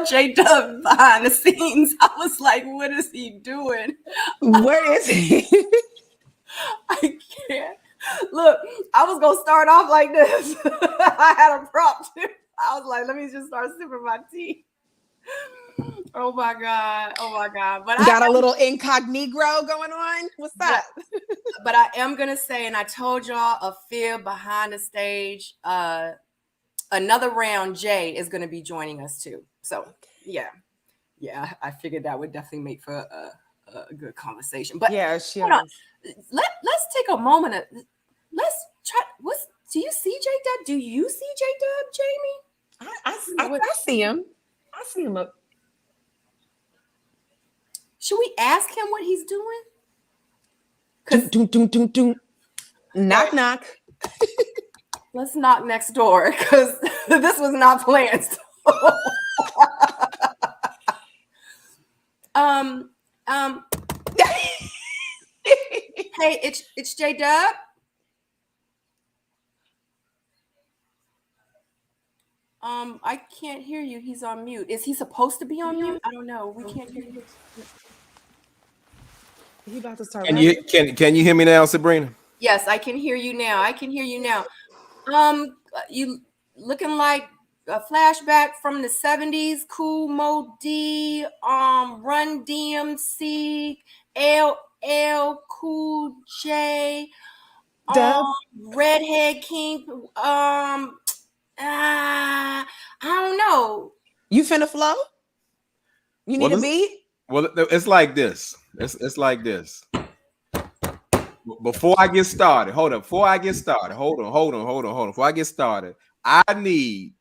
saw J-Dub behind the scenes, I was like, what is he doing? What is he? I can't. Look, I was going to start off like this. I had a prompt. I was like, let me just start sipping my tea. Oh my God. But got a little incognito going on. What's that? But I am going to say, and I told y'all a fear behind the stage, another round, Jay is going to be joining us too. So yeah, I figured that would definitely make for a good conversation. But yeah, she let's take a moment. Let's try. Do you see J-Dub? Do you see J-Dub, Jamie? I see him. I see him up. Should we ask him what he's doing? Doom. Knock, knock. Let's knock next door because this was not planned. Hey, it's J-Dub. I can't hear you. He's on mute. Is he supposed to be on mute? I don't know. We can't hear you. He about to start. Can you hear me now, Sabrina? Yes, I can hear you now. You looking like a flashback from the 70s. Cool Mo D, Run DMC, LL Cool J, Redhead King. I don't know. You finna flow? You need a beat? Well, it's like this. It's like this. Before I get started, hold on. Before I get started, I need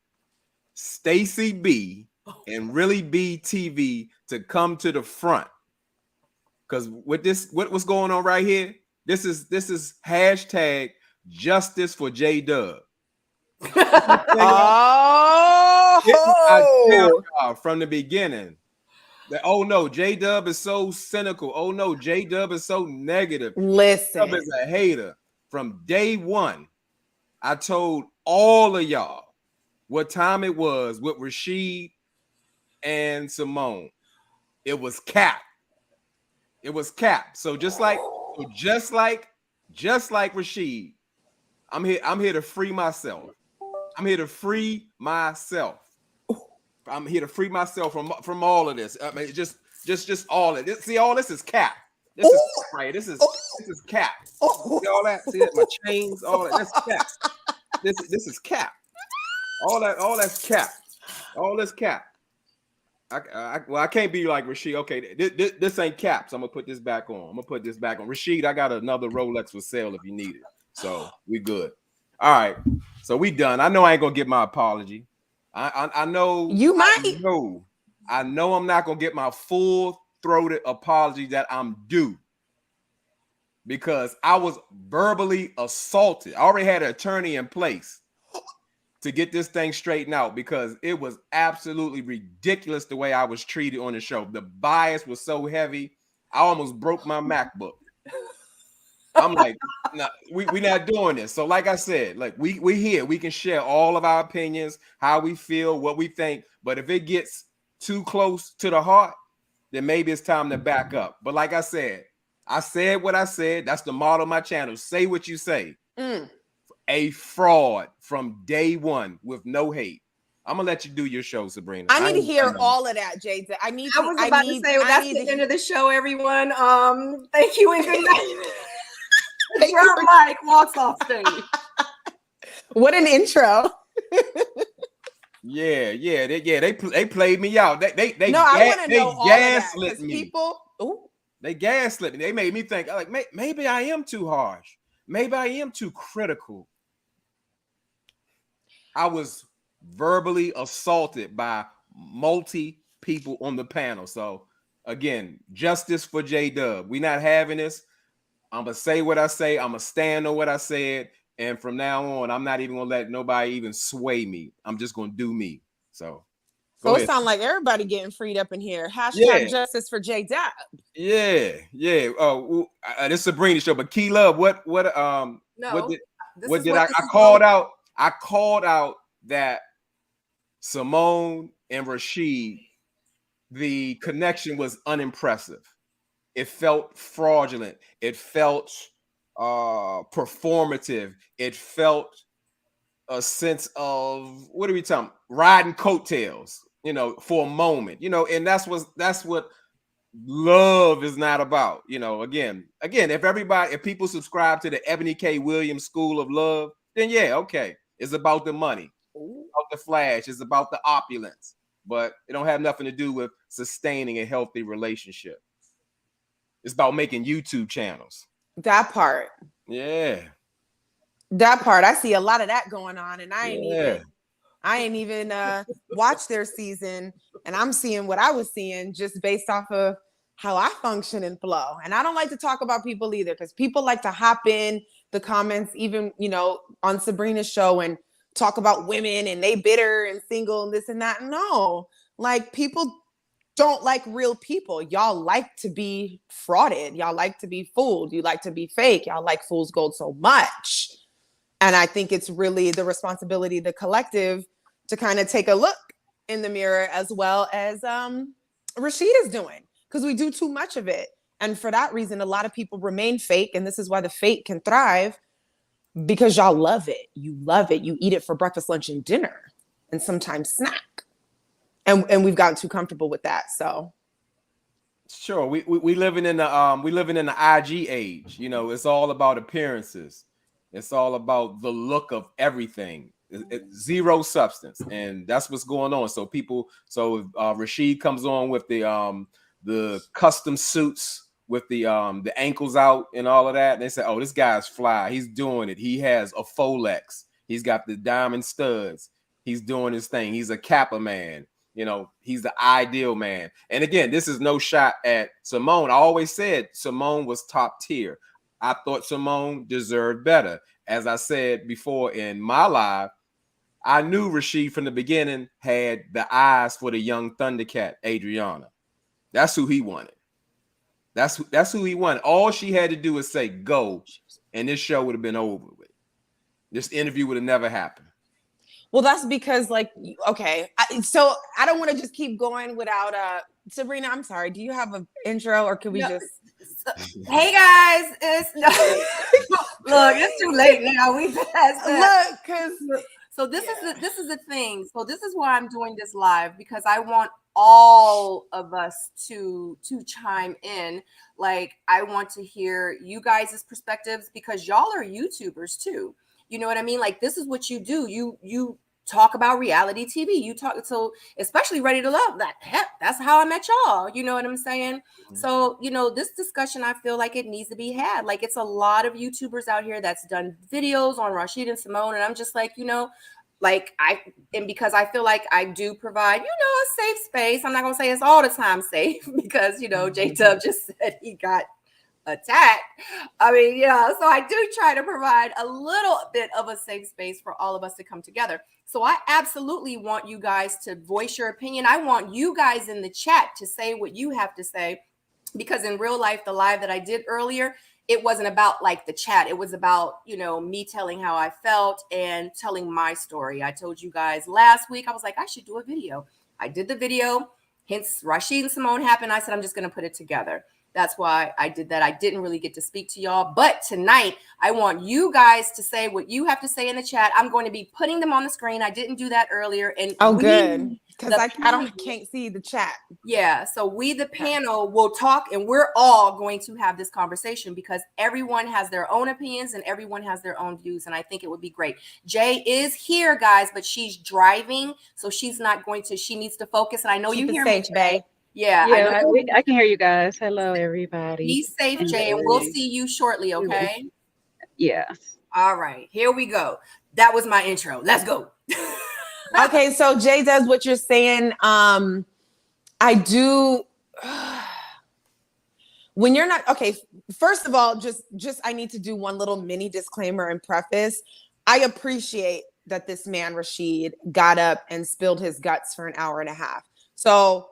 Stacy B and Really B TV to come to the front. Because with this, what's going on right here? This is hashtag justice for J-Dub. From the beginning. Oh no, J-Dub is so cynical. Oh no, J-Dub is so negative. Listen, J-Dub is a hater. From day one, I told all of y'all what time it was with Rashid and Symone. It was cap. So just like Rashid, I'm here to free myself. I'm here to free myself from all of this. I mean, just all of this. See, all this is cap. This is right. This is cap. See all that? See that? My chains, all that. That's cap. This is cap. All that's cap. All this cap. I can't be like Rashid. Okay, this ain't cap. So I'm gonna put this back on. Rashid, I got another Rolex for sale if you need it. So we good. All right. So we done. I know I ain't gonna get my apology. I know you might. I know I'm not gonna get my full-throated apology that I'm due because I was verbally assaulted. I already had an attorney in place to get this thing straightened out because it was absolutely ridiculous the way I was treated on the show. The bias was so heavy, I almost broke my MacBook. I'm like, nah, we not doing this. So like I said, like we here, we can share all of our opinions, how we feel, what we think. But if it gets too close to the heart, then maybe it's time to back up. But like I said what I said. That's the motto of my channel. Say what you say. A fraud from day one with no hate. I'm gonna let you do your show, Sabrina. I need to hear all of that, Jay. I was about to say, well, that's the end of the show, everyone. Thank you and good night. Mike walks off stage. What an intro. Yeah. They played me out. They I want to know all of that, me. People, they gaslit me. They made me think like maybe I am too harsh. Maybe I am too critical. I was verbally assaulted by multi people on the panel. So again, justice for J-Dub. We not having this. I'm gonna say what I say. I'm gonna stand on what I said, and from now on, I'm not even gonna let nobody even sway me. I'm just gonna do me. So it sounds like everybody getting freed up in here. Hashtag justice for J-Dub. Yeah. Oh, this is Sabrina show, but Key Love, what did I called out? I called out that Symone and Rashid the connection was unimpressive. It felt fraudulent. It felt performative. It felt a sense of, what are we talking? Riding coattails, for a moment, and that's what love is not about. Again, if people subscribe to the Ebony K. Williams school of love, then yeah, okay, it's about the money, about the flash, it's about the opulence, but it don't have nothing to do with sustaining a healthy relationship. It's about making YouTube channels. That part. Yeah. That part. I see a lot of that going on, and I ain't even watched their season, and I'm seeing what I was seeing just based off of how I function and flow. And I don't like to talk about people either, because people like to hop in the comments, even, on Sabrina's show, and talk about women and they bitter and single and this and that. No, like, people don't like real people. Y'all like to be frauded. Y'all like to be fooled. You like to be fake. Y'all like fool's gold so much. And I think it's really the responsibility of the collective to kind of take a look in the mirror, as well as Rashid is doing, because we do too much of it. And for that reason, a lot of people remain fake. And this is why the fake can thrive, because y'all love it. You love it. You eat it for breakfast, lunch, and dinner, and sometimes snack. And we've gotten too comfortable with that. So sure, we living in the IG age. It's all about appearances. It's all about the look of everything. It's zero substance, and that's what's going on. So if Rashid comes on with the custom suits with the ankles out and all of that, and they say, "Oh, this guy's fly. He's doing it. He has a Folex. He's got the diamond studs. He's doing his thing. He's a Kappa man. He's the ideal man." And again, this is no shot at Symone. I always said Symone was top tier. I thought Symone deserved better. As I said before in my live, I knew Rashid from the beginning had the eyes for the young Thundercat, Adriana. That's who he wanted. That's who he wanted. All she had to do was say go, and this show would have been over with. This interview would have never happened. Well, that's because, okay. So I don't want to just keep going without Sabrina, I'm sorry. Do you have an intro, or can we just? Hey guys, look, it's too late now. We passed that. Look, because so this is the thing. So this is why I'm doing this live, because I want all of us to chime in. Like, I want to hear you guys' perspectives, because y'all are YouTubers too. You know what I mean? Like, this is what you do. You talk about reality TV. You talk, so especially Ready to Love. That's how I met y'all. You know what I'm saying? Mm-hmm. So, this discussion, I feel like it needs to be had. Like, it's a lot of YouTubers out here that's done videos on Rashid and Symone, and I'm just like, because I feel like I do provide, a safe space. I'm not gonna say it's all the time safe, because J-Dub just said he got attacked. I mean, so I do try to provide a little bit of a safe space for all of us to come together. So I absolutely want you guys to voice your opinion. I want you guys in the chat to say what you have to say, because in real life, the live that I did earlier, it wasn't about like the chat. It was about, me telling how I felt and telling my story. I told you guys last week, I was like, I should do a video. I did the video. Hence, Rashid and Symone happened. I said, I'm just going to put it together. That's why I did that. I didn't really get to speak to y'all. But tonight, I want you guys to say what you have to say in the chat. I'm going to be putting them on the screen. I didn't do that earlier. And good. Because I can't see the chat. Yeah. So we, the panel, will talk, and we're all going to have this conversation, because everyone has their own opinions and everyone has their own views. And I think it would be great. Jay is here, guys, but she's driving. So she's not going to, she needs to focus. And I know you hear me, Jay. Yeah, I can hear you guys. Hello, everybody. Be safe, Jay, and we'll see you shortly, okay? Yes. All right, here we go. That was my intro. Let's go. Okay, so Jay does what you're saying. I do. When you're not okay, first of all, just I need to do one little mini disclaimer and preface. I appreciate that this man Rashid got up and spilled his guts for an hour and a half. So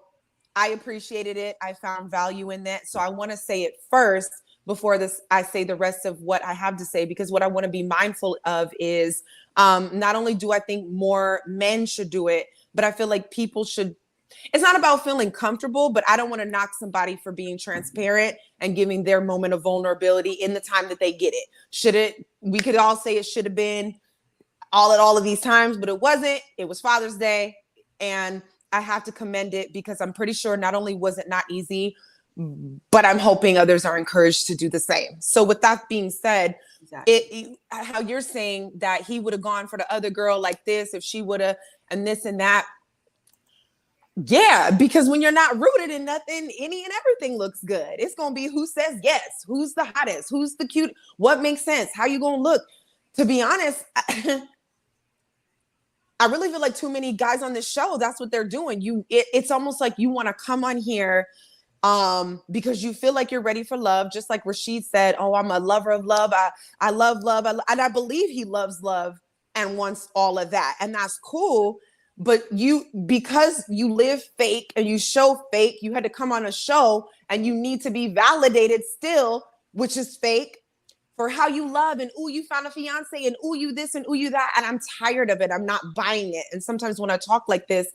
I appreciated it. I found value in that. So I want to say it first before I say the rest of what I have to say, because what I want to be mindful of is not only do I think more men should do it, but I feel like people should It's not about feeling comfortable, but I don't want to knock somebody for being transparent and giving their moment of vulnerability in the time that they get it. We could all say it should have been all of these times, but it wasn't. It was Father's Day, and I have to commend it because I'm pretty sure not only was it not easy, but I'm hoping others are encouraged to do the same. So with that being said, exactly. How you're saying that he would have gone for the other girl like this if she would have, and this and that. Yeah, because when you're not rooted in nothing, any and everything looks good. It's going to be who says yes, who's the hottest, who's the cute, what makes sense, how you going to look. To be honest, I really feel like too many guys on this show, that's what they're doing. It's almost like you want to come on here because you feel like you're ready for love. Just like Rashid said, oh, I'm a lover of love. I love love. And I believe he loves love and wants all of that. And that's cool. But because you live fake and you show fake, you had to come on a show and you need to be validated still, which is fake, for how you love, and ooh, you found a fiance, and ooh, you this, and ooh, you that. And I'm tired of it. I'm not buying it. And sometimes when I talk like this,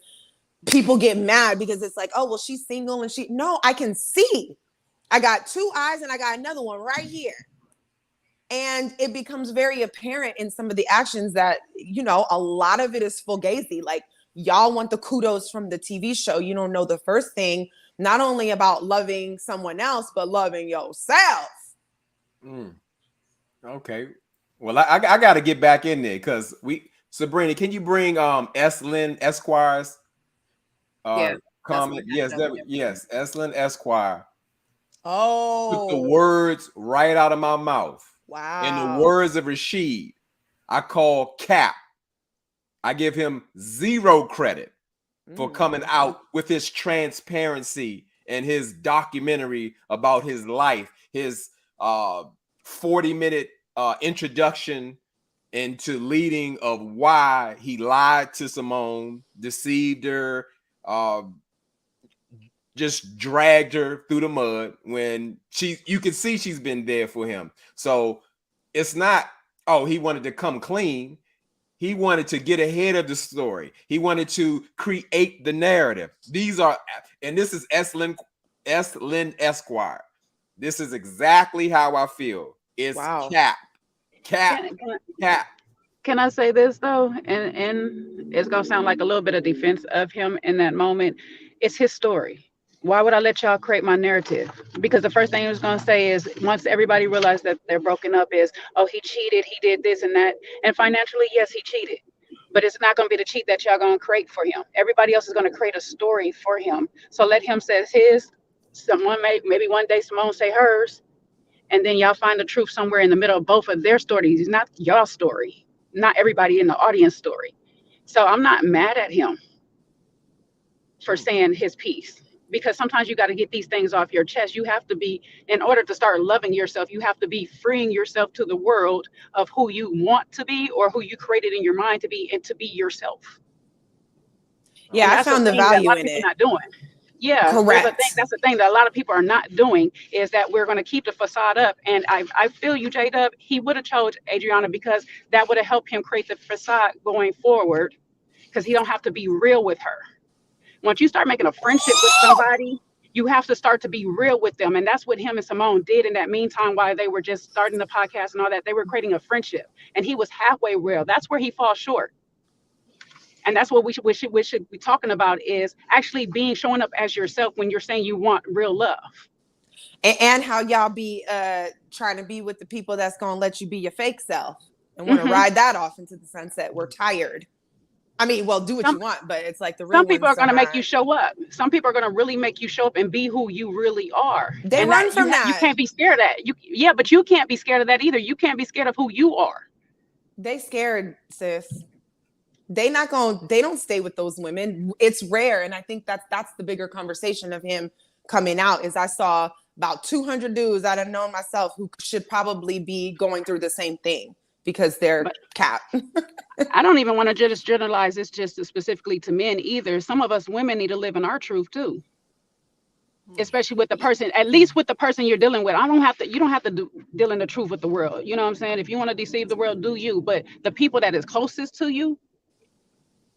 people get mad because it's like, oh, well, she's single and no, I can see. I got 2 eyes and I got another one right here. And it becomes very apparent in some of the actions that, a lot of it is fugazi. Like, y'all want the kudos from the TV show. You don't know the first thing, not only about loving someone else, but loving yourself. Okay. Well, I got to get back in there because Sabrina, can you bring Lynn Esquire's comment? Yes, Lynn Esquire. Oh. Took the words right out of my mouth. Wow. In the words of Rashid, I call cap. I give him 0 credit for coming out with his transparency and his documentary about his life, his 40-minute introduction into leading of why he lied to Symone, deceived her, just dragged her through the mud when you can see she's been there for him. So it's not, he wanted to come clean. He wanted to get ahead of the story. He wanted to create the narrative. And this is Lynn Esquire. This is exactly how I feel. It's cap. Can I say this though? And it's gonna sound like a little bit of defense of him in that moment. It's his story. Why would I let y'all create my narrative? Because the first thing he was gonna say is, once everybody realized that they're broken up, is, oh, he cheated, he did this and that. And financially, yes, he cheated. But it's not gonna be the cheat that y'all gonna create for him. Everybody else is gonna create a story for him. So let him say his. Maybe one day Symone say hers. And then y'all find the truth somewhere in the middle of both of their stories. It's not y'all story, not everybody in the audience story. So I'm not mad at him for saying his piece, because sometimes you got to get these things off your chest. You have to be, in order to start loving yourself, you have to be freeing yourself to the world of who you want to be or who you created in your mind to be, and to be yourself. Yeah, I found the value in it. Not doing. Yeah, correct. That's the thing that a lot of people are not doing, is that we're going to keep the facade up. And I feel you, J-Dub. He would have chose Adriana because that would have helped him create the facade going forward, because he don't have to be real with her. Once you start making a friendship with somebody, you have to start to be real with them. And that's what him and Symone did in that meantime, while they were just starting the podcast and all that. They were creating a friendship, and he was halfway real. That's where he falls short. And that's what we should be talking about, is actually showing up as yourself when you're saying you want real love. And how y'all be trying to be with the people that's going to let you be your fake self and want to ride that off into the sunset. We're tired. I mean, well, do what you want, but it's like the real. Some people are going to make you show up. Some people are going to really make you show up and be who you really are. They run from that. You can't be scared of that. But you can't be scared of that either. You can't be scared of who you are. They scared, sis. They don't stay with those women. It's rare. And I think that's the bigger conversation of him coming out, is I saw about 200 dudes that I've known myself who should probably be going through the same thing because they're cap. I don't even want to just generalize this just specifically to men either. Some of us women need to live in our truth too. Especially with the person, at least with the person you're dealing with. You don't have to deal in the truth with the world. You know what I'm saying? If you want to deceive the world, do you. But the people that is closest to you,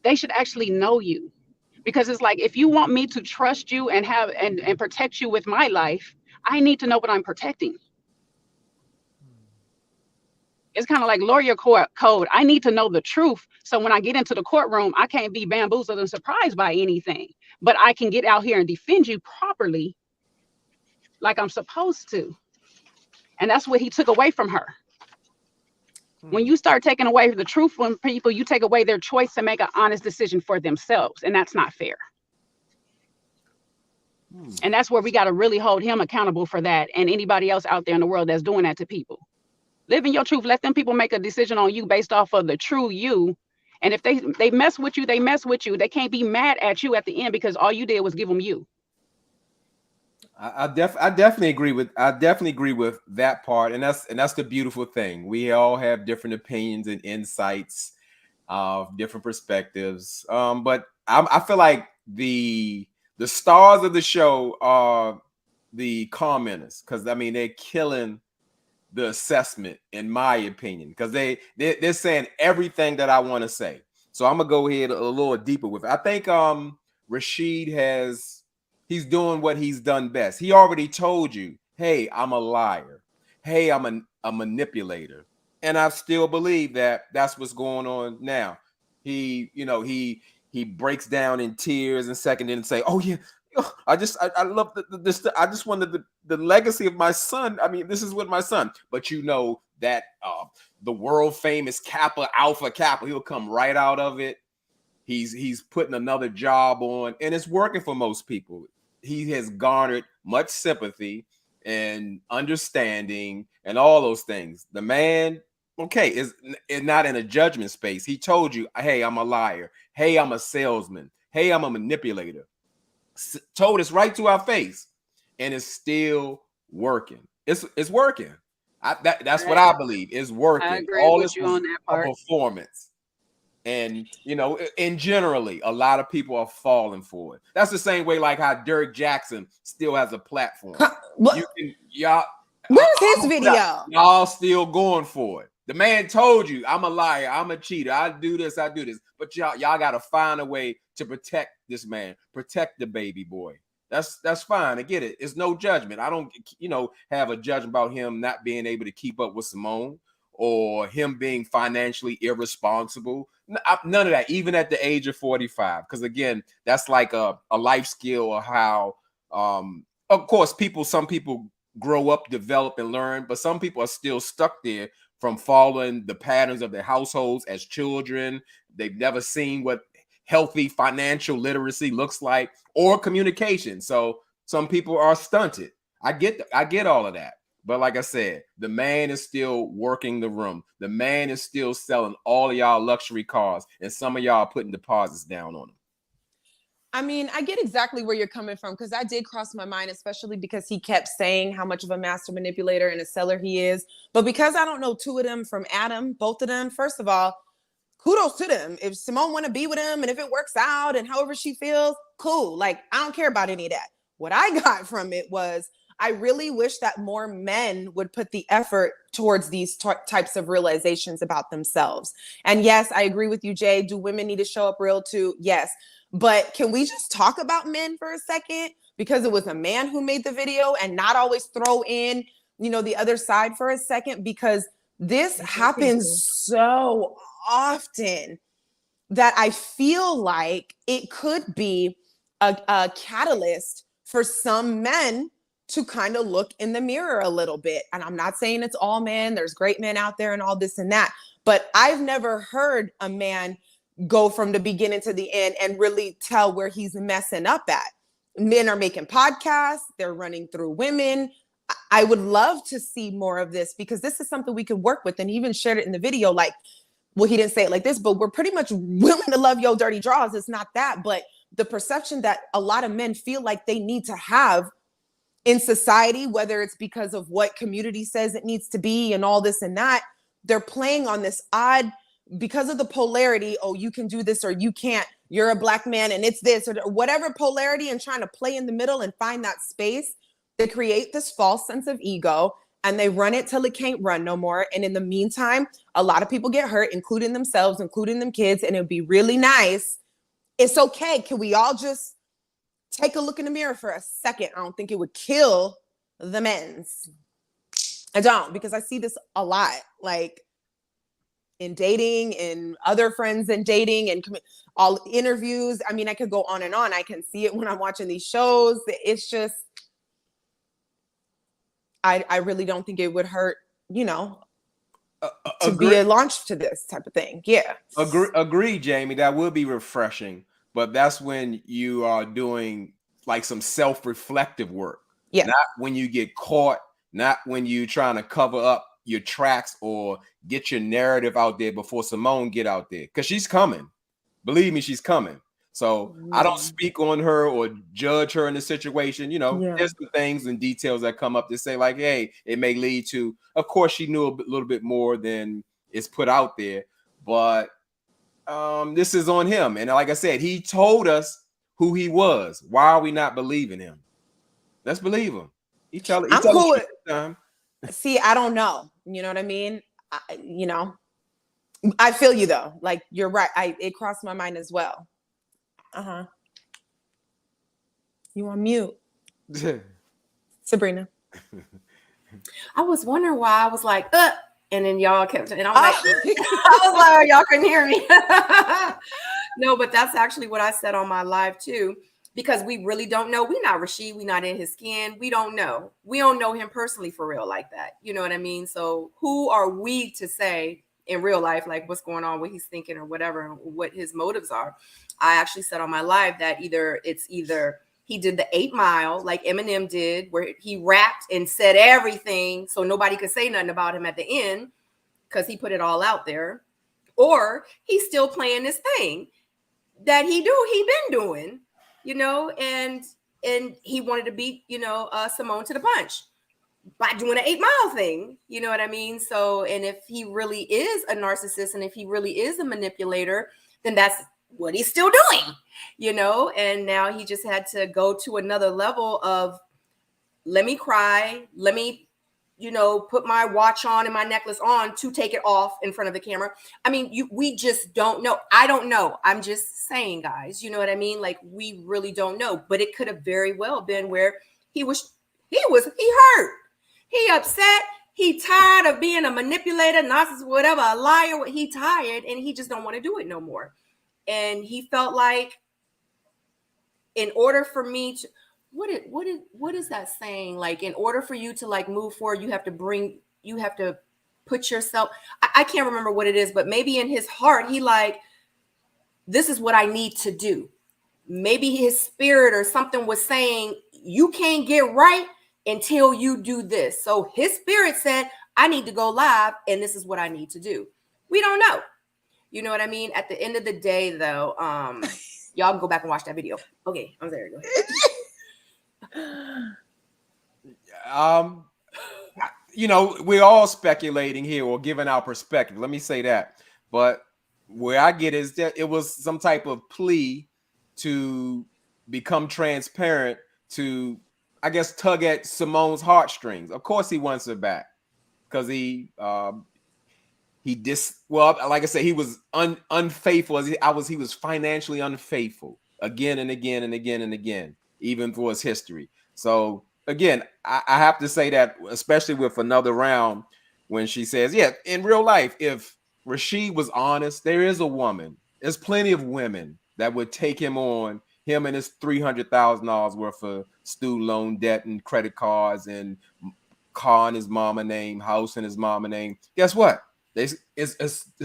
they should actually know you, Because it's like, if you want me to trust you and have and protect you with my life, I need to know what I'm protecting. It's kind of like lawyer code. I need to know the truth. So when I get into the courtroom, I can't be bamboozled and surprised by anything. But I can get out here and defend you properly like I'm supposed to. And that's what he took away from her. When you start taking away the truth from people, you take away their choice to make an honest decision for themselves. And that's not fair. And that's where we got to really hold him accountable for that, and anybody else out there in the world that's doing that to people. Live in your truth. Let them people make a decision on you based off of the true you. And if they mess with you, they mess with you. They can't be mad at you at the end because all you did was give them you. I definitely agree with that part, and that's the beautiful thing. We all have different opinions and insights, different perspectives. But I feel like the stars of the show are the commenters, because I mean they're killing the assessment, in my opinion, because they're saying everything that I want to say. So I'm gonna go ahead a little deeper with it. I think Rashid he's doing what he's done best. He already told you, hey, I'm a liar. Hey, I'm a manipulator. And I still believe that that's what's going on now. He breaks down in tears and second and say, oh yeah, I love this. I just wanted the legacy of my son. I mean, this is with my son. But you know that the world famous Kappa Alpha Kappa, he'll come right out of it. He's putting another job on, and it's working for most people. He has garnered much sympathy and understanding and all those things. The man, okay, is not in a judgment space. He told you, hey, I'm a liar. Hey, I'm a salesman. Hey, I'm a manipulator. Told us right to our face, and it's still working. It's working. That's what I believe. It's working. I agree All with this you on that part. Performance. And, in generally, a lot of people are falling for it. That's the same way like how Derek Jackson still has a platform. Where's his video? Y'all still going for it. The man told you, I'm a liar, I'm a cheater, I do this. But y'all got to find a way to protect this man, protect the baby boy. That's fine. I get it. It's no judgment. I don't, have a judgment about him not being able to keep up with Symone, or him being financially irresponsible. None of that, even at the age of 45. Because again, that's like a life skill of how, of course, some people grow up, develop, and learn, but some people are still stuck there from following the patterns of their households as children. They've never seen what healthy financial literacy looks like, or communication. So some people are stunted. I get all of that. But like I said, the man is still working the room. The man is still selling all of y'all luxury cars, and some of y'all putting deposits down on them. I mean, I get exactly where you're coming from, because that did cross my mind, especially because he kept saying how much of a master manipulator and a seller he is. But because I don't know two of them from Adam, both of them, first of all, kudos to them. If Symone want to be with him, and if it works out and however she feels, cool. Like, I don't care about any of that. What I got from it was, I really wish that more men would put the effort towards these types of realizations about themselves. And yes, I agree with you, Jay. Do women need to show up real too? Yes. But can we just talk about men for a second? Because it was a man who made the video, and not always throw in, the other side for a second, because this happens so often that I feel like it could be a catalyst for some men to kind of look in the mirror a little bit. And I'm not saying it's all men. There's great men out there and all this and that. But I've never heard a man go from the beginning to the end and really tell where he's messing up at. Men are making podcasts. They're running through women. I would love to see more of this, because this is something we could work with. And he even shared it in the video. Like, well, he didn't say it like this, but we're pretty much willing to love your dirty draws. It's not that, but the perception that a lot of men feel like they need to have in society, whether it's because of what community says it needs to be and all this and that, they're playing on this odd, because of the polarity, oh, you can do this or you can't, you're a black man and it's this, or whatever polarity, and trying to play in the middle and find that space. They create this false sense of ego, and they run it till it can't run no more. And in the meantime, a lot of people get hurt, including themselves, including them kids. And it'd be really nice it's okay. Can we all just take a look in the mirror for a second? I don't think it would kill the men's. I don't, because I see this a lot, like in dating, in other friends and dating, and all interviews. I mean, I could go on and on. I can see it when I'm watching these shows. It's just, I really don't think it would hurt, you know, to be a launch to this type of thing. Yeah. Agree, Jamie. That would be refreshing. But that's when you are doing like some self-reflective work. Yeah. Not when you get caught, not when you're trying to cover up your tracks or get your narrative out there before Symone get out there. Because she's coming. Believe me, she's coming. So I don't speak on her or judge her in the situation. You know, there's some things and details that come up to say like, hey, it may lead to, of course, she knew a little bit more than is put out there. But this is on him. And like I said, he told us who he was. Why are we not believing him? Let's believe him. I'm cool with See, I don't know. You know what I mean? You know, I feel you though. Like you're right. It crossed my mind as well. You on mute, Sabrina? I was wondering why I was like, and then y'all kept, and I was like, I was like, y'all couldn't hear me. No, but that's actually what I said on my live too, because we really don't know. We're not Rashid. We're not in his skin. We don't know. We don't know him personally for real like that. You know what I mean? So who are we to say in real life, like what's going on, what he's thinking or whatever, what his motives are? I actually said on my live that either he did the 8 Mile like Eminem did, where he rapped and said everything so nobody could say nothing about him at the end because he put it all out there, or he's still playing this thing that he been doing, you know, and he wanted to beat, you know, Symone to the punch by doing an 8 Mile thing, you know what I mean? So, and if he really is a narcissist and if he really is a manipulator, then that's what he's still doing, you know? And now he just had to go to another level of, let me cry, let me, you know, put my watch on and my necklace on to take it off in front of the camera. I mean, we just don't know. I don't know. I'm just saying, guys, you know what I mean? Like, we really don't know, but it could have very well been where he hurt. He upset. He tired of being a manipulator, narcissist, whatever, a liar. He tired and he just don't want to do it no more. And he felt like in order for me to, what is that saying? Like, in order for you to like move forward, you have to put yourself, I can't remember what it is, but maybe in his heart, he like, this is what I need to do. Maybe his spirit or something was saying, you can't get right until you do this. So his spirit said, I need to go live and this is what I need to do. We don't know. You know what I mean? At the end of the day, though, y'all can go back and watch that video. Okay, I'm there. Go ahead. You know, we're all speculating here or giving our perspective. Let me say that. But where I get is that it was some type of plea to become transparent, to, I guess, tug at Symone's heartstrings. Of course, he wants her back because like I said, he was unfaithful. He was financially unfaithful again and again and again and again, even through his history. So again, I have to say that, especially with Another Round, when she says, yeah, in real life, if Rashid was honest, there is a woman. There's plenty of women that would take him on, him and his $300,000 worth of student loan debt and credit cards and car in his mama name, house in his mama name. Guess what? There's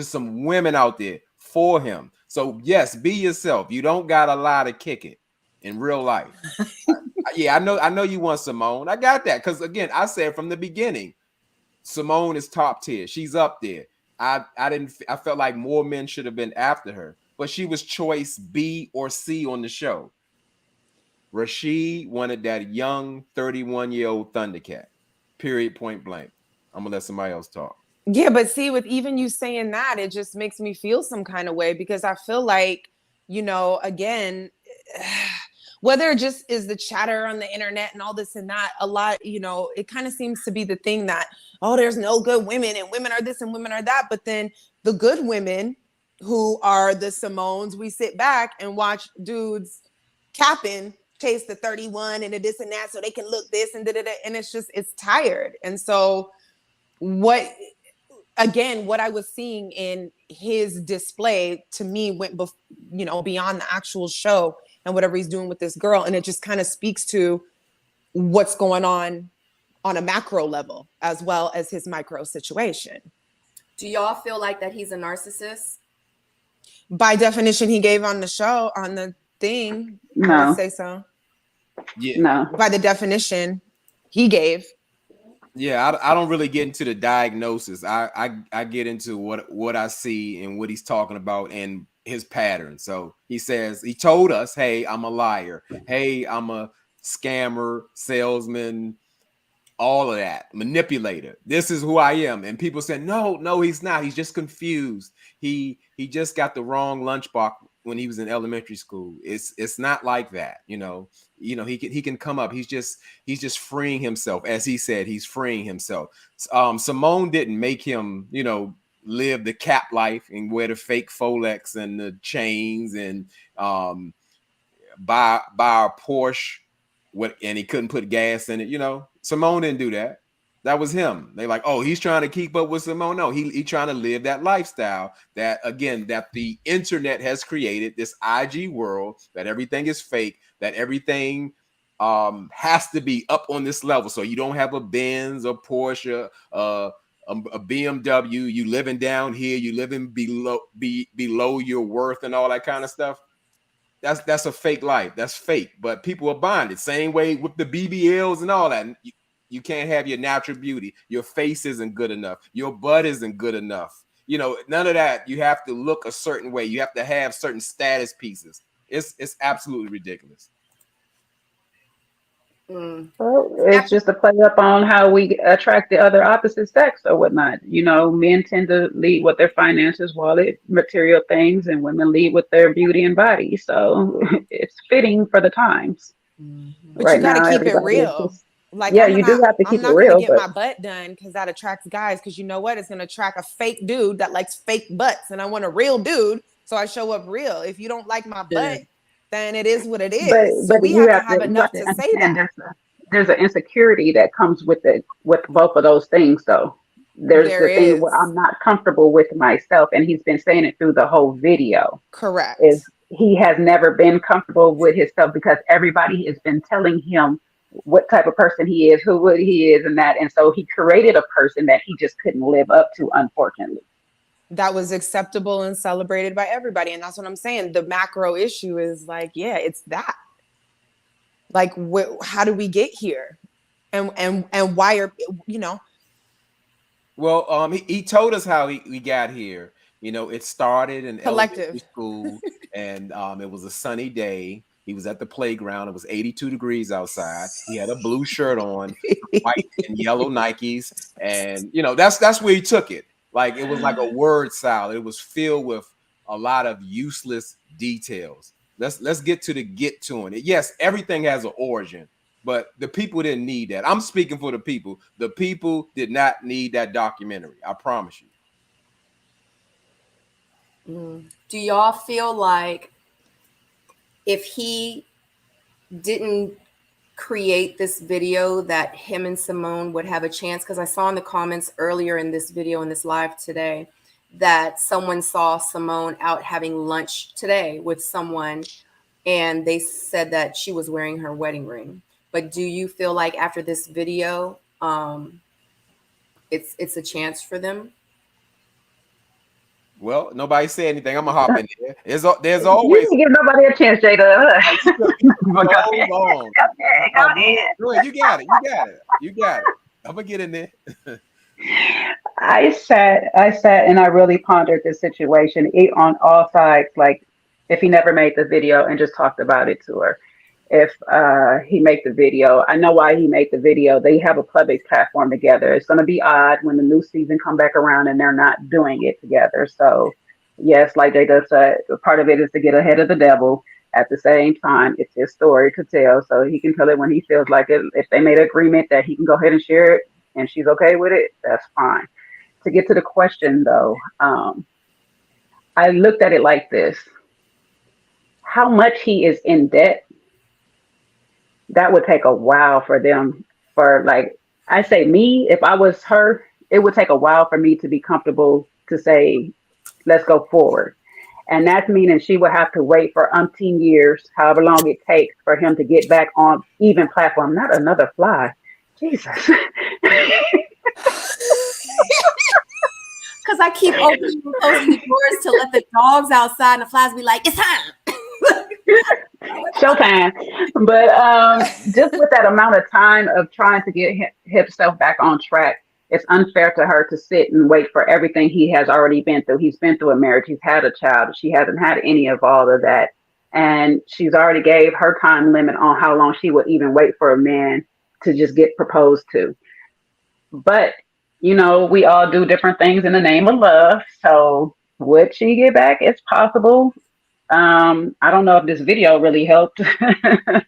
some women out there for him. So yes, be yourself. You don't got a lot to kick it in real life. Yeah, I know you want Symone. I got that. Because again, I said from the beginning, Symone is top tier. She's up there. I felt like more men should have been after her, but she was choice B or C on the show. Rashid wanted that young 31-year-old Thundercat. Period, point blank. I'm gonna let somebody else talk. Yeah, but see, with even you saying that, it just makes me feel some kind of way, because I feel like, you know, again, whether it just is the chatter on the internet and all this and that, a lot, you know, it kind of seems to be the thing that, oh, there's no good women and women are this and women are that. But then the good women who are the Symones, we sit back and watch dudes capping, chase the 31 and the this and that so they can look this and da-da-da, and it's tired. And so what I was seeing in his display to me went beyond the actual show and whatever he's doing with this girl, and it just kind of speaks to what's going on a macro level as well as his micro situation. Do y'all feel like that he's a narcissist? By definition, he gave on the show, on the thing. No. I would say so. Yeah. No. By the definition he gave. Yeah, I don't really get into the diagnosis. I get into what I see and what he's talking about and his pattern. So he told us, hey, I'm a liar. Hey, I'm a scammer, salesman, all of that, manipulator. This is who I am. And people said, no, he's not. He's just confused. He just got the wrong lunchbox when he was in elementary school. It's not like that. He can come up. He's just freeing himself. As he said, he's freeing himself. Symone didn't make him, live the cap life and wear the fake Folex and the chains and buy a Porsche and he couldn't put gas in it. Symone didn't do that. That was him. They like, oh, he's trying to keep up with Symone. No, he trying to live that lifestyle that the internet has created, this IG world, that everything is fake, that everything has to be up on this level. So you don't have a Benz, a Porsche, a BMW, you living down here, you living below your worth and all that kind of stuff. That's a fake life. That's fake, but people are buying it. Same way with the BBLs and all that. You can't have your natural beauty. Your face isn't good enough. Your butt isn't good enough. None of that. You have to look a certain way. You have to have certain status pieces. It's absolutely ridiculous. Well, it's just a play up on how we attract the other opposite sex or whatnot. Men tend to lead with their finances, wallet, material things, and women lead with their beauty and body. So it's fitting for the times. But right, you got to keep it real. You do have to keep it real. I'm not going to get my butt done because that attracts guys. Because you know what? It's going to attract a fake dude that likes fake butts, and I want a real dude, so I show up real. If you don't like my butt, then it is what it is. But we have to have enough to say that. There's an insecurity that comes with both of those things, though. There's the thing where I'm not comfortable with myself, and he's been saying it through the whole video. Correct. Is he has never been comfortable with himself because everybody has been telling him what type of person he is, who he is, and that. And so he created a person that he just couldn't live up to, unfortunately. That was acceptable and celebrated by everybody. And that's what I'm saying. The macro issue is it's that. How do we get here? And why are, Well, he told us how we got here. It started in elementary school and it was a sunny day. He was at the playground. It was 82 degrees outside. He had a blue shirt on, white and yellow Nikes. And, that's where he took it. It was like a word salad. It was filled with a lot of useless details. Let's get to it. Yes, everything has an origin, but the people didn't need that. I'm speaking for the people. The people did not need that documentary. I promise you. Do y'all feel like if he didn't create this video that him and Symone would have a chance? Because I saw in the comments earlier in this video, in this live today, that someone saw Symone out having lunch today with someone and they said that she was wearing her wedding ring. But do you feel like after this video, it's a chance for them? Well, nobody said anything. I'm gonna hop in there. There's always you didn't give nobody a chance, Jada. Go ahead. You got it. I'm gonna get in there. I sat and I really pondered this situation on all sides. Like, if he never made the video and just talked about it to her, if he made the video, I know why he made the video. They have a public platform together. It's going to be odd when the new season come back around and they're not doing it together. So yes, like they just said, part of it is to get ahead of the devil. At the same time, it's his story to tell, so he can tell it when he feels like it. If they made an agreement that he can go ahead and share it and she's okay with it, that's fine. To get to the question though, I looked at it like this: how much he is in debt, that would take a while for them. For like, I say, me, if I was her, it would take a while for me to be comfortable to say, let's go forward. And that's meaning she would have to wait for umpteen years, however long it takes for him to get back on even platform. Not another fly. Jesus. Because I keep opening and closing the doors to let the dogs outside and the flies be like, it's time. Showtime. But just with that amount of time of trying to get himself back on track, it's unfair to her to sit and wait for everything he has already been through. He's been through a marriage. He's had a child. She hasn't had any of all of that. And she's already gave her time limit on how long she would even wait for a man to just get proposed to. But, you know, we all do different things in the name of love. So would she get back? It's possible. I don't know if this video really helped. It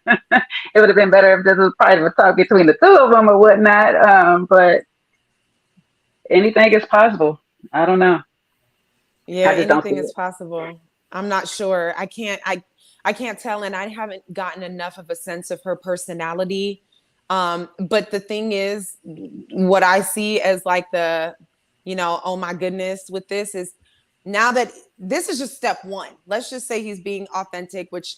would have been better if this was private talk between the two of them or whatnot. But anything is possible. I don't know. Yeah, anything is possible. I'm not sure. I can't tell, and I haven't gotten enough of a sense of her personality. But the thing is, what I see as like the, oh my goodness, with this is now that this is just step one. Let's just say he's being authentic, which,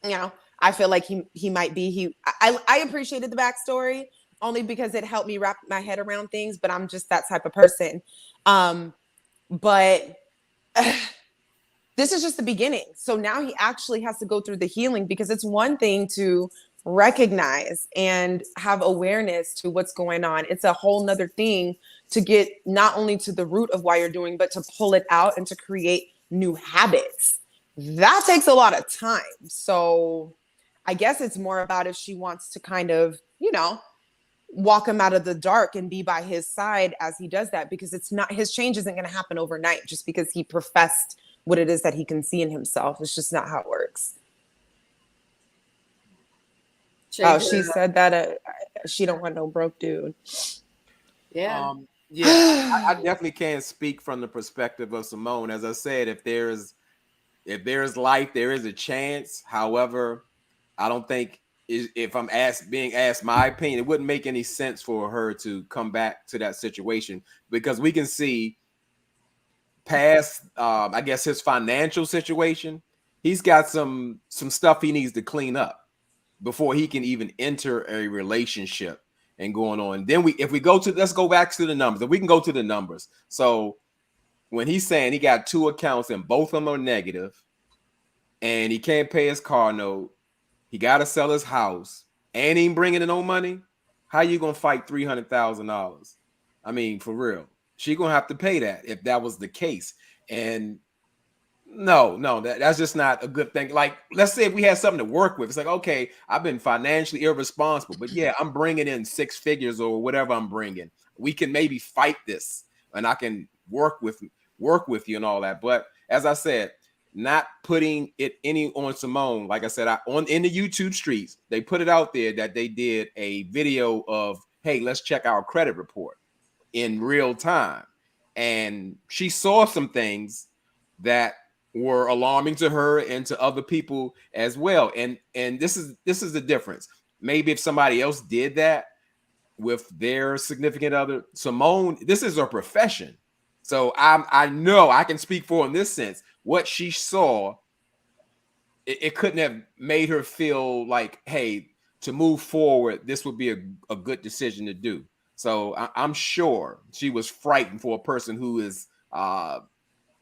I feel like he might be. I appreciated the backstory only because it helped me wrap my head around things, but I'm just that type of person. But this is just the beginning. So now he actually has to go through the healing, because it's one thing to recognize and have awareness to what's going on. It's a whole nother thing to get not only to the root of why you're doing, but to pull it out and to create new habits. That takes a lot of time. So I guess it's more about if she wants to kind of, walk him out of the dark and be by his side as he does that, because it's not, his change isn't going to happen overnight just because he professed what it is that he can see in himself. It's just not how it works. She said that she don't want no broke dude. Yeah. I definitely can't speak from the perspective of Symone. As I said, if there's life, there is a chance. However, I don't think, if I'm being asked my opinion, it wouldn't make any sense for her to come back to that situation, because we can see past, I guess, his financial situation. He's got some stuff he needs to clean up before he can even enter a relationship and going on. Then let's go back to the numbers. If we can go to the numbers. So when he's saying he got 2 accounts and both of them are negative, and he can't pay his car note, he got to sell his house, and he ain't bringing in no money, how you gonna fight $300,000? I mean, for real, she gonna have to pay that if that was the case. And no, that's just not a good thing. Like, let's say if we had something to work with, it's like, okay, I've been financially irresponsible, but yeah, I'm bringing in 6 figures or whatever I'm bringing. We can maybe fight this, and I can work with you and all that. But as I said, not putting it any on Symone. Like I said, in the YouTube streets, they put it out there that they did a video of, hey, let's check our credit report in real time. And she saw some things that were alarming to her and to other people as well. And this is the difference. Maybe if somebody else did that with their significant other, Symone, this is her profession. So I know I can speak for in this sense. What she saw, it couldn't have made her feel like, hey, to move forward, this would be a good decision to do. So I'm sure she was frightened for a person who is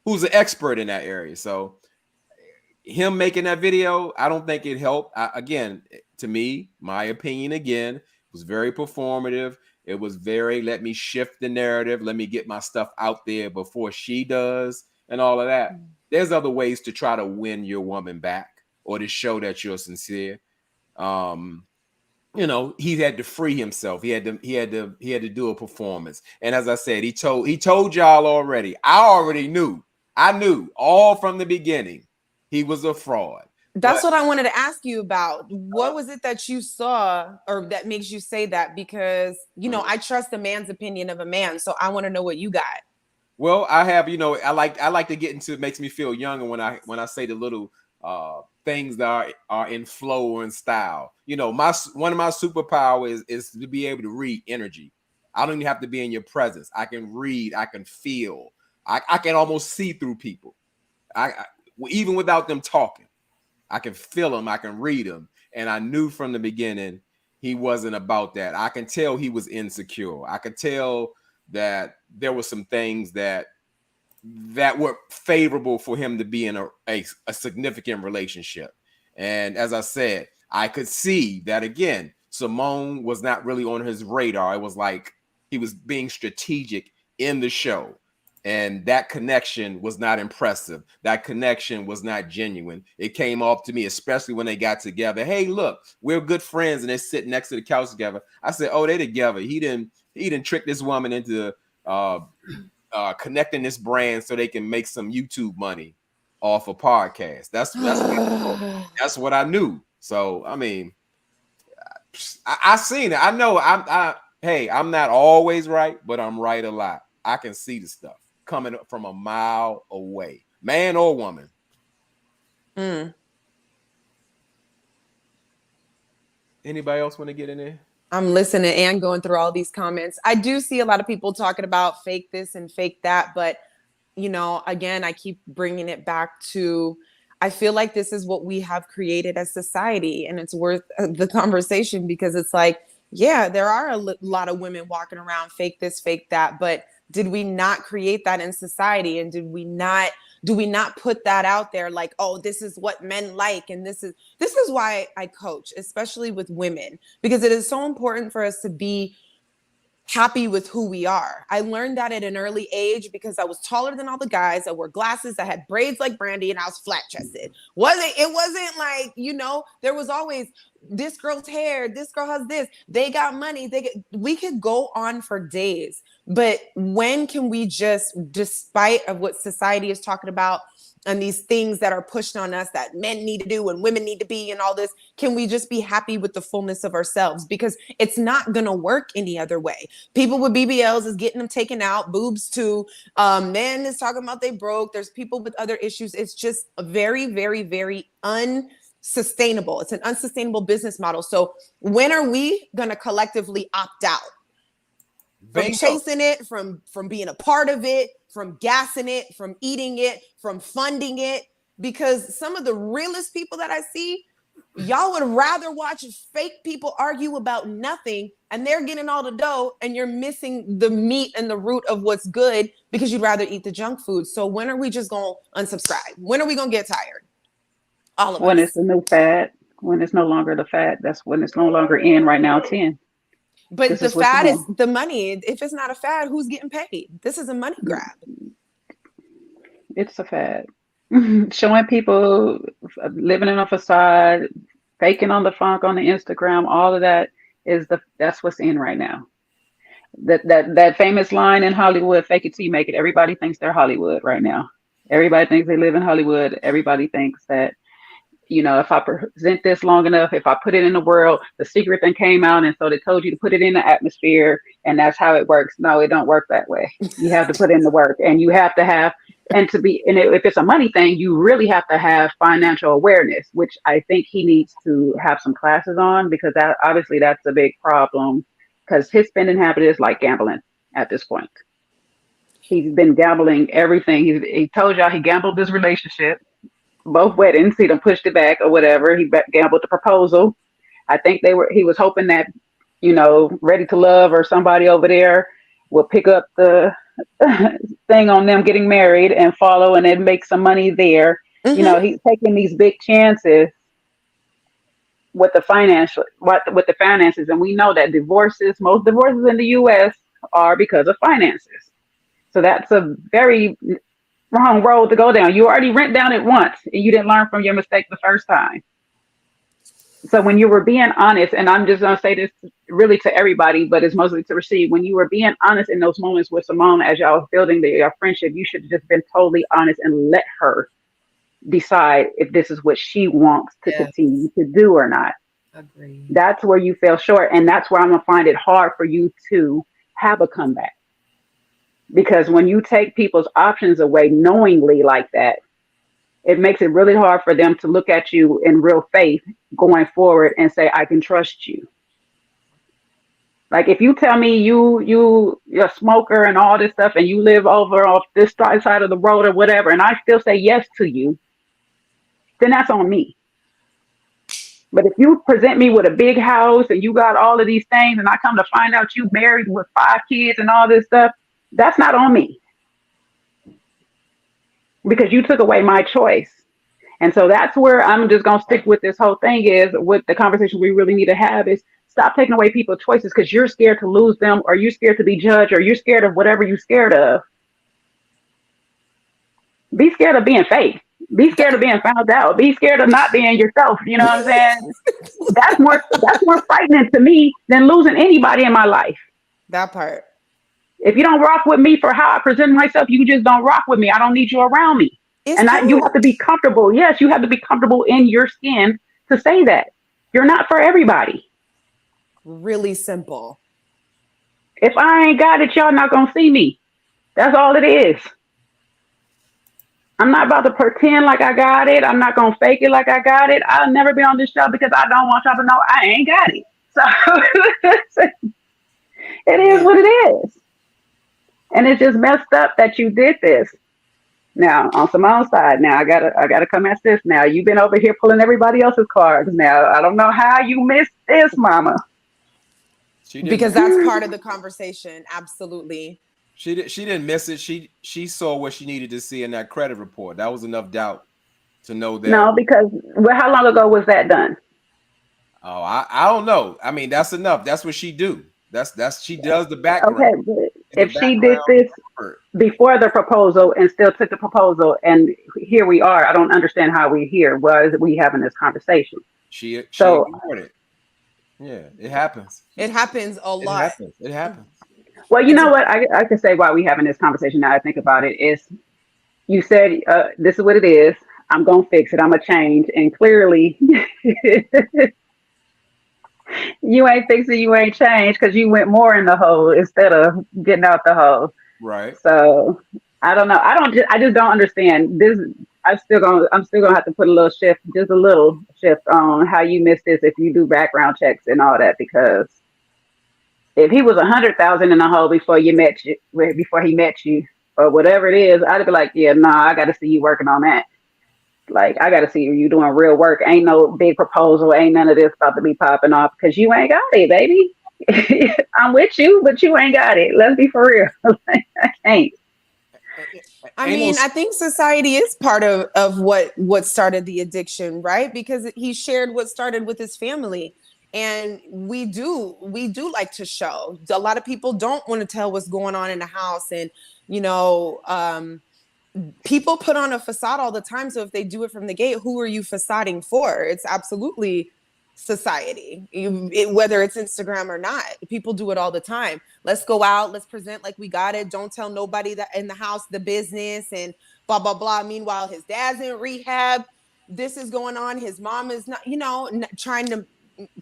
who's an expert in that area. So him making that video, I don't think it helped. Again, to me, my opinion, again, was very performative. It was very, let me shift the narrative. Let me get my stuff out there before she does and all of that. There's other ways to try to win your woman back or to show that you're sincere. He had to free himself. He had to do a performance. And as I said, he told y'all already. I knew all from the beginning he was a fraud. That's what I wanted to ask you about. What was it that you saw or that makes you say that? Because, I trust a man's opinion of a man. So I want to know what you got. Well, I have, I like to get into it. Makes me feel younger when I say the little things that are in flow or in style. My one of my superpowers is to be able to read energy. I don't even have to be in your presence. I can read. I can feel. I can almost see through people. I even without them talking, I can feel them. I can read them. And I knew from the beginning he wasn't about that. I can tell he was insecure. I could tell that there were some things that were favorable for him to be in a significant relationship. And as I said, I could see that again, Symone was not really on his radar. It was like he was being strategic in the show. And that connection was not impressive. That connection was not genuine. It came off to me, especially when they got together. Hey, look, we're good friends, and they're sitting next to the couch together. I said, "Oh, they together." He didn't trick this woman into connecting this brand so they can make some YouTube money off a podcast. That's what I knew. So I mean, I seen it. I know. Hey, I'm not always right, but I'm right a lot. I can see the stuff coming from a mile away, man or woman. Anybody else want to get in there? I'm listening and going through all these comments. I do see a lot of people talking about fake this and fake that, but again, I keep bringing it back to, I feel like this is what we have created as society, and it's worth the conversation, because it's like, yeah, there are a lot of women walking around fake this, fake that, but did we not create that in society? And do we not put that out there, like, oh, this is what men like, and this is why I coach, especially with women, because it is so important for us to be happy with who we are. I learned that at an early age because I was taller than all the guys. I wore glasses. I had braids like Brandy, and I was flat chested. It wasn't like, there was always this girl's hair. This girl has this. They got money. We could go on for days. But when can we just, despite of what society is talking about, and these things that are pushed on us that men need to do and women need to be and all this, can we just be happy with the fullness of ourselves? Because it's not going to work any other way. People with BBLs is getting them taken out, boobs too. Men is talking about they broke. There's people with other issues. It's just a very, very, very unsustainable. It's an unsustainable business model. So when are we going to collectively opt out? From chasing it, from being a part of it, from gassing it, from eating it, from funding it? Because some of the realest people that I see, y'all would rather watch fake people argue about nothing, and they're getting all the dough, and you're missing the meat and the root of what's good because you'd rather eat the junk food. So when are we just going to unsubscribe? When are we going to get tired? All of us. When it's the new fad, when it's no longer the fad, that's when it's no longer in right now, 10. But the fad is the money. If it's not a fad, who's getting paid? This is a money grab. It's a fad. Showing people living in a facade, faking on the funk on the Instagram, all of that that's what's in right now. That famous line in Hollywood, fake it till you make it. Everybody thinks they're Hollywood right now. Everybody thinks they live in Hollywood. Everybody thinks that, if I present this long enough, if I put it in the world, the secret thing came out, and so they told you to put it in the atmosphere, and that's how it works. No, it don't work that way. You have to put in the work, and you have to have, and if it's a money thing, you really have to have financial awareness, which I think he needs to have some classes on, because obviously that's a big problem, because his spending habit is like gambling at this point. He's been gambling everything. He told y'all he gambled this relationship. Both weddings, he done pushed it back or whatever. He gambled the proposal. I think he was hoping that, Ready to Love or somebody over there will pick up the thing on them getting married and follow, and then make some money there. Mm-hmm. He's taking these big chances with the finances. And we know that most divorces in the US are because of finances. So that's a very wrong road to go down. You already went down it once, and you didn't learn from your mistake the first time. So when you were being honest, and I'm just going to say this really to everybody, but it's mostly to Rashid, when you were being honest in those moments with Symone as y'all was building your friendship, you should have just been totally honest and let her decide if this is what she wants to continue to do or not. Agreed. That's where you fell short, and that's where I'm going to find it hard for you to have a comeback. Because when you take people's options away knowingly like that, it makes it really hard for them to look at you in real faith going forward and say, I can trust you. Like if you tell me you're a smoker and all this stuff and you live over off this side of the road or whatever, and I still say yes to you, then that's on me. But if you present me with a big house and you got all of these things and I come to find out you married with 5 kids and all this stuff, that's not on me because you took away my choice. And so that's where I'm just going to stick with this whole thing is what the conversation we really need to have is stop taking away people's choices because you're scared to lose them or you're scared to be judged or you're scared of whatever you're scared of. Be scared of being fake. Be scared of being found out. Be scared of not being yourself. You know what I'm saying? That's more frightening to me than losing anybody in my life. That part. If you don't rock with me for how I present myself, you just don't rock with me. I don't need you around me. You have to be comfortable. Yes, you have to be comfortable in your skin to say that. You're not for everybody. Really simple. If I ain't got it, y'all not going to see me. That's all it is. I'm not about to pretend like I got it. I'm not going to fake it like I got it. I'll never be on this show because I don't want y'all to know I ain't got it. So it is what it is. And it's just messed up that you did this. Now, on Symone's side, now I gotta come at this. Now you've been over here pulling everybody else's cards. Now I don't know how you missed this, Mama. Because that's part of the conversation. Absolutely. She didn't miss it. She saw what she needed to see in that credit report. That was enough doubt to know that. No, because how long ago was that done? Oh, I don't know. I mean, that's enough. That's what she do. That's she does the background. Okay, but if she did this before the proposal and still took the proposal, and here we are, I don't understand how we're here. Why is we having this conversation? She ignored it. Yeah, it happens. It happens a lot. It happens. Well, you know what? I can say why we having this conversation now I think about it is you said this is what it is. I'm going to fix it. I'm going to change. And clearly you ain't fixing, you ain't changed because you went more in the hole instead of getting out the hole. Right. So I don't know. I just don't understand this. I'm still gonna have to put just a little shift on how you missed this if you do background checks and all that, because if he was 100,000 in the hole before he met you or whatever it is, I'd be like, yeah, I got to see you working on that. Like, I got to see you doing real work. Ain't no big proposal. Ain't none of this about to be popping off because you ain't got it, baby. I'm with you, but you ain't got it. Let's be for real. I can't. I mean, I think society is part of what started the addiction, right? Because he shared what started with his family. And we do like to show. A lot of people don't want to tell what's going on in the house. And, people put on a facade all the time. So if they do it from the gate, who are you facading for? It's absolutely society, whether it's Instagram or not. People do it all the time. Let's go out. Let's present like we got it. Don't tell nobody that in the house the business and blah, blah, blah. Meanwhile, his dad's in rehab. This is going on. His mom is not, trying to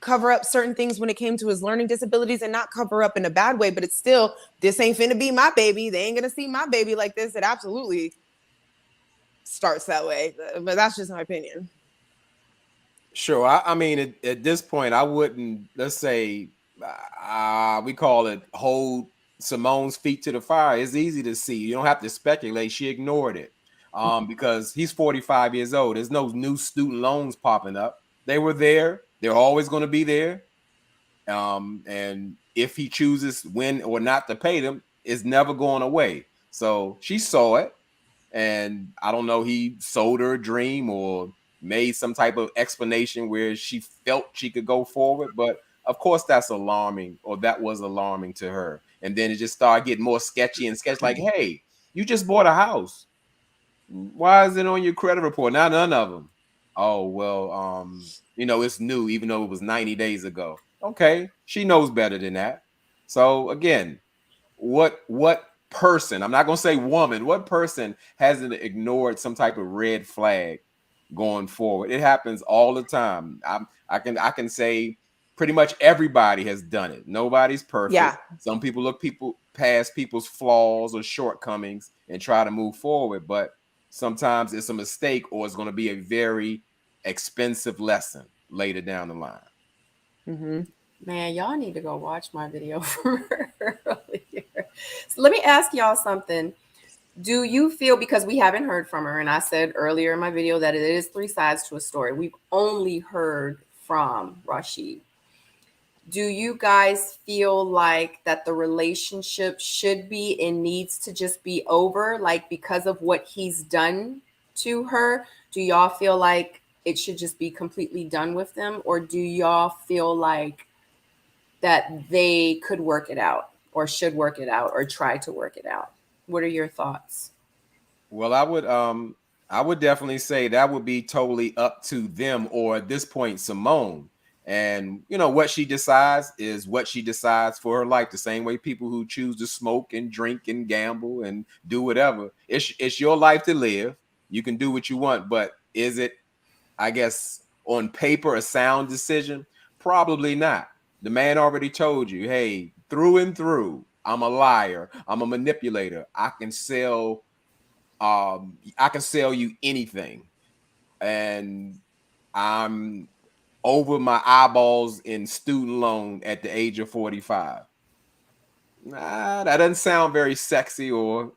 cover up certain things when it came to his learning disabilities, and not cover up in a bad way, but it's still, this ain't finna be my baby. They ain't gonna see my baby like this. It absolutely starts that way, but that's just my opinion. Sure. I mean, at this point, I wouldn't, let's say, we call it hold Symone's feet to the fire. It's easy to see. You don't have to speculate. She ignored it because he's 45 years old. There's no new student loans popping up. They were there. They're always going to be there. And if he chooses when or not to pay them, it's never going away. So she saw it. And I don't know, he sold her a dream or made some type of explanation where she felt she could go forward. But of course, that's alarming, or that was alarming to her. And then it just started getting more sketchy and sketchy. Like, hey, you just bought a house. Why is it on your credit report? Not none of them. Oh, well, it's new, even though it was 90 days ago. Okay, she knows better than that. So again, what person, I'm not going to say woman, what person hasn't ignored some type of red flag going forward? It happens all the time. I can say pretty much everybody has done it. Nobody's perfect. Yeah. Some people look past people's flaws or shortcomings and try to move forward. But sometimes it's a mistake, or it's going to be a very expensive lesson later down the line. Mm-hmm. Man, y'all need to go watch my video from earlier. So let me ask y'all something. Do you feel, because we haven't heard from her, and I said earlier in my video that it is 3 sides to a story. We've only heard from Rashid. Do you guys feel like that the relationship should be and needs to just be over, like because of what he's done to her? Do y'all feel like it should just be completely done with them, or do y'all feel like that they could work it out or should work it out or try to work it out? What are your thoughts? Well, I would definitely say that would be totally up to them, or at this point Symone. And what she decides is what she decides for her life. The same way people who choose to smoke and drink and gamble and do whatever. It's your life to live. You can do what you want, but is it, I guess, on paper, a sound decision? Probably not. The man already told you, hey, through and through, I'm a liar. I'm a manipulator. I can sell you anything. And I'm over my eyeballs in student loan at the age of 45. Nah, that doesn't sound very sexy or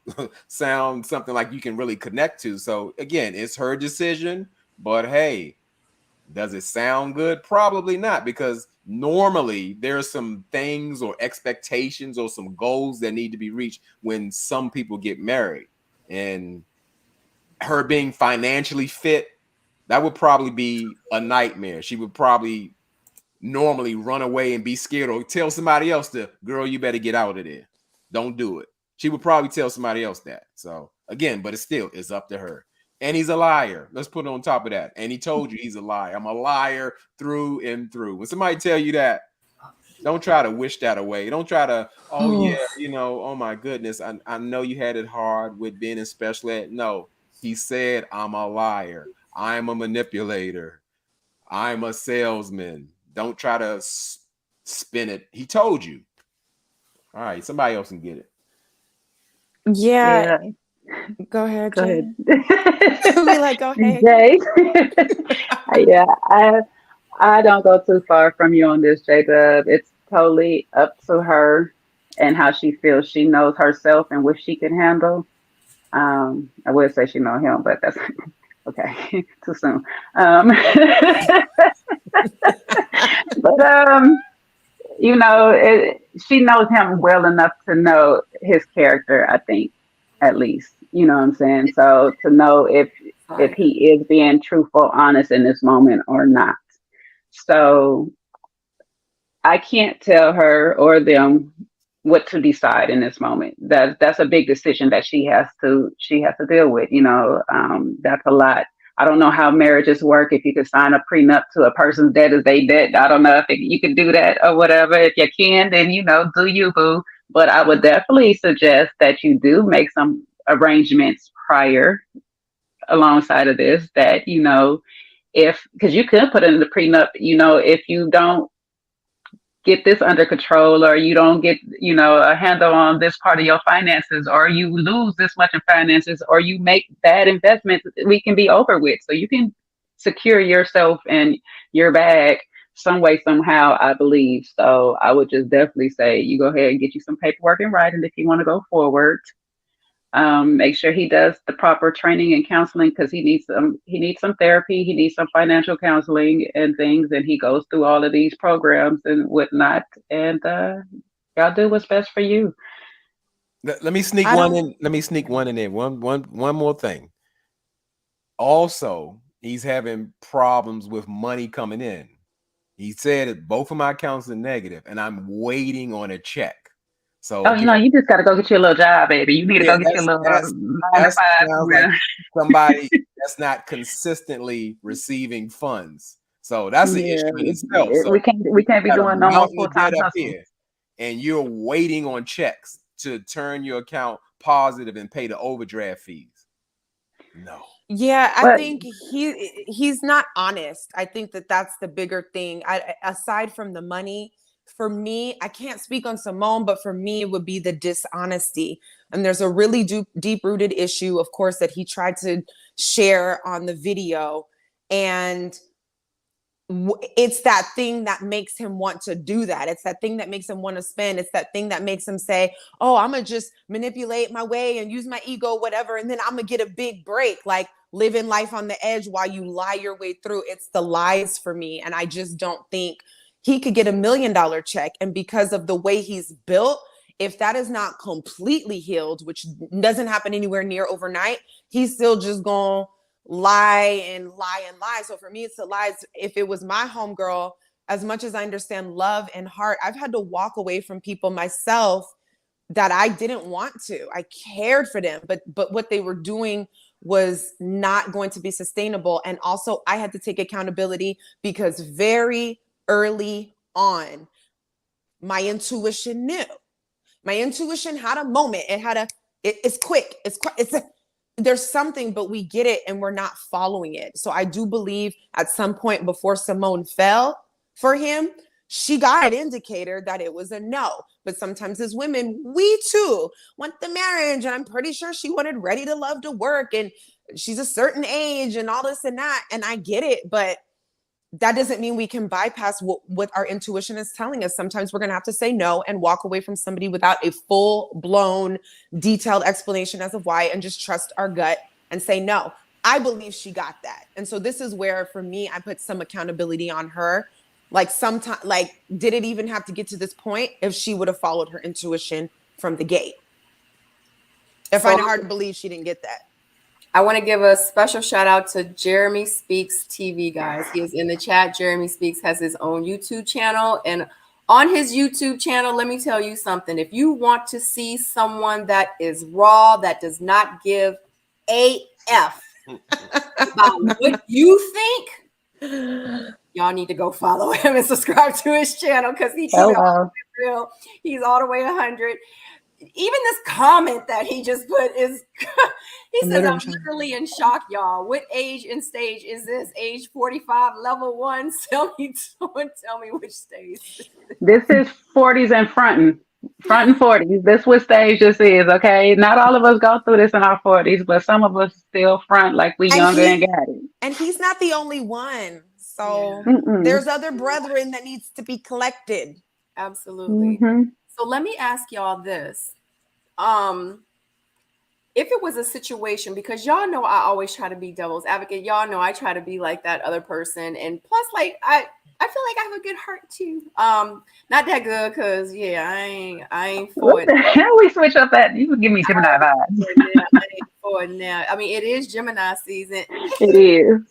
sound something like you can really connect to. So again, it's her decision, but hey, does it sound good? Probably not, because normally there's some things or expectations or some goals that need to be reached when some people get married. And her being financially fit, that would probably be a nightmare. She would probably normally run away and be scared, or tell somebody else to, girl, you better get out of there. Don't do it. She would probably tell somebody else that. So again, but it's up to her. And he's a liar. Let's put it on top of that. And he told you he's a liar. I'm a liar through and through. When somebody tell you that, don't try to wish that away. Don't try to, oh yeah, oh my goodness, I know you had it hard with being in special ed. No, he said, I'm a liar. I'm a manipulator. I'm a salesman. Don't try to spin it. He told you. All right, somebody else can get it. Yeah. Go ahead, Go Jay. ahead. We like, go ahead. Jay. Yeah, I don't go too far from you on this, J Dub. It's totally up to her and how she feels. She knows herself and what she can handle. I would say she know him, but that's okay. Too soon. But she knows him well enough to know his character, I think, at least. You know what I'm saying? So to know if he is being truthful, honest in this moment or not. So I can't tell her or them what to decide in this moment. That's a big decision that she has to deal with. That's a lot. I don't know how marriages work. If you could sign a prenup to a person's debt as they debt, I don't know if you could do that or whatever. If you can, then do you, boo. But I would definitely suggest that you do make some arrangements prior, alongside of this. That because you could put in the prenup, if you don't get this under control, or you don't get a handle on this part of your finances, or you lose this much in finances, or you make bad investments, we can be over with. So you can secure yourself and your bag some way, somehow, I believe. So I would just definitely say you go ahead and get you some paperwork in writing if you want to go forward. Make sure he does the proper training and counseling, because he needs some therapy, he needs some financial counseling and things, and he goes through all of these programs and whatnot. And y'all do what's best for you. Let me sneak one in. Let me sneak one in there. One more thing. Also, he's having problems with money coming in. He said that both of my accounts are negative, and I'm waiting on a check. So you just got to go get you a little job, baby. You need to go get you a little 9 to 5. Like somebody that's not consistently receiving funds. So that's the issue in itself. So we can't be doing no more full-time hustle. And you're waiting on checks to turn your account positive and pay the overdraft fees. No. Yeah, I think he's not honest. I think that's the bigger thing. Aside from the money, for me, I can't speak on Symone, but for me, it would be the dishonesty. And there's a really deep rooted issue, of course, that he tried to share on the video. And it's that thing that makes him want to do that. It's that thing that makes him want to spend. It's that thing that makes him say, oh, I'm going to just manipulate my way and use my ego, whatever. And then I'm going to get a big break, like living life on the edge while you lie your way through. It's the lies for me. And I just don't think he could get $1 million check. And because of the way he's built, if that is not completely healed, which doesn't happen anywhere near overnight, he's still just going to lie and lie and lie. So for me, it's the lies. If it was my homegirl, as much as I understand love and heart, I've had to walk away from people myself that I didn't want to. I cared for them, but what they were doing was not going to be sustainable. And also I had to take accountability because very early on, my intuition knew. My intuition had a moment. It's quick. There's something, but we get it and we're not following it. So I do believe at some point before Symone fell for him, she got an indicator that it was a no. But sometimes as women, we too want the marriage. And I'm pretty sure she wanted Ready to Love to work. And she's a certain age and all this and that. And I get it. But that doesn't mean we can bypass what our intuition is telling us. Sometimes we're going to have to say no and walk away from somebody without a full-blown, detailed explanation as of why, and just trust our gut and say no. I believe she got that. And so this is where, for me, I put some accountability on her. Like sometimes, like, did it even have to get to this point if she would have followed her intuition from the gate? I find it hard to believe she didn't get that. I want to give a special shout out to Jeremy Speaks TV, guys. He is in the chat. Jeremy Speaks has his own YouTube channel. And on his YouTube channel, let me tell you something. If you want to see someone that is raw, that does not give a F about what you think, y'all need to go follow him and subscribe to his channel because he keeps it all real. He's all the way 100. Even this comment that he just put is, he says, I'm literally in shock, y'all. What age and stage is this? Age 45, level 1? Tell me which stage. This is 40s and fronting 40s. That's what stage this is, okay? Not all of us go through this in our 40s, but some of us still front like we younger and got it. And he's not the only one. So there's other brethren that needs to be collected. Absolutely. So let me ask y'all this. If it was a situation, because y'all know I always try to be devil's advocate. Y'all know I try to be like that other person. And plus, like, I feel like I have a good heart too. Not that good, because I ain't for what it. How we switch up that? You would give me Gemini vibes. I ain't for it now. I mean, it is Gemini season. It is.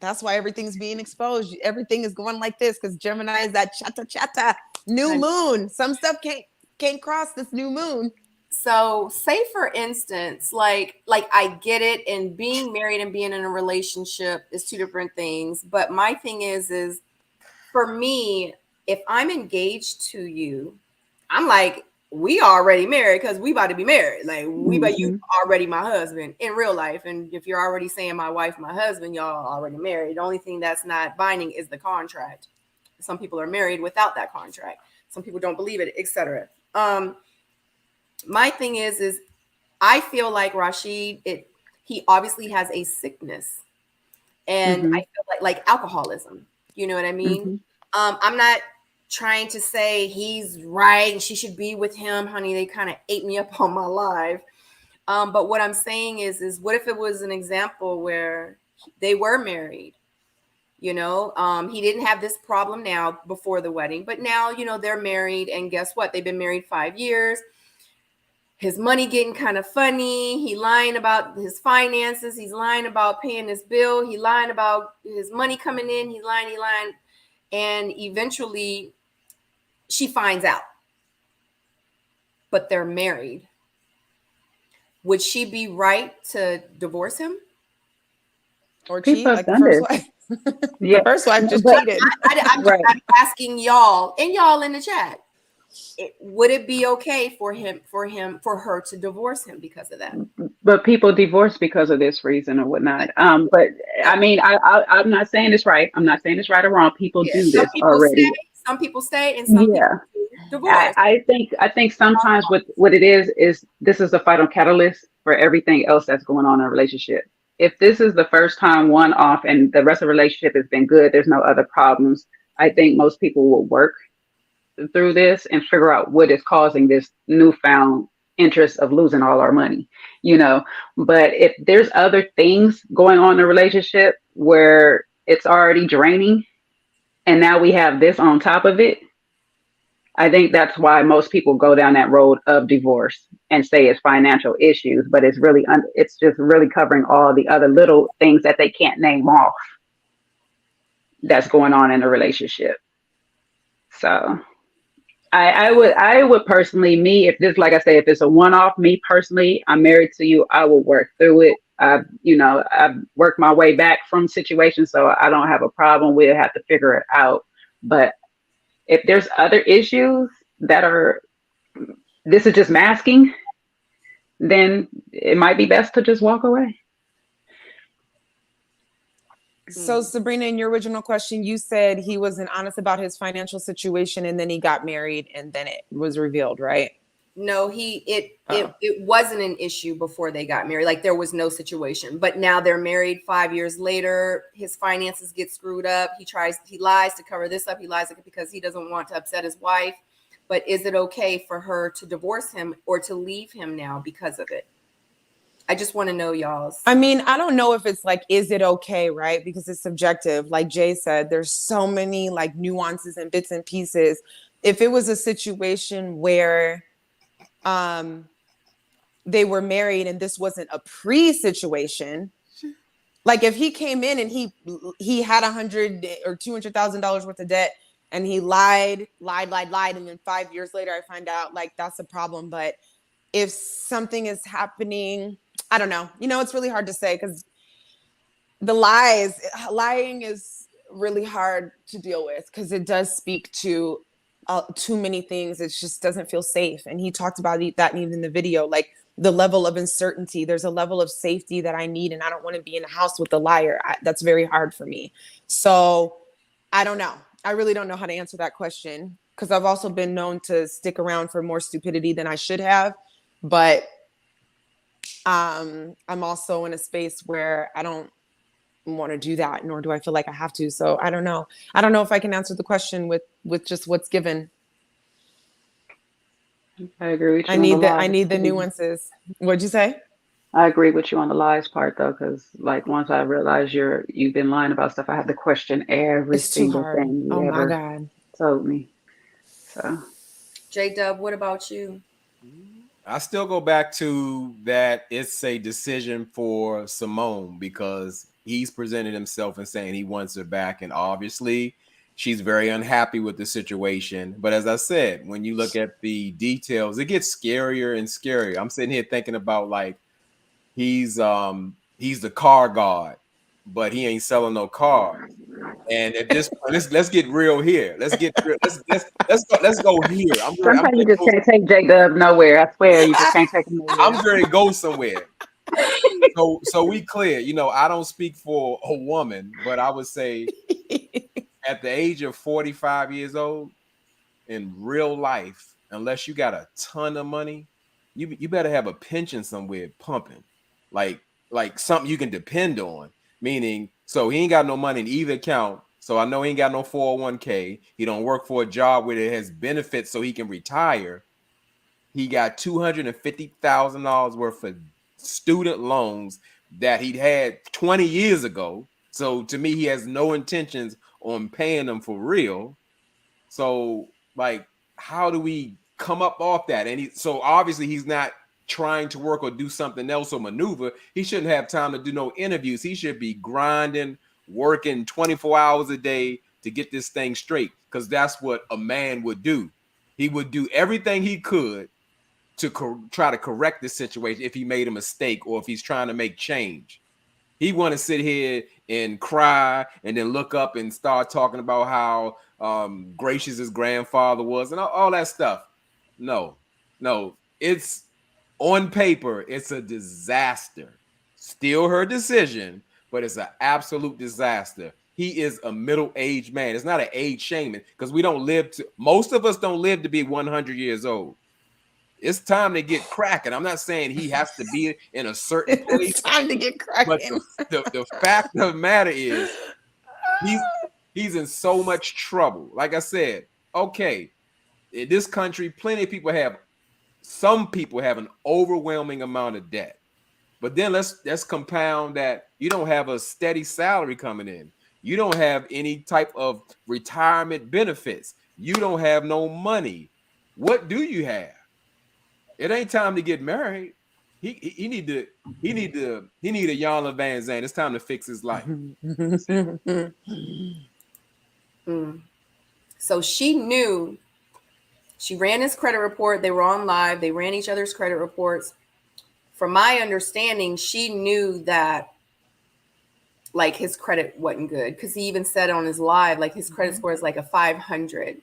That's why everything's being exposed. Everything is going like this because Gemini is that chatta new moon. Some stuff can't cross this new moon. So say for instance, like I get it, and being married and being in a relationship is two different things. But my thing is for me, if I'm engaged to you, I'm like, we already married because we about to be married. Like but you already my husband in real life. And if you're already saying my wife, my husband, y'all already married. The only thing that's not binding is the contract. Some people are married without that contract. Some people don't believe it, etc. My thing is I feel like Rashid, he obviously has a sickness, and I feel like alcoholism. You know what I mean? I'm not trying to say he's right and she should be with him, honey. They kind of ate me up on my live. But what I'm saying is what if it was an example where they were married? You know, he didn't have this problem now before the wedding, but now, you know, they're married, and guess what? They've been married 5 years. His money getting kind of funny. He lying about his finances. He's lying about paying this bill. He lying about his money coming in. He lying. And eventually she finds out, but they're married. Would she be right to divorce him? Or cheat like the first wife? The first wife just cheated. I'm asking y'all, and y'all in the chat. Would it be okay for her to divorce him because of that? But people divorce because of this reason or whatnot. But I mean, I'm not saying it's right. I'm not saying it's right or wrong. People do this already. some people stay and some people divorce. I think sometimes what it is this is a final catalyst for everything else that's going on in a relationship. If this is the first time one off and the rest of the relationship has been good, there's no other problems. I think most people will work through this and figure out what is causing this newfound interest of losing all our money, you know. But if there's other things going on in a relationship where it's already draining and now we have this on top of it, I think that's why most people go down that road of divorce and say it's financial issues, but it's really it's just really covering all the other little things that they can't name off that's going on in a relationship. So I would personally, me, if this, like I say, if it's a one off, me personally, I'm married to you, I will work through it. I've worked my way back from situations, so I don't have a problem with it, have to figure it out. But if there's other issues that are, this is just masking, then it might be best to just walk away. So Sabrina, in your original question, you said he wasn't honest about his financial situation and then he got married and then it was revealed, right? No, it wasn't an issue before they got married. Like there was no situation. But now they're married 5 years later. His finances get screwed up. He lies to cover this up. He lies because he doesn't want to upset his wife. But is it okay for her to divorce him or to leave him now because of it? I just want to know y'all's. I mean, I don't know if it's like, is it okay, right? Because it's subjective. Like Jay said, there's so many like nuances and bits and pieces. If it was a situation where they were married and this wasn't a pre-situation, like if he came in and he had $100,000 or $200,000 worth of debt and he lied, and then 5 years later I find out, like that's a problem. But if something is happening, I don't know. It's really hard to say because lying is really hard to deal with because it does speak to too many things. It just doesn't feel safe. And he talked about that even in the video, like the level of uncertainty. There's a level of safety that I need, and I don't want to be in a house with a liar. That's very hard for me. So I don't know. I really don't know how to answer that question because I've also been known to stick around for more stupidity than I should have. But I'm also in a space where I don't want to do that, nor do I feel like I have to. So I don't know. I don't know if I can answer the question with just what's given. I agree with you. I need the nuances. What'd you say? I agree with you on the lies part though, because like once I realize you've been lying about stuff, I have to question every single thing you ever told me. So, J-Dub, what about you? I still go back to that it's a decision for Symone because he's presented himself and saying he wants her back. And obviously she's very unhappy with the situation. But as I said, when you look at the details, it gets scarier and scarier. I'm sitting here thinking about like he's the car guard, but he ain't selling no cars. And at this point, let's get real here. Let's get real. Let's go here. Sometimes you just can't take J-Dub nowhere. I swear, you just can't take him nowhere. I'm going to go somewhere. So we clear. I don't speak for a woman, but I would say at the age of 45 years old, in real life, unless you got a ton of money, you better have a pension somewhere pumping, like something you can depend on. Meaning, so he ain't got no money in either account. So I know he ain't got no 401k. He don't work for a job where it has benefits so he can retire. He got $250,000 worth of student loans that he'd had 20 years ago. So to me, he has no intentions on paying them for real. So like, how do we come up off that? And so obviously he's not trying to work or do something else or maneuver. He shouldn't have time to do no interviews. He should be grinding, working 24 hours a day to get this thing straight, because that's what a man would do. He would do everything he could to try to correct the situation if he made a mistake or if he's trying to make change. He want to sit here and cry and then look up and start talking about how gracious his grandfather was and all that stuff. No, it's on paper, it's a disaster. Still her decision, but it's an absolute disaster. he is a middle-aged man. It's not an age shaming because we don't live to, most of us don't live to be 100 years old. It's time to get cracking. I'm not saying he has to be in a certain place. It's time to get But cracking. the fact of the matter is he's in so much trouble. Like I said, okay, in this country, plenty of people some people have an overwhelming amount of debt. But then let's compound that you don't have a steady salary coming in. You don't have any type of retirement benefits. You don't have no money. What do you have? It ain't time to get married. He need a Yana Van Zandt. It's time to fix his life. So she knew. She ran his credit report. They were on live. They ran each other's credit reports. From my understanding, she knew that like his credit wasn't good because he even said on his live like his credit score is like a 500.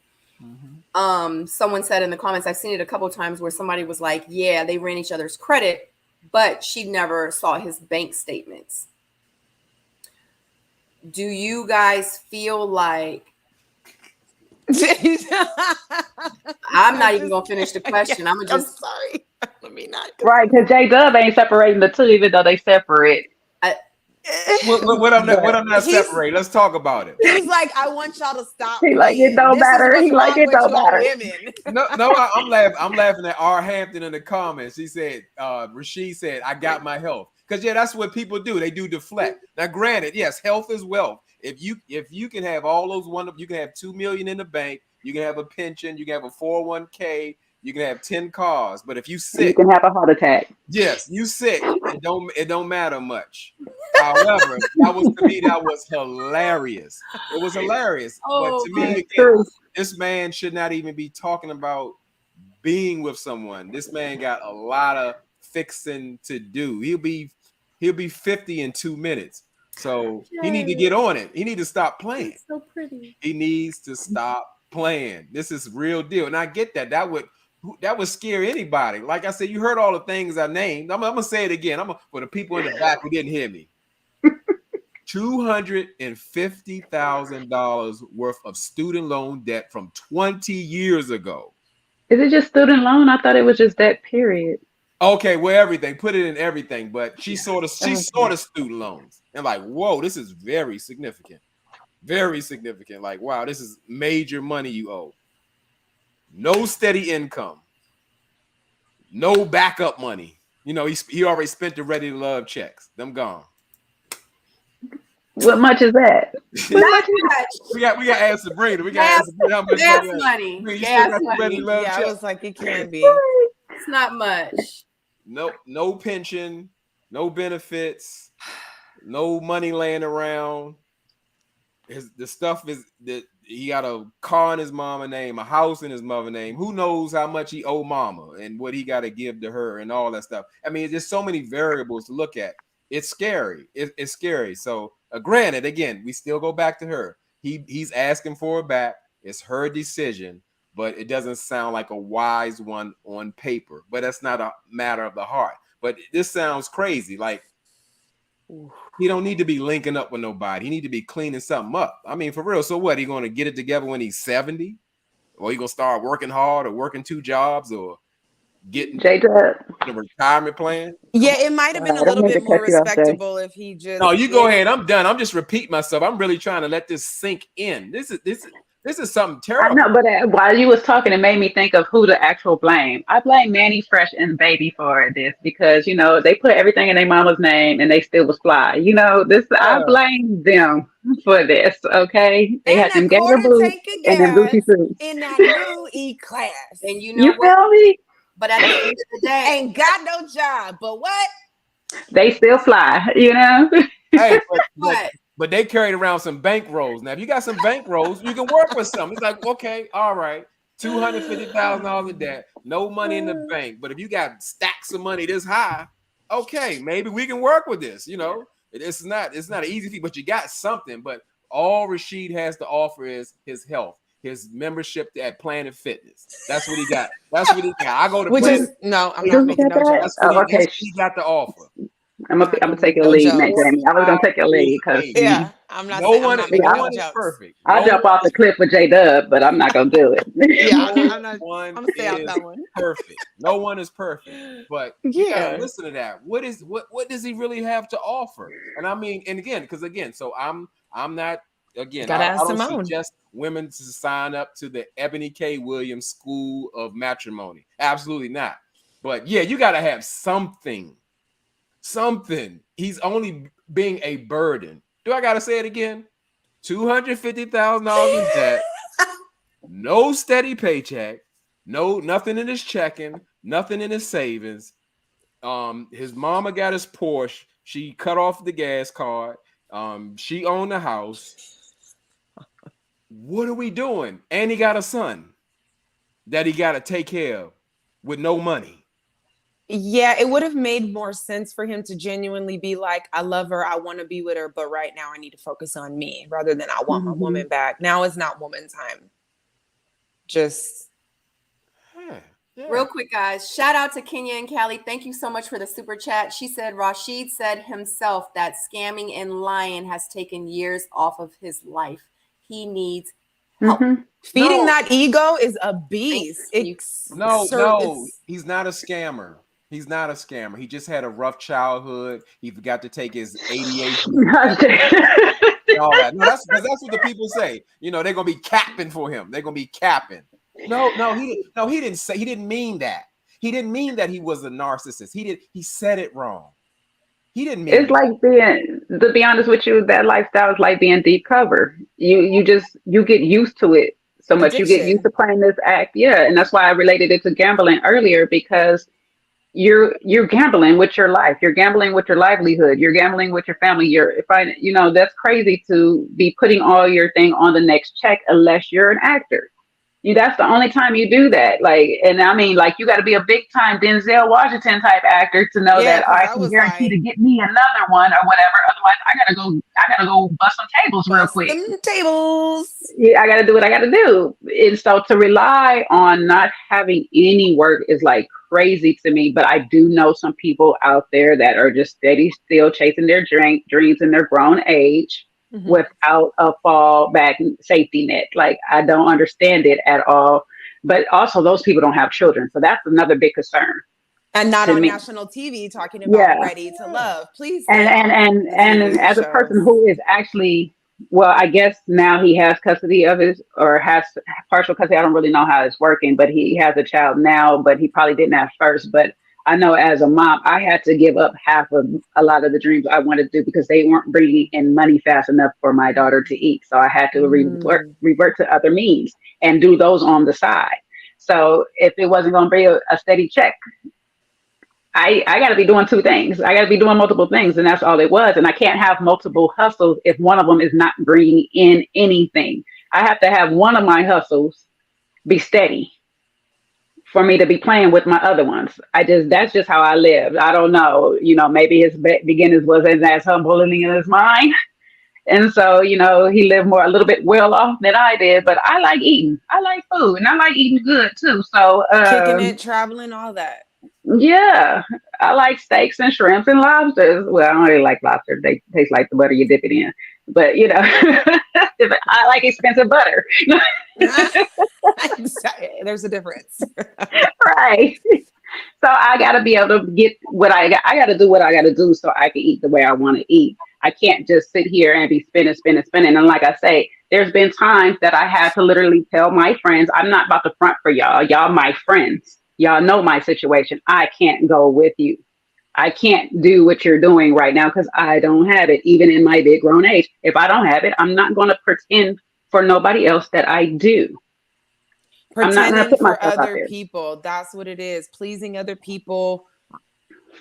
Someone said in the comments, I've seen it a couple of times where somebody was like, yeah, they ran each other's credit, but she never saw his bank statements. Do you guys feel like I'm not even gonna finish the question. I'm sorry. Let me not. Right, because J Dub ain't separating the two, even though they separate. What I'm not separating. Let's talk about it. He's like, I want y'all to stop. He like it don't matter. He like it don't matter. I'm laughing at R. Hampton in the comments. He said, Rashid said, I got my health. Because that's what people do. They do deflect. Now, granted, yes, health is wealth. If you can have all those you can have $2 million in the bank, you can have a pension, you can have a 401k, you can have 10 cars. But if you sick, you can have a heart attack. Yes, you sick. It don't matter much. However, that was hilarious. It was hilarious. But to me, again, this man should not even be talking about being with someone. This man got a lot of fixing to do. He'll be 50 in 2 minutes. So he need to get on it. He need to stop playing. It's so pretty. He needs to stop playing. This is real deal. And I get that. That would scare anybody. Like I said, you heard all the things I named. I'm gonna say it again. For the people in the back who didn't hear me. $250,000 worth of student loan debt from 20 years ago. Is it just student loan? I thought it was just that period. Okay, well, everything. Put it in everything, but she saw the student loans and like, whoa, this is very significant. Very significant. Like, wow, this is major money you owe. No steady income. No backup money. You know, he already spent the Ready to Love checks. Them gone. What much is that? Not much. We got to ask Sabrina. We got to ask Sabrina how much gas money. Gas money. Yeah, I was like, it can be. It's not much. No pension, no benefits, no money laying around. The stuff is that he got a car in his mama name, a house in his mother name. Who knows how much he owe mama and what he got to give to her and all that stuff. I mean, there's so many variables to look at. It's scary. It's scary. So granted, again, we still go back to her. He's asking for it back. It's her decision, but it doesn't sound like a wise one on paper. But that's not a matter of the heart. But this sounds crazy. Like, he don't need to be linking up with nobody. He need to be cleaning something up. I mean, for real. So what? He going to get it together when he's 70? Or he going to start working hard or working 2 jobs or getting a retirement plan? Yeah, it might have been a little bit more respectable if he just... No, you go ahead. I'm done. I'm just repeating myself. I'm really trying to let this sink in. This is something terrible. I know, but while you was talking, it made me think of who to actual blame. I blame Manny Fresh and Baby for this because, you know, they put everything in their mama's name and they still was fly. You know, I blame them for this, okay? They had them gator boots and them Gucci suits. In that new E-class. And you know you feel me? But at the end of the day, ain't got no job. But what? They still fly, you know? Hey, but they carried around some bank rolls. Now, if you got some bank rolls, you can work with some. It's like, okay, all right, $250,000 in debt, no money in the bank. But if you got stacks of money this high, okay, maybe we can work with this. You know, it's not an easy thing, but you got something. But all Rashid has to offer is his health, his membership at Planet Fitness. That's what he got. I go to Planet. No, I'm not making no joke. That's what he got to offer. I gonna don't take make your no lead, Matt jokes. Jamie. I was gonna take your lead because Hey, Yeah, I'm not no making no one is jokes. perfect. I'll No jump one off the is cliff with J Dub, but I'm not gonna do it. Yeah, no I'm not. one I'm gonna stay out is that one. perfect. No one is perfect. But you gotta Yeah, listen to that. What does he really have to offer? And I mean, and again, because again, so I'm not again, gotta I ask don't Simone. suggest women to sign up to the Ebony K. Williams School of Matrimony. Absolutely not. But yeah, you gotta have something. Something. He's only being a burden. Do I gotta say it again? $250,000 in debt, no steady paycheck, nothing in his checking, nothing in his savings. His mama got his Porsche. She cut off the gas card. She owned the house. What are we doing? And he got a son that he got to take care of with no money. Yeah, it would have made more sense for him to genuinely be like, I love her, I want to be with her, but right now I need to focus on me rather than I want my Mhm. woman back. Now is not woman time. Just Yeah. Real quick, guys, shout out to Kenya and Callie. Thank you so much for the super chat. She said Rashid said himself that scamming and lying has taken years off of his life. He needs help. Mhm. feeding No, that ego is a Thank beast. you. no, he's not a scammer. He's not a scammer. He just had a rough childhood. He forgot to take his ADHD and all that. No, that's because that's what the people say. You know, they're gonna be capping for him. They're gonna be capping. He didn't say. He didn't mean that. He didn't mean that he was a narcissist. He said it wrong. He didn't mean It's that. like being, to be honest with you, that lifestyle is like being deep cover. You get used to it so much. You get used addiction. to playing this act. Yeah. And that's why I related it to gambling earlier, because you're gambling with your life. You're gambling with your livelihood. You're gambling with your family. That's crazy to be putting all your thing on the next check unless you're an actor. That's the only time you do that. Like, and I mean, like, you got to be a big time Denzel Washington type actor to know Yeah, that because I I can was guarantee to like, get me another one or whatever. Otherwise, I gotta go bust some tables real bust quick. them tables. Yeah, I got to do what I got to do. And so to rely on not having any work is like crazy to me. But I do know some people out there that are just steady, still chasing their dreams in their grown age Mhm. without a fallback safety net. Like, I don't understand it at all. But also, those people don't have children. So that's another big concern And not to on me. national TV talking about Yeah. ready to Yeah. love. Please And stay and off and the and TV as a person shows. who is actually, well, I guess now he has custody of his, or has partial custody. I don't really know how it's working, but he has a child now, but he probably didn't at first. But I know as a mom, I had to give up half of a lot of the dreams I wanted to do because they weren't bringing in money fast enough for my daughter to eat. So I had to Mm. revert to other means and do those on the side. So if it wasn't going to bring a steady check, I got to be doing two things. I got to be doing multiple things, and that's all it was. And I can't have multiple hustles if one of them is not bringing in anything. I have to have one of my hustles be steady for me to be playing with my other ones. That's just how I live. I don't know. Maybe his beginnings wasn't as humbling as mine. And so, he lived a little bit well off than I did, but I like eating. I like food and I like eating good too. So, Kicking it, traveling, all that. yeah, I like steaks and shrimps and lobsters. Well, I don't really like lobster. They taste like the butter you dip it in. But I like expensive butter. There's a difference. Right. So I got to be able to get what I got. I got to do what I got to do so I can eat the way I want to eat. I can't just sit here and be spinning, spinning, spinning. And like I say, there's been times that I had to literally tell my friends, I'm not about to front for y'all. Y'all my friends. Y'all know my situation. I can't go with you. I can't do what you're doing right now because I don't have it, even in my big grown age. If I don't have it, I'm not going to pretend for nobody else that I do. I'm not going to Pretending put for myself out other there. people. That's what it is. Pleasing other people.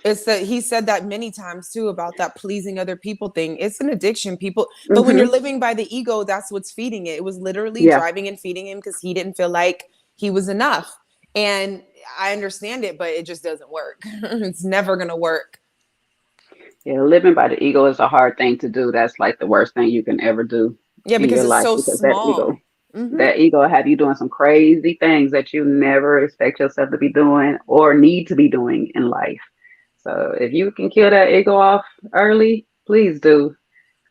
It's that he said that many times too about that pleasing other people thing. It's an addiction, people. But when you're Hmm. living by the ego, that's what's feeding it. It was literally Yeah. driving and feeding him because he didn't feel like he was enough. And I understand it, but it just doesn't work. It's never gonna work. Yeah, living by the ego is a hard thing to do. That's like the worst thing you can ever do Yeah, in because your it's life so because that ego, small. Hmm. that ego have you doing some crazy things that you never expect yourself to be doing or need to be doing in life. So if you can kill that ego off early, please do.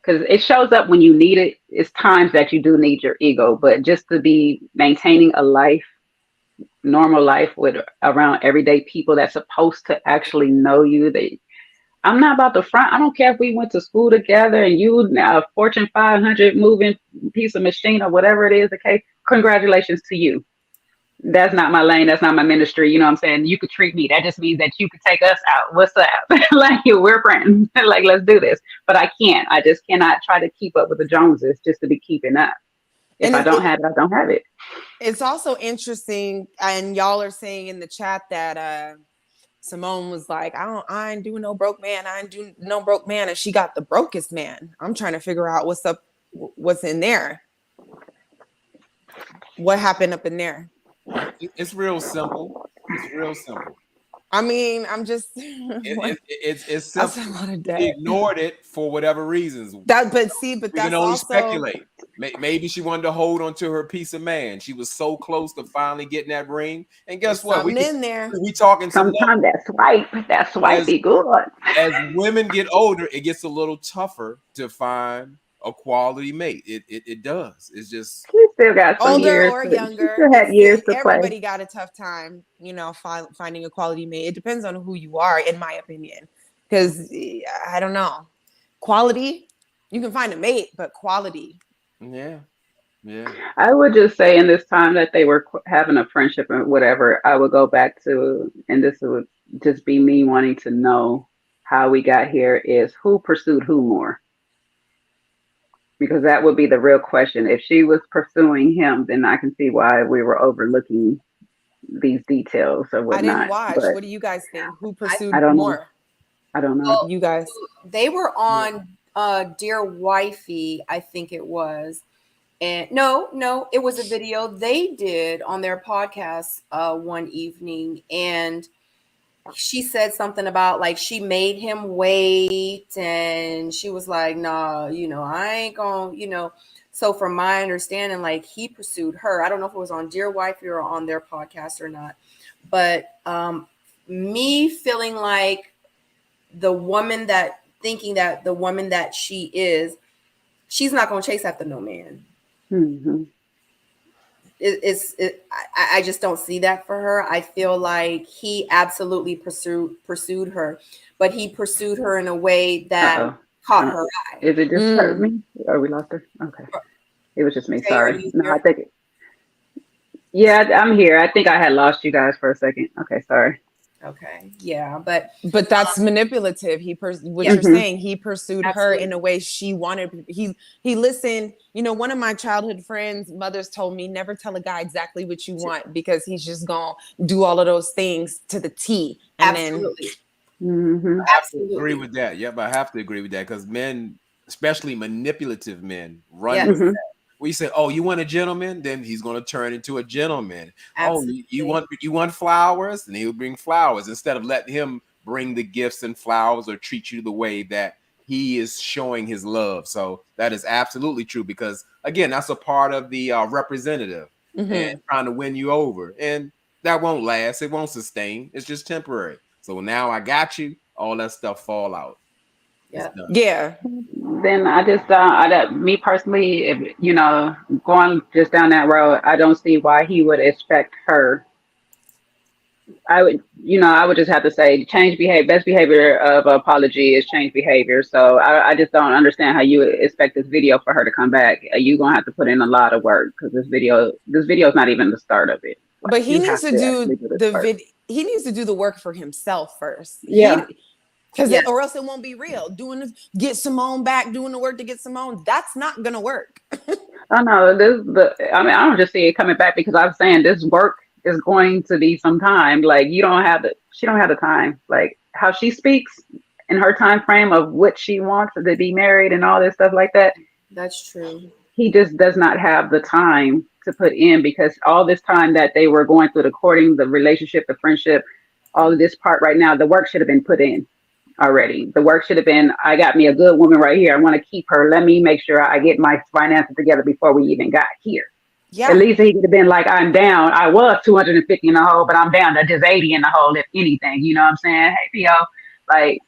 Because it shows up when you need it. It's times that you do need your ego, but just to be maintaining a life, normal life with around everyday people that's supposed to actually know you. I'm not about the front. I don't care if we went to school together and you now a Fortune 500 moving piece of machine or whatever it is. Okay, congratulations to you. That's not my lane. That's not my ministry. You know what I'm saying? You could treat me. That just means that you could take us out. What's up? Like, we're friends. Like, let's do this. But I can't. I just cannot try to keep up with the Joneses just to be keeping up. If And I don't have it, I don't have it. it's also interesting, and y'all are saying in the chat that Symone was like, I ain't doing no broke man. I ain't doing no broke man. And she got the brokest man. I'm trying to figure out what's in there. What happened up in there? It's real simple. It's real simple. I mean, I'm just it's that's simple. a lot of debt. She ignored it for whatever reasons. But we that's can only also speculate. Maybe she wanted to hold on to her piece of man. She was so close to finally getting that ring. And guess what? Something in there. We talking Sometimes that swipe be good. As women get older, it gets a little tougher to find a quality mate. It does. It's just She still got some older years. or She younger. still had years to Everybody play. got a tough time, finding a quality mate. It depends on who you are, in my opinion. Because I don't know, quality, you can find a mate, but quality. yeah. I would just say in this time that they were having a friendship or whatever, I would go back to, and this would just be me wanting to know how we got here, is who pursued who more? Because that would be the real question. If she was pursuing him, then I can see why we were overlooking these details or whatnot. I didn't watch. But what do you guys think? Who pursued I don't know. more? I don't know. Well, You guys? they were on Dear Wifey, I think it was. And no, it was a video they did on their podcast one evening, and she said something about like she made him wait, and she was like, nah, I ain't gonna. So from my understanding, like, he pursued her. I don't know if it was on Dear Wifey or on their podcast or not, but me feeling like thinking that the woman that she is, she's not gonna chase after no man. Mm-hmm. I just don't see that for her. I feel like he absolutely pursued her, but he pursued her in a way that caught her eye. Is it just hurt me? Or we lost her? Okay. It was just me. Sorry. No, I think yeah, I'm here. I think I had lost you guys for a second. Okay, sorry. Okay. Yeah, but that's manipulative. You're saying he pursued her in a way she wanted. He listened. One of my childhood friends' mothers told me never tell a guy exactly what you want, because he's just gonna do all of those things to the T. And absolutely. I have to agree with that. Yep, I have to agree with that, because men, especially manipulative men, run with that. We say, "Oh, you want a gentleman?" Then he's going to turn into a gentleman. Absolutely. Oh, you want flowers? And he'll bring flowers instead of letting him bring the gifts and flowers or treat you the way that he is showing his love. So that is absolutely true, because again, that's a part of the representative and trying to win you over, and that won't last. It won't sustain. It's just temporary. So now I got you. All that stuff fall out. Yeah. Then I just, me personally, if, going just down that road, I don't see why he would expect her. I would just have to say change behavior. Best behavior of apology is change behavior. So I just don't understand how you would expect this video for her to come back. You're gonna have to put in a lot of work, because this video is not even the start of it. But he needs to do he needs to do the work for himself first. Yeah. Or else it won't be real. Get Symone back, doing the work to get Symone, that's not gonna work. I know I don't just see it coming back, because I'm saying this work is going to be some time. Like, she don't have the time. Like, how she speaks in her time frame of what she wants to be married and all this stuff like that. That's true. He just does not have the time to put in, because all this time that they were going through the courting, the relationship, the friendship, all of this part right now, the work should have been put in already. The work should have been, I got me a good woman right here. I want to keep her. Let me make sure I get my finances together before we even got here. Yeah. At least he could have been like, I'm down. I was 250 in the hole, but I'm down to just 80 in the hole, if anything. You know what I'm saying? Hey, Theo, Like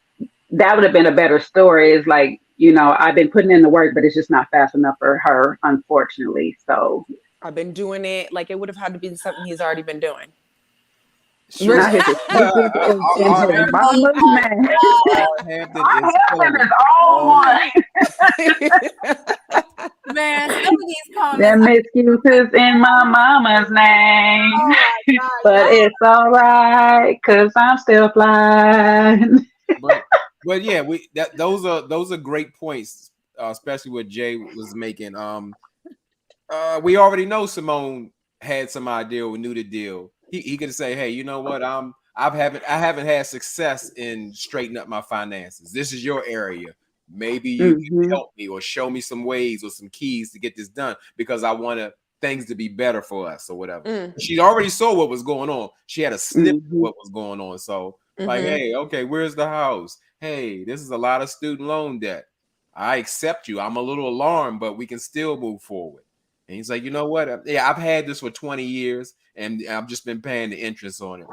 that would have been a better story. Is like, I've been putting in the work, but it's just not fast enough for her, unfortunately. So I've been doing it. Like it would have had to be something he's already been doing. Sure. now his excuses is in his Dirty. mama's name. Hampton Our is Hampton killing is it. all one. Man, some of these comments, Them excuses in my mama's name. oh my God, But y'all. it's all right, cause I'm still flying. But yeah, those are great points, especially what Jay was making. We already know Symone had some idea or knew the deal. He could say, hey, you know what? I haven't had success in straightening up my finances. This is your area. Maybe you can help me or show me some ways or some keys to get this done because I want things to be better for us or whatever. She already saw what was going on. She had a snippet of what was going on. So like, hey, okay, where's the house? Hey, this is a lot of student loan debt. I accept you. I'm a little alarmed, but we can still move forward. And he's like, you know what? Yeah, I've had this for 20 years and I've just been paying the interest on it.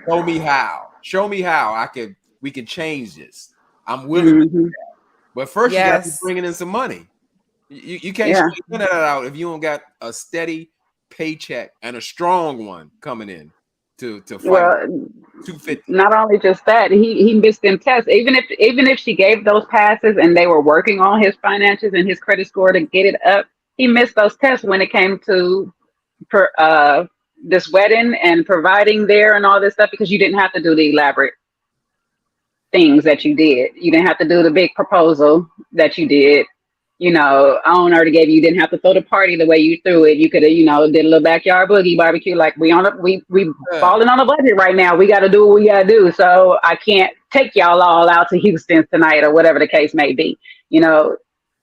Show me how. Show me how we can change this. I'm willing to do that. But first you got to be bringing in some money. You can't straighten that out if you don't got a steady paycheck and a strong one coming in to fight. Well, 250. not only just that, he missed them tests. Even if she gave those passes and they were working on his finances and his credit score to get it up, he missed those tests when it came to this wedding and providing there and all this stuff because you didn't have to do the elaborate things that you did. You didn't have to do the big proposal that you did. I already gave you didn't have to throw the party the way you threw it. You could have, did a little backyard boogie barbecue. Like we falling on a budget right now. We got to do what we got to do. So I can't take y'all all out to Houston tonight or whatever the case may be.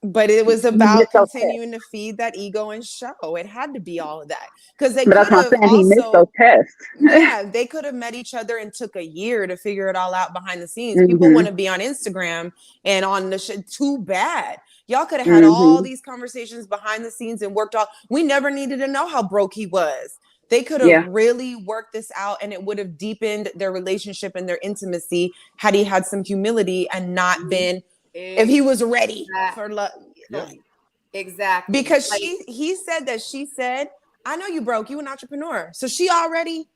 But it was about continuing to feed that ego and show. It had to be all of that because they could have also. He missed those tests. Yeah, they could have met each other and took a year to figure it all out behind the scenes. People want to be on Instagram and on the shit. Too bad. Y'all could have had all these conversations behind the scenes and worked all. We never needed to know how broke he was. They could have really worked this out and it would have deepened their relationship and their intimacy had he had some humility and not been. If he was ready for love. Yeah. Exactly. Because he said that she said, I know you broke, you an entrepreneur. So she already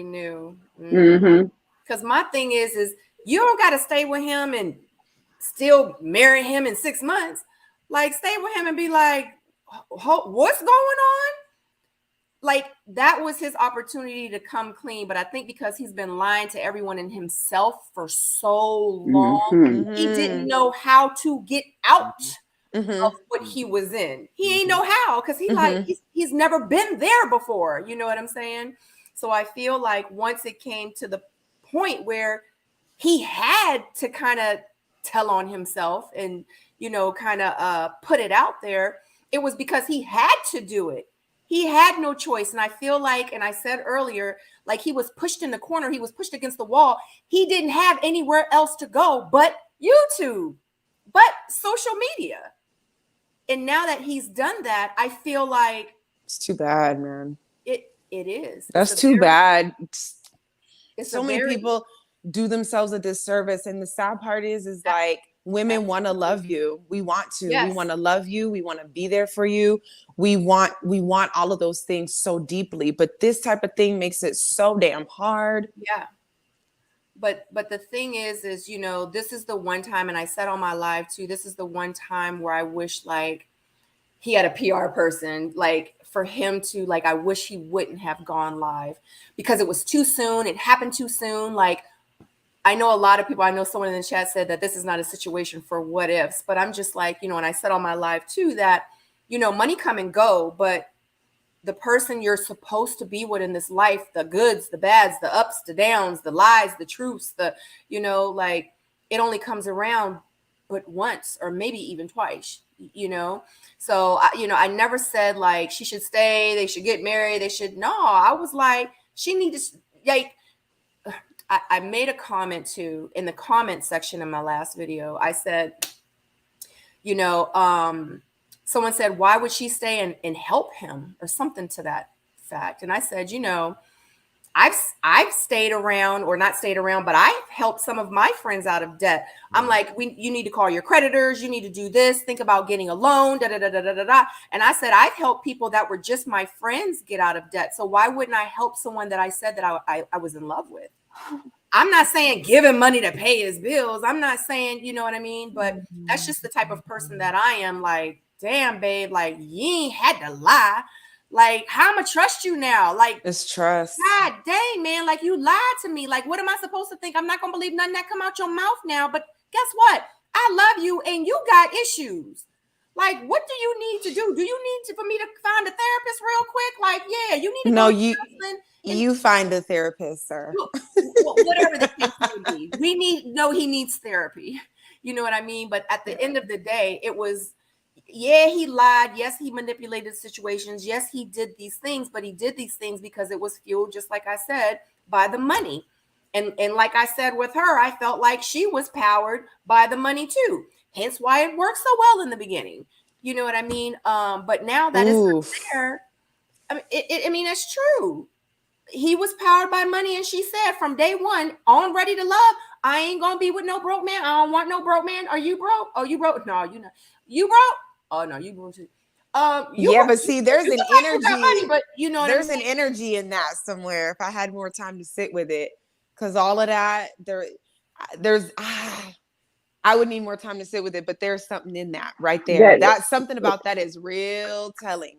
knew. Because my thing is you don't got to stay with him and still marry him in 6 months. Like stay with him and be like, what's going on? Like that was his opportunity to come clean. But I think because he's been lying to everyone and himself for so long, he didn't know how to get out of what he was in. He ain't know how because he's never been there before. You know what I'm saying? So I feel like once it came to the point where he had to kind of tell on himself and, kind of put it out there, it was because he had to do it. He had no choice. And I feel like, and I said earlier, like he was pushed in the corner. He was pushed against the wall. He didn't have anywhere else to go but YouTube, but social media. And now that he's done that, I feel like it's too bad, man. It is. That's too bad. So many people do themselves a disservice. And the sad part is like women want to love you. We want to. Yes. We want to love you. We want to be there for you. We want all of those things so deeply. But this type of thing makes it so damn hard. Yeah. But the thing is, this is the one time, and I said on my live too, this is the one time where I wish like he had a PR person, like for him to like, I wish he wouldn't have gone live because it was too soon. It happened too soon. Like, I know a lot of people, I know someone in the chat said that this is not a situation for what ifs, but I'm just like, and I said on my live too, that, money come and go, but the person you're supposed to be with in this life, the goods, the bads, the ups, the downs, the lies, the truths, like it only comes around but once or maybe even twice, So, I never said like she should stay, they should get married, I was like, she needs like, I made a comment too in the comment section in my last video. I said, someone said, why would she stay and help him or something to that fact? And I said, I've stayed around, or not stayed around, but I've helped some of my friends out of debt. I'm like, you need to call your creditors. You need to do this. Think about getting a loan. Da da da da da da da. And I said I've helped people that were just my friends get out of debt. So why wouldn't I help someone that I said that I was in love with? I'm not saying give him money to pay his bills. I'm not saying, you know what I mean? But that's just the type of person that I am. Like, damn, babe, like you ain't had to lie. Like, how am I trust you now? Like, it's trust. God dang, man, like you lied to me. Like, what am I supposed to think? I'm not gonna believe nothing that come out your mouth now. But guess what? I love you and you got issues. Like, what do you need to do? Do you need for me to find a therapist real quick? Like, yeah, you need to go to counseling. You find a therapist, sir. Whatever the case may be. He needs therapy. You know what I mean? But at the end of the day, it was, yeah, he lied. Yes, he manipulated situations. Yes, he did these things, but he did these things because it was fueled, just like I said, by the money. And like I said with her, I felt like she was powered by the money too. Hence why it worked so well in the beginning. You know what I mean? But now that it's not there, I mean, it's true. He was powered by money, and she said from day one on Ready to Love, I ain't gonna be with no broke man. I don't want no broke man. Are you broke? Oh, you broke? No, you not. You broke? Oh no, you broke too. But see, there's an energy. Money, but you know, there's an energy in that somewhere. If I had more time to sit with it, because all of that, there's. I would need more time to sit with it, but there's something in that right there. That's something about that is real telling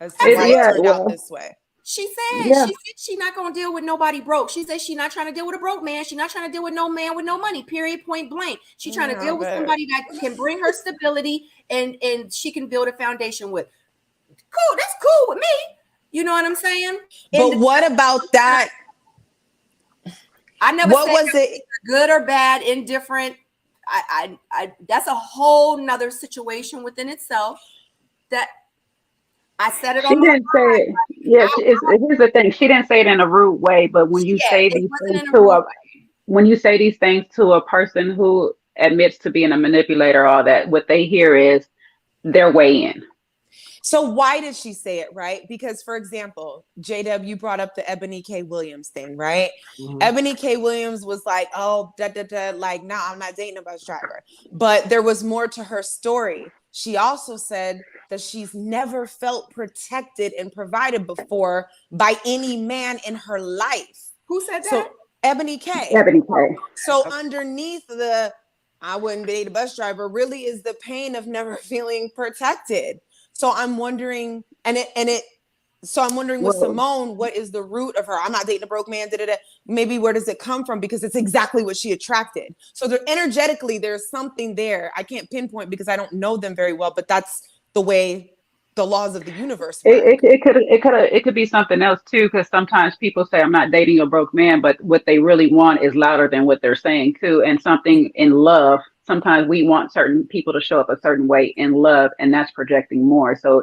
as to why it turned out this way. She said she's not gonna deal with nobody broke. She said she's not trying to deal with a broke man. She's not trying to deal with no man with no money. Period. Point blank. She's trying to deal with somebody that can bring her stability and she can build a foundation with. Cool. That's cool with me. You know what I'm saying? But what about that? I never said was it good or bad, indifferent. I that's a whole nother situation within itself that I said it on. She didn't say it. Yeah, here's the thing. She didn't say it in a rude way, but when you say these things to a person who admits to being a manipulator, all that, what they hear is their way in. So why did she say it, right? Because, for example, JW brought up the Ebony K. Williams thing, right? Mm-hmm. Ebony K. Williams was like, oh, like, no, I'm not dating a bus driver. But there was more to her story. She also said that she's never felt protected and provided before by any man in her life. Who said that? So Ebony K. Ebony K. So underneath the I wouldn't date a bus driver really is the pain of never feeling protected. So I'm wondering, so I'm wondering with Symone, what is the root of her? I'm not dating a broke man. Maybe where does it come from? Because it's exactly what she attracted. So energetically, there's something there. I can't pinpoint because I don't know them very well, but that's the way the laws of the universe work. It could be something else too, because sometimes people say I'm not dating a broke man, but what they really want is louder than what they're saying too. And something in love. Sometimes we want certain people to show up a certain way in love, and that's projecting more. So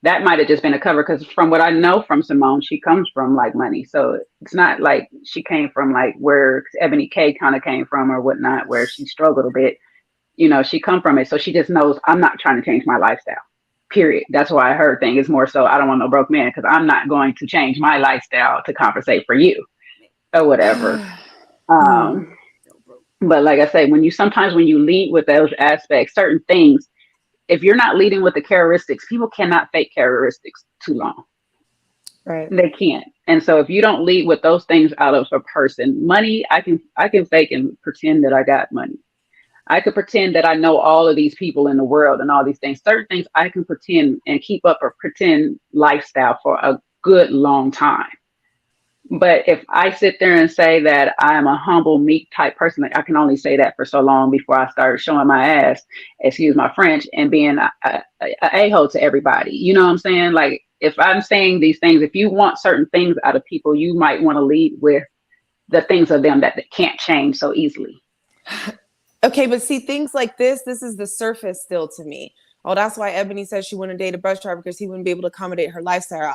that might have just been a cover, because from what I know from Symone, she comes from like money. So it's not like she came from like where Ebony K kind of came from or whatnot, where she struggled a bit. You know, she come from it. So she just knows I'm not trying to change my lifestyle, period. That's why her thing is more so I don't want no broke man, because I'm not going to change my lifestyle to compensate for you or whatever. But like I say, when you lead with those aspects, certain things, if you're not leading with the characteristics, people cannot fake characteristics too long. Right. They can't. And so if you don't lead with those things out of a person, money, I can fake and pretend that I got money. I could pretend that I know all of these people in the world and all these things. Certain things I can pretend and keep up a pretend lifestyle for a good long time. But if I sit there and say that I'm a humble, meek type person, like I can only say that for so long before I start showing my ass, excuse my French, and being a hole to everybody. You know what I'm saying? Like, if I'm saying these things, if you want certain things out of people, you might want to lead with the things of them that can't change so easily. Okay, but see, things like this is the surface still to me. Oh, that's why Ebony says she wouldn't date a bus driver, because he wouldn't be able to accommodate her lifestyle.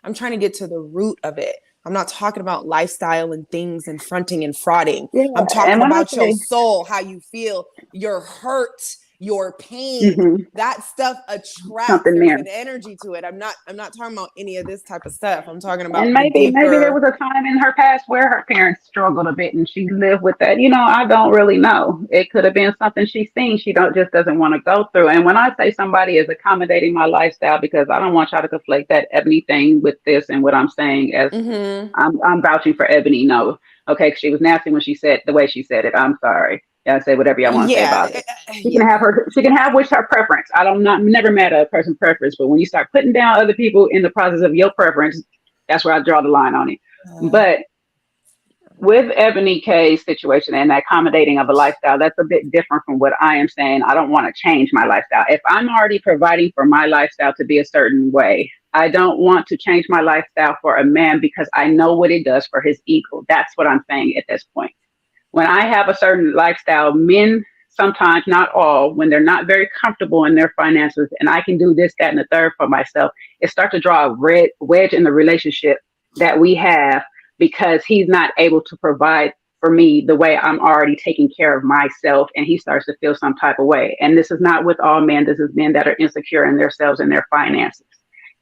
I'm trying to get to the root of it. I'm not talking about lifestyle and things and fronting and frauding. Yeah, I'm talking about your soul, how you feel, your hurt, your pain. That stuff attracts. Something There's there. an energy to it. I'm not talking about any of this type of stuff. I'm talking about And the maybe there deeper. was a time in her past where her parents struggled a bit and she lived with that. I don't really know. It could have been something she's seen she just doesn't want to go through. And when I say somebody is accommodating my lifestyle, because I don't want y'all to conflate that Ebony thing with this and what I'm saying as I'm vouching for Ebony. No. Okay, 'cause she was nasty when she said the way she said it. I'm sorry. Y'all say whatever y'all want to say about it. She can have which her preference. I'm never mad at a person's preference, but when you start putting down other people in the process of your preference, that's where I draw the line on it. But with Ebony K's situation and that accommodating of a lifestyle, that's a bit different from what I am saying. I don't want to change my lifestyle. If I'm already providing for my lifestyle to be a certain way, I don't want to change my lifestyle for a man because I know what it does for his ego. That's what I'm saying at this point. When I have a certain lifestyle, men sometimes, not all, when they're not very comfortable in their finances, and I can do this, that, and the third for myself, it starts to draw a red wedge in the relationship that we have because he's not able to provide for me the way I'm already taking care of myself, and he starts to feel some type of way. And this is not with all men. This is men that are insecure in themselves and their finances.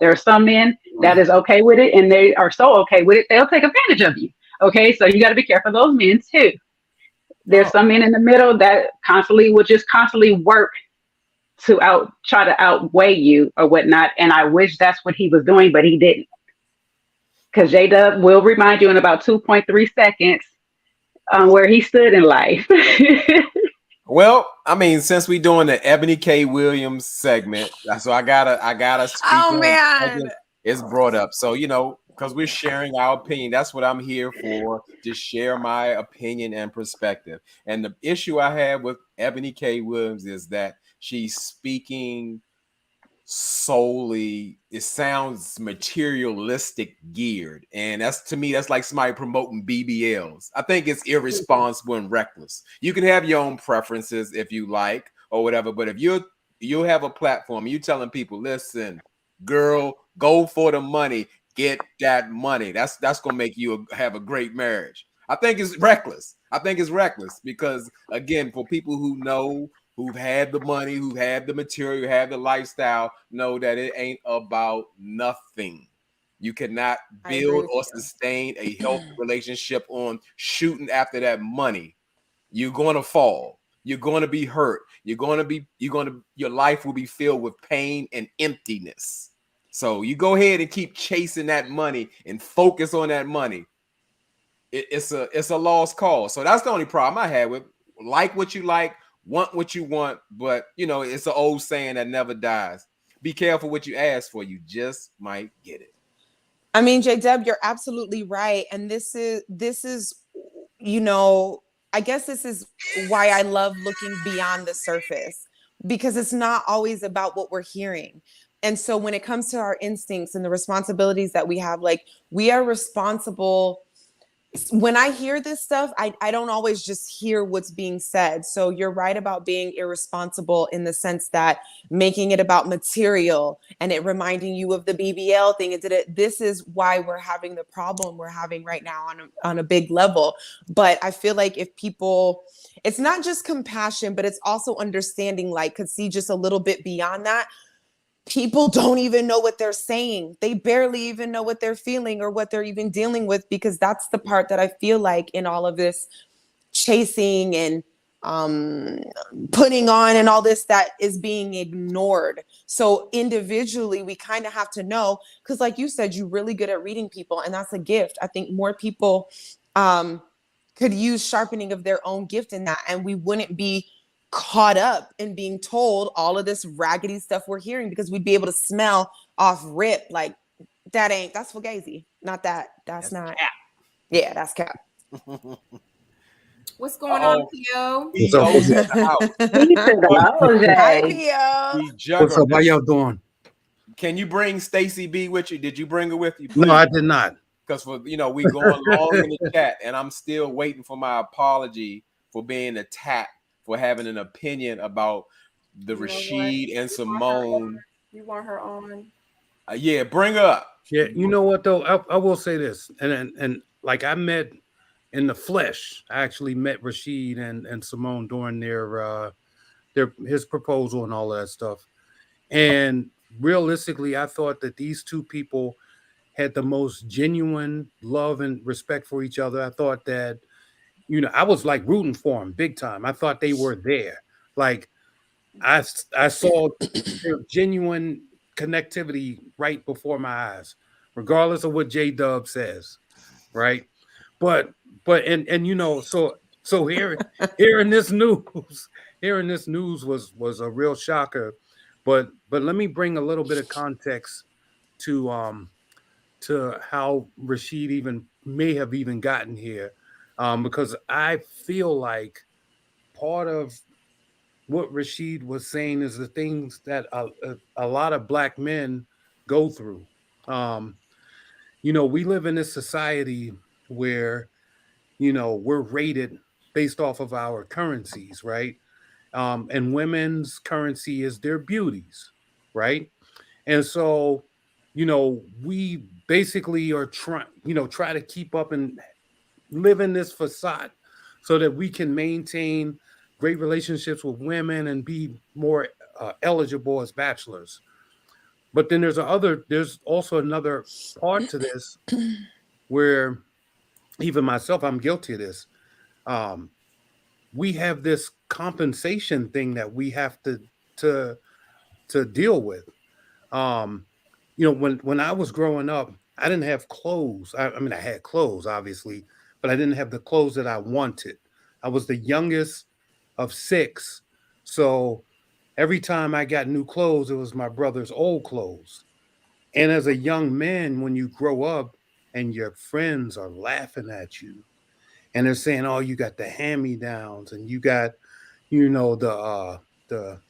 There are some men that is okay with it, and they are so okay with it, they'll take advantage of you. Okay, so you got to be careful of those men too. There's some men in the middle that will just constantly work to try to outweigh you or whatnot. And I wish that's what he was doing, but he didn't. Because J-Dub will remind you in about 2.3 seconds where he stood in life. Well, I mean, since we doing the Ebony K. Williams segment, so I gotta speak. Oh man, it's brought up. So because we're sharing our opinion, that's what I'm here for. Just share my opinion and perspective. And the issue I have with Ebony K. Williams is that she's speaking solely, it sounds materialistic geared, and to me that's like somebody promoting BBLs. I think it's irresponsible and reckless. You can have your own preferences if you like or whatever, but if you have a platform, you telling people, listen, girl, go for the money, get that money, that's gonna make you have a great marriage. I think it's reckless. Because again, for people who've had the money, who have the material, who have the lifestyle, know that it ain't about nothing. You cannot build or sustain a healthy relationship on shooting after that money. You're going to fall. You're going to be hurt. Your life will be filled with pain and emptiness. So you go ahead and keep chasing that money and focus on that money. It's a lost cause. So that's the only problem I had with like what you like, want what you want, but it's an old saying that never dies. Be careful what you ask for. You just might get it. I mean, J-Dub, you're absolutely right. And this is, I guess this is why I love looking beyond the surface, because it's not always about what we're hearing. And so when it comes to our instincts and the responsibilities that we have, like, we are responsible. When I hear this stuff, I don't always just hear what's being said. So you're right about being irresponsible in the sense that making it about material and it reminding you of the BBL thing. This is why we're having the problem we're having right now on a big level. But I feel like if people, it's not just compassion, but it's also understanding, like, could see just a little bit beyond that. People don't even know what they're saying. They barely even know what they're feeling or what they're even dealing with, because that's the part that I feel like in all of this chasing and putting on and all this that is being ignored. So individually, we kind of have to know, because like you said, you're really good at reading people, and that's a gift. I think more people could use sharpening of their own gift in that, and we wouldn't be caught up in being told all of this raggedy stuff we're hearing, because we'd be able to smell off rip, like, that's fugazi, not that. That's not cap. Yeah, that's cap. What's going on, P.O.? What's up? Hi, P.O. What's up? How y'all doing? Can you bring Stacy B with you? Did you bring her with you? Please? No, I did not. Because we going long in the chat, and I'm still waiting for my apology for being attacked for having an opinion about the Rashid and Symone. You want her on? Yeah, bring her up. Yeah, you know what though? I will say this, and like, I met in the flesh. I actually met Rashid and Symone during his proposal and all of that stuff. And realistically, I thought that these two people had the most genuine love and respect for each other. I thought that, I was like rooting for them big time. I thought they were there. Like I saw their genuine connectivity right before my eyes, regardless of what J Dub says, right? But and so hearing this news, hearing this news was a real shocker. But let me bring a little bit of context to how Rashid even may have even gotten here, because I feel like part of what Rashid was saying is the things that a lot of black men go through. Um, we live in this society where we're rated based off of our currencies, right? And women's currency is their beauties, right? And so, we basically are trying, try to keep up and live in this facade so that we can maintain great relationships with women and be more eligible as bachelors. But then there's also another part to this where even myself, I'm guilty of this. Um, we have this compensation thing that we have to to deal with. Um, when I was growing up, I didn't have clothes. I mean, I had clothes, obviously, but I didn't have the clothes that I wanted. I was the youngest of six. So every time I got new clothes, it was my brother's old clothes. And as a young man, when you grow up and your friends are laughing at you and they're saying, "Oh, you got the hand-me-downs and you got, the the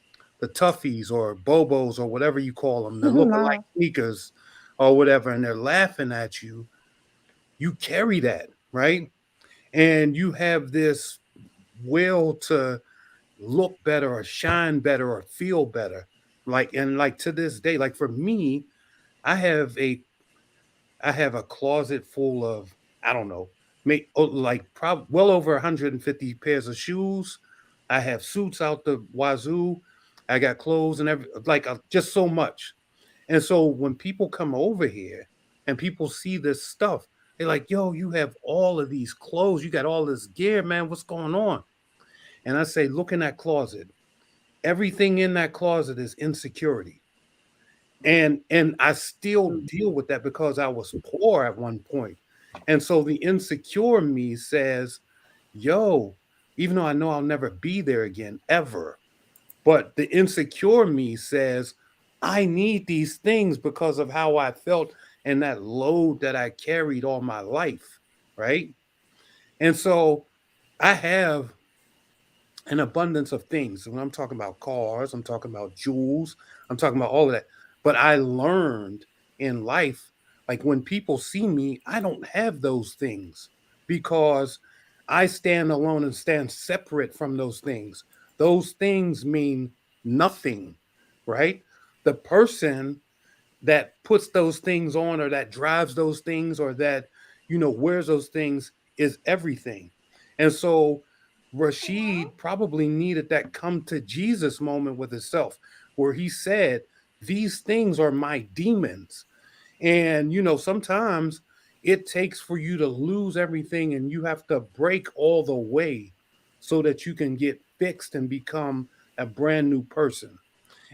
the toughies or bobos or whatever you call them. They're looking like Nah. sneakers or whatever, and they're laughing at you. You carry that, right? And you have this will to look better or shine better or feel better. Like to this day, like for me, I have a I have a closet full of, I don't know, like probably well over 150 pairs of shoes. I have suits out the wazoo. I got clothes and just so much. And so when people come over here and people see this stuff, they're like, "Yo, you have all of these clothes. You got all this gear, man. What's going on?" And I say, "Look in that closet. Everything in that closet is insecurity." And I still deal with that because I was poor at one point. And so the insecure me says, "Yo, even though I know I'll never be there again ever, but the insecure me says, I need these things because of how I felt and that load that I carried all my life." Right. And so I have an abundance of things. When I'm talking about cars, I'm talking about jewels, I'm talking about all of that. But I learned in life, like when people see me, I don't have those things because I stand alone and stand separate from those things. Those things mean nothing, right? The person that puts those things on or that drives those things or that wears those things is everything. And so Rashid probably needed that come to Jesus moment with himself where he said, "These things are my demons." And sometimes it takes for you to lose everything and you have to break all the way so that you can get fixed and become a brand new person.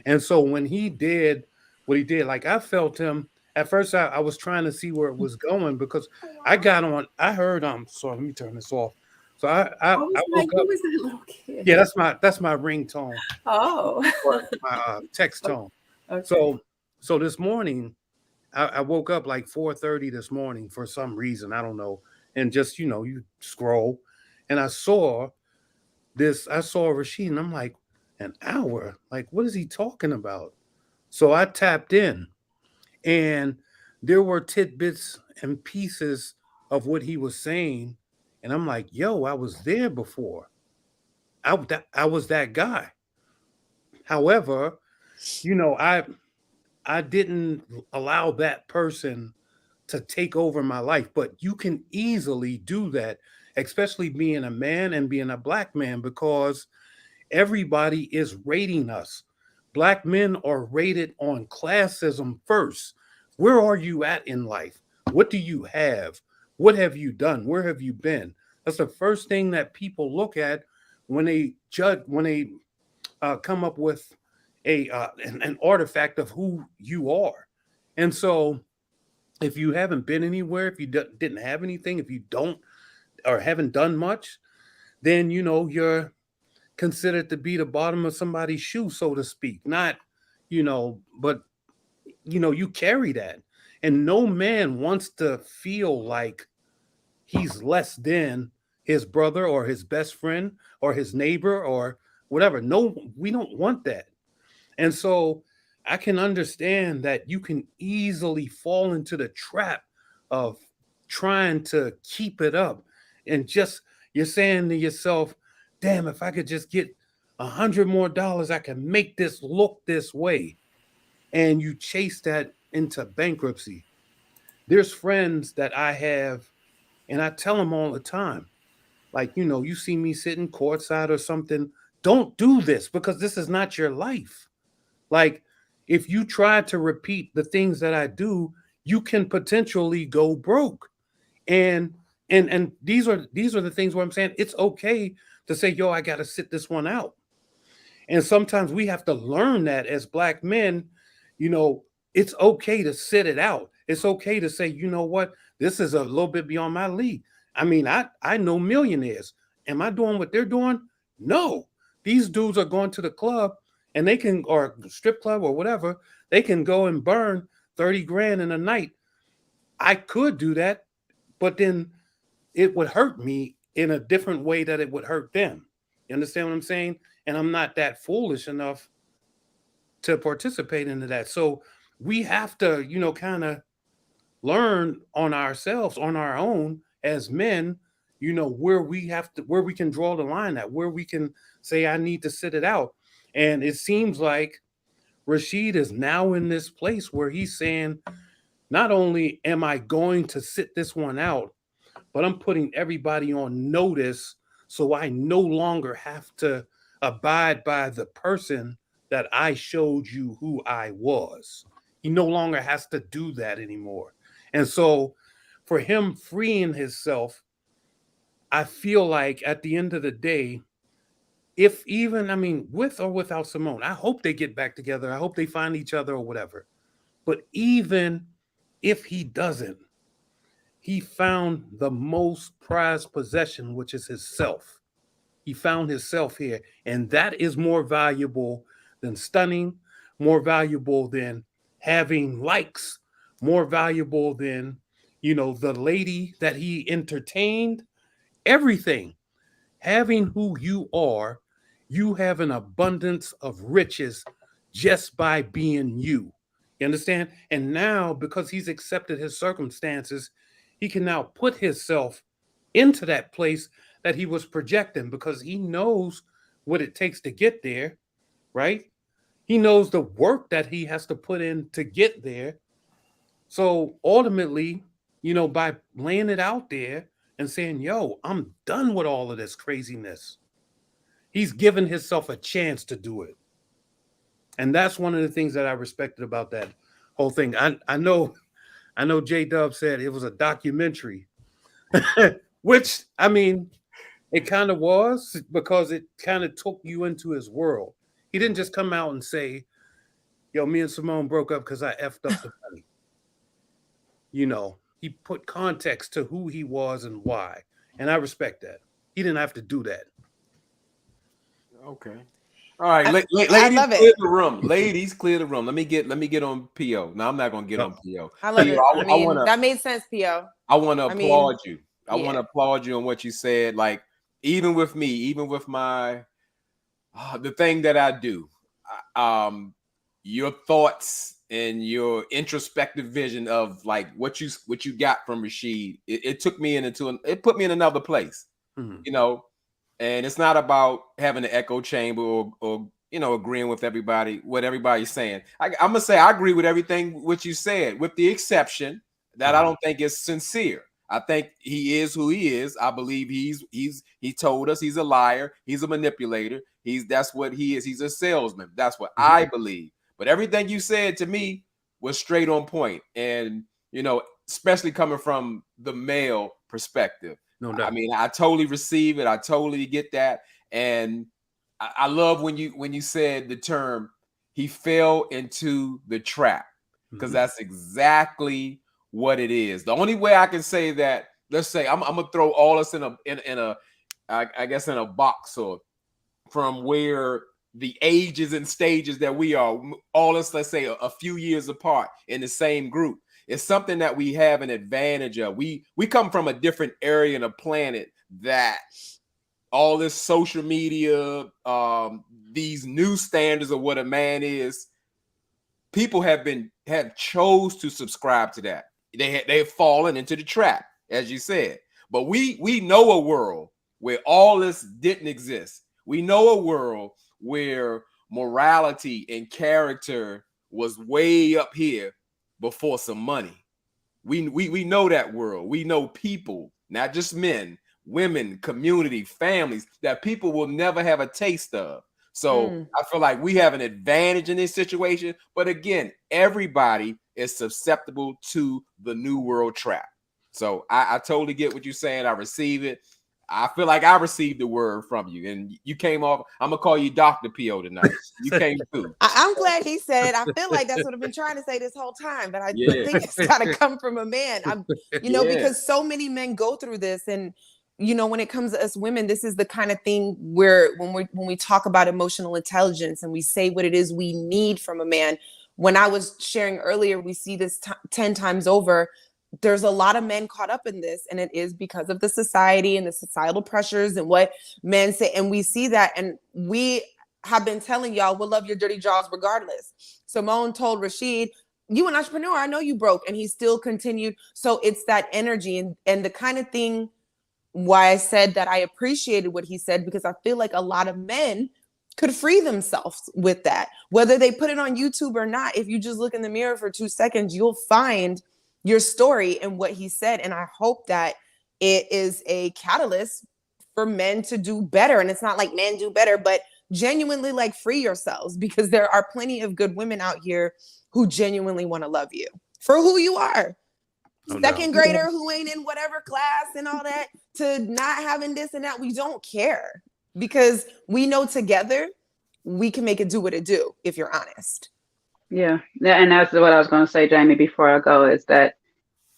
And so when he did what he did, like I felt him at first. I was trying to see where it was going because I heard so let me turn this off. So I was I like, woke who up. is that little kid? Yeah, that's my ringtone Oh. or my text tone. Okay. So this morning I woke up like 4:30 this morning for some reason. I don't know. And just, you scroll and I saw Rashid and I'm like, an hour? Like, what is he talking about? So I tapped in and there were tidbits and pieces of what he was saying. And I'm like, yo, I was there before. I was that guy. However, you know, I I didn't allow that person to take over my life, but you can easily do that, especially being a man and being a black man, because Everybody is rating us. Black men are rated on classism first. Where are you at in life? What do you have? What have you done? Where have you been? That's the first thing that people look at when they judge, when they come up with an artifact of who you are. And so, if you haven't been anywhere, if you didn't have anything, if you don't or haven't done much, then you're considered to be the bottom of somebody's shoe, so to speak. Not, but you carry that. And no man wants to feel like he's less than his brother or his best friend or his neighbor or whatever. No, we don't want that. And so I can understand that you can easily fall into the trap of trying to keep it up and just you're saying to yourself, damn, if I could just get $100 more, I can make this look this way. And you chase that into bankruptcy. There's friends that I have, and I tell them all the time, like, you see me sitting courtside or something, don't do this because this is not your life. Like, if you try to repeat the things that I do, you can potentially go broke. And these are the things where I'm saying it's okay to say, yo, I got to sit this one out. And sometimes we have to learn that as Black men, it's okay to sit it out. It's okay to say, you know what, this is a little bit beyond my league. I mean, I know millionaires. Am I doing what they're doing? No. These dudes are going to the club and they can, or strip club or whatever, they can go and burn 30 grand in a night. I could do that, but then it would hurt me in a different way that it would hurt them. You understand what I'm saying? And I'm not that foolish enough to participate into that. So we have to, kind of learn on ourselves, on our own as men, where we can draw the line at, where we can say, I need to sit it out. And it seems like Rashid is now in this place where he's saying, not only am I going to sit this one out, but I'm putting everybody on notice so I no longer have to abide by the person that I showed you who I was. He no longer has to do that anymore. And so for him freeing himself, I feel like at the end of the day, if even, with or without Symone, I hope they get back together. I hope they find each other or whatever. But even if he doesn't, he found the most prized possession, which is his self. He found himself here. And that is more valuable than stunning, more valuable than having likes, more valuable than, the lady that he entertained, everything. Having who you have an abundance of riches just by being you. You understand? And now, because he's accepted his circumstances, he can now put himself into that place that he was projecting because he knows what it takes to get there, right? He knows the work that he has to put in to get there. So ultimately, by laying it out there and saying, yo, I'm done with all of this craziness, he's given himself a chance to do it. And that's one of the things that I respected about that whole thing. I know J Dub said it was a documentary, which it kind of was because it kind of took you into his world. He didn't just come out and say, yo, me and Symone broke up because I effed up the money. He put context to who he was and why. And I respect that. He didn't have to do that. Okay. All right, ladies, clear the room. Ladies, clear the room. Let me get on PO. No, I'm not gonna get on PO. I love it. That made sense, PO. I want to applaud you. I want to applaud you on what you said. Like, even with me, even with my the thing that I do, your thoughts and your introspective vision of like what you got from Rashid, it took me it put me in another place. Mm-hmm. And it's not about having an echo chamber or agreeing with what everybody's saying. I'm gonna say I agree with everything what you said, with the exception that I don't think it's sincere. I think he is who he is. I believe he told us he's a liar. He's a manipulator. That's what he is. He's a salesman. That's what I believe. But everything you said to me was straight on point. And, especially coming from the male perspective. No doubt. I mean, I totally receive it. I totally get that. And I love when you said the term, he fell into the trap, because that's exactly what it is. The only way I can say that, let's say I'm gonna throw all us in a I guess in a box, or from where the ages and stages that we are, all us, let's say a few years apart in the same group. It's something that we have an advantage of. We come from a different area in a planet that all this social media, these new standards of what a man is, people have chose to subscribe to that. They've fallen into the trap, as you said. But we know a world where all this didn't exist. We know a world where morality and character was way up here before some money. We know that world. We know people, not just men, women, community, families, that people will never have a taste of. So I feel like we have an advantage in this situation. But again, everybody is susceptible to the new world trap. So I totally get what you're saying. I receive it. I feel like I received the word from you, and you came off. I'm gonna call you Dr. P.O. tonight. You came through. I'm glad he said it. I feel like that's what I've been trying to say this whole time, but I think it's got to come from a man. Because so many men go through this, and when it comes to us women, this is the kind of thing where when we talk about emotional intelligence and we say what it is we need from a man. When I was sharing earlier, we see this 10 times over. There's a lot of men caught up in this, and it is because of the society and the societal pressures and what men say. And we see that, and we have been telling y'all, we'll love your dirty jaws regardless. Symone told Rashid, you an entrepreneur, I know you broke, and he still continued. So it's that energy and the kind of thing why I said that I appreciated what he said, because I feel like a lot of men could free themselves with that, whether they put it on YouTube or not. If you just look in the mirror for 2 seconds, you'll find your story and what he said. And I hope that it is a catalyst for men to do better. And it's not like men do better, but genuinely like free yourselves, because there are plenty of good women out here who genuinely want to love you for who you are. Second grader who ain't in whatever class and all that, to not having this and that. We don't care, because we know together we can make it do what it do, if you're honest. Yeah, and that's what I was going to say, Jamie, before I go, is that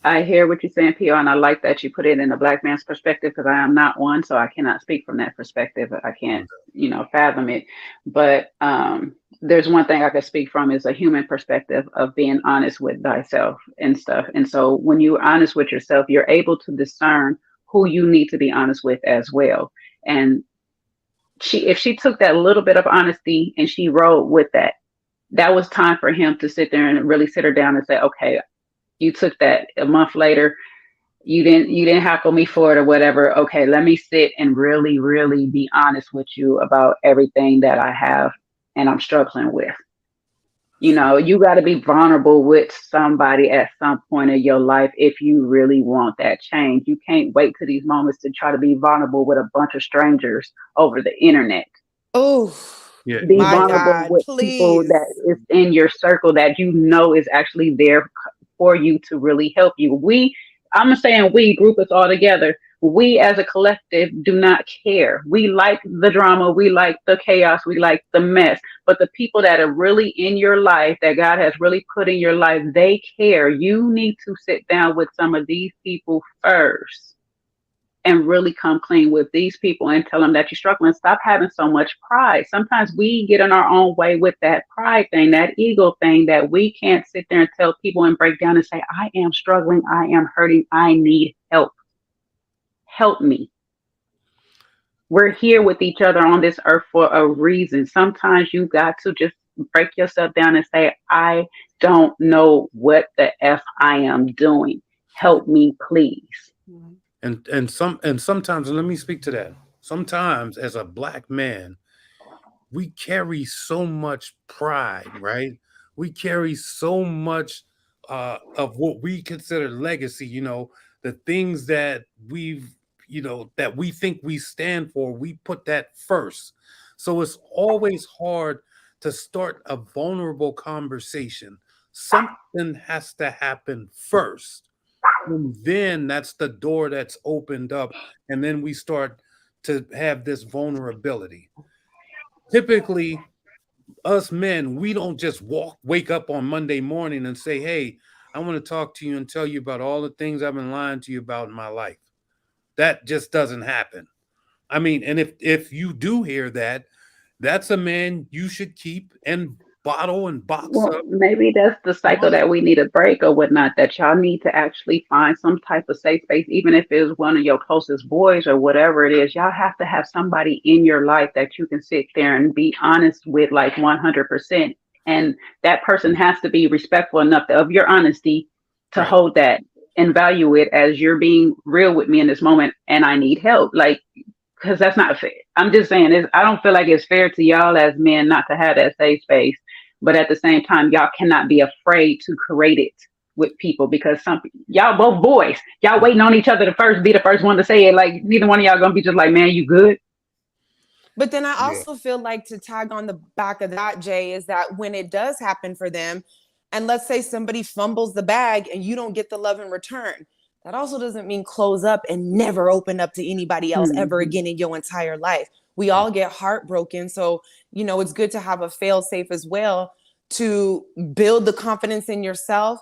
I hear what you're saying, PR, and I like that you put it in a black man's perspective, because I am not one, so I cannot speak from that perspective. I can't, fathom it. But there's one thing I can speak from, is a human perspective of being honest with thyself and stuff. And so when you're honest with yourself, you're able to discern who you need to be honest with as well. And if she took that little bit of honesty and she rode with that, that was time for him to sit there and really sit her down and say, okay, you took that a month later, you didn't heckle me for it or whatever. Okay, let me sit and really, really be honest with you about everything that I have and I'm struggling with. You got to be vulnerable with somebody at some point in your life if you really want that change. You can't wait to these moments to try to be vulnerable with a bunch of strangers over the internet. Oh, yeah. Be vulnerable with people that is in your circle that is actually there for you to really help you. I'm saying we group us all together. We as a collective do not care. We like the drama. We like the chaos. We like the mess. But the people that are really in your life, that God has really put in your life, they care. You need to sit down with some of these people first and really come clean with these people and tell them that you're struggling. Stop having so much pride. Sometimes we get in our own way with that pride thing, that ego thing, that we can't sit there and tell people and break down and say, I am struggling. I am hurting. I need help. Help me. We're here with each other on this earth for a reason. Sometimes you got to just break yourself down and say, I don't know what the F I am doing. Help me, please. And sometimes, and let me speak to that. Sometimes as a black man, we carry so much pride, right? We carry so much of what we consider legacy, the the things that that we think we stand for, we put that first. So it's always hard to start a vulnerable conversation. Something has to happen first. And then that's the door that's opened up. And then we start to have this vulnerability. Typically, us men, we don't just wake up on Monday morning and say, hey, I want to talk to you and tell you about all the things I've been lying to you about in my life. That just doesn't happen. I mean, and if you do hear that, that's a man you should keep and bottle and box Well, up. maybe that's the cycle that we need to break or whatnot, that y'all need to actually find some type of safe space, even if it's one of your closest boys or whatever it is. Y'all have to have somebody in your life that you can sit there and be honest with, like 100%. And that person has to be respectful enough of your honesty to Right. hold that and value it as you're being real with me in this moment and I need help. Like, because that's not fair. I'm just saying, I don't feel like it's fair to y'all as men not to have that safe space. But at the same time, y'all cannot be afraid to create it with people, because y'all both boys, y'all waiting on each other to be the first one to say it. Like, neither one of y'all gonna be just like, man, you good? But then I also feel like, to tag on the back of that, Jay, is that when it does happen for them, and let's say somebody fumbles the bag and you don't get the love in return, that also doesn't mean close up and never open up to anybody else ever again in your entire life. We all get heartbroken. So, it's good to have a fail safe as well, to build the confidence in yourself,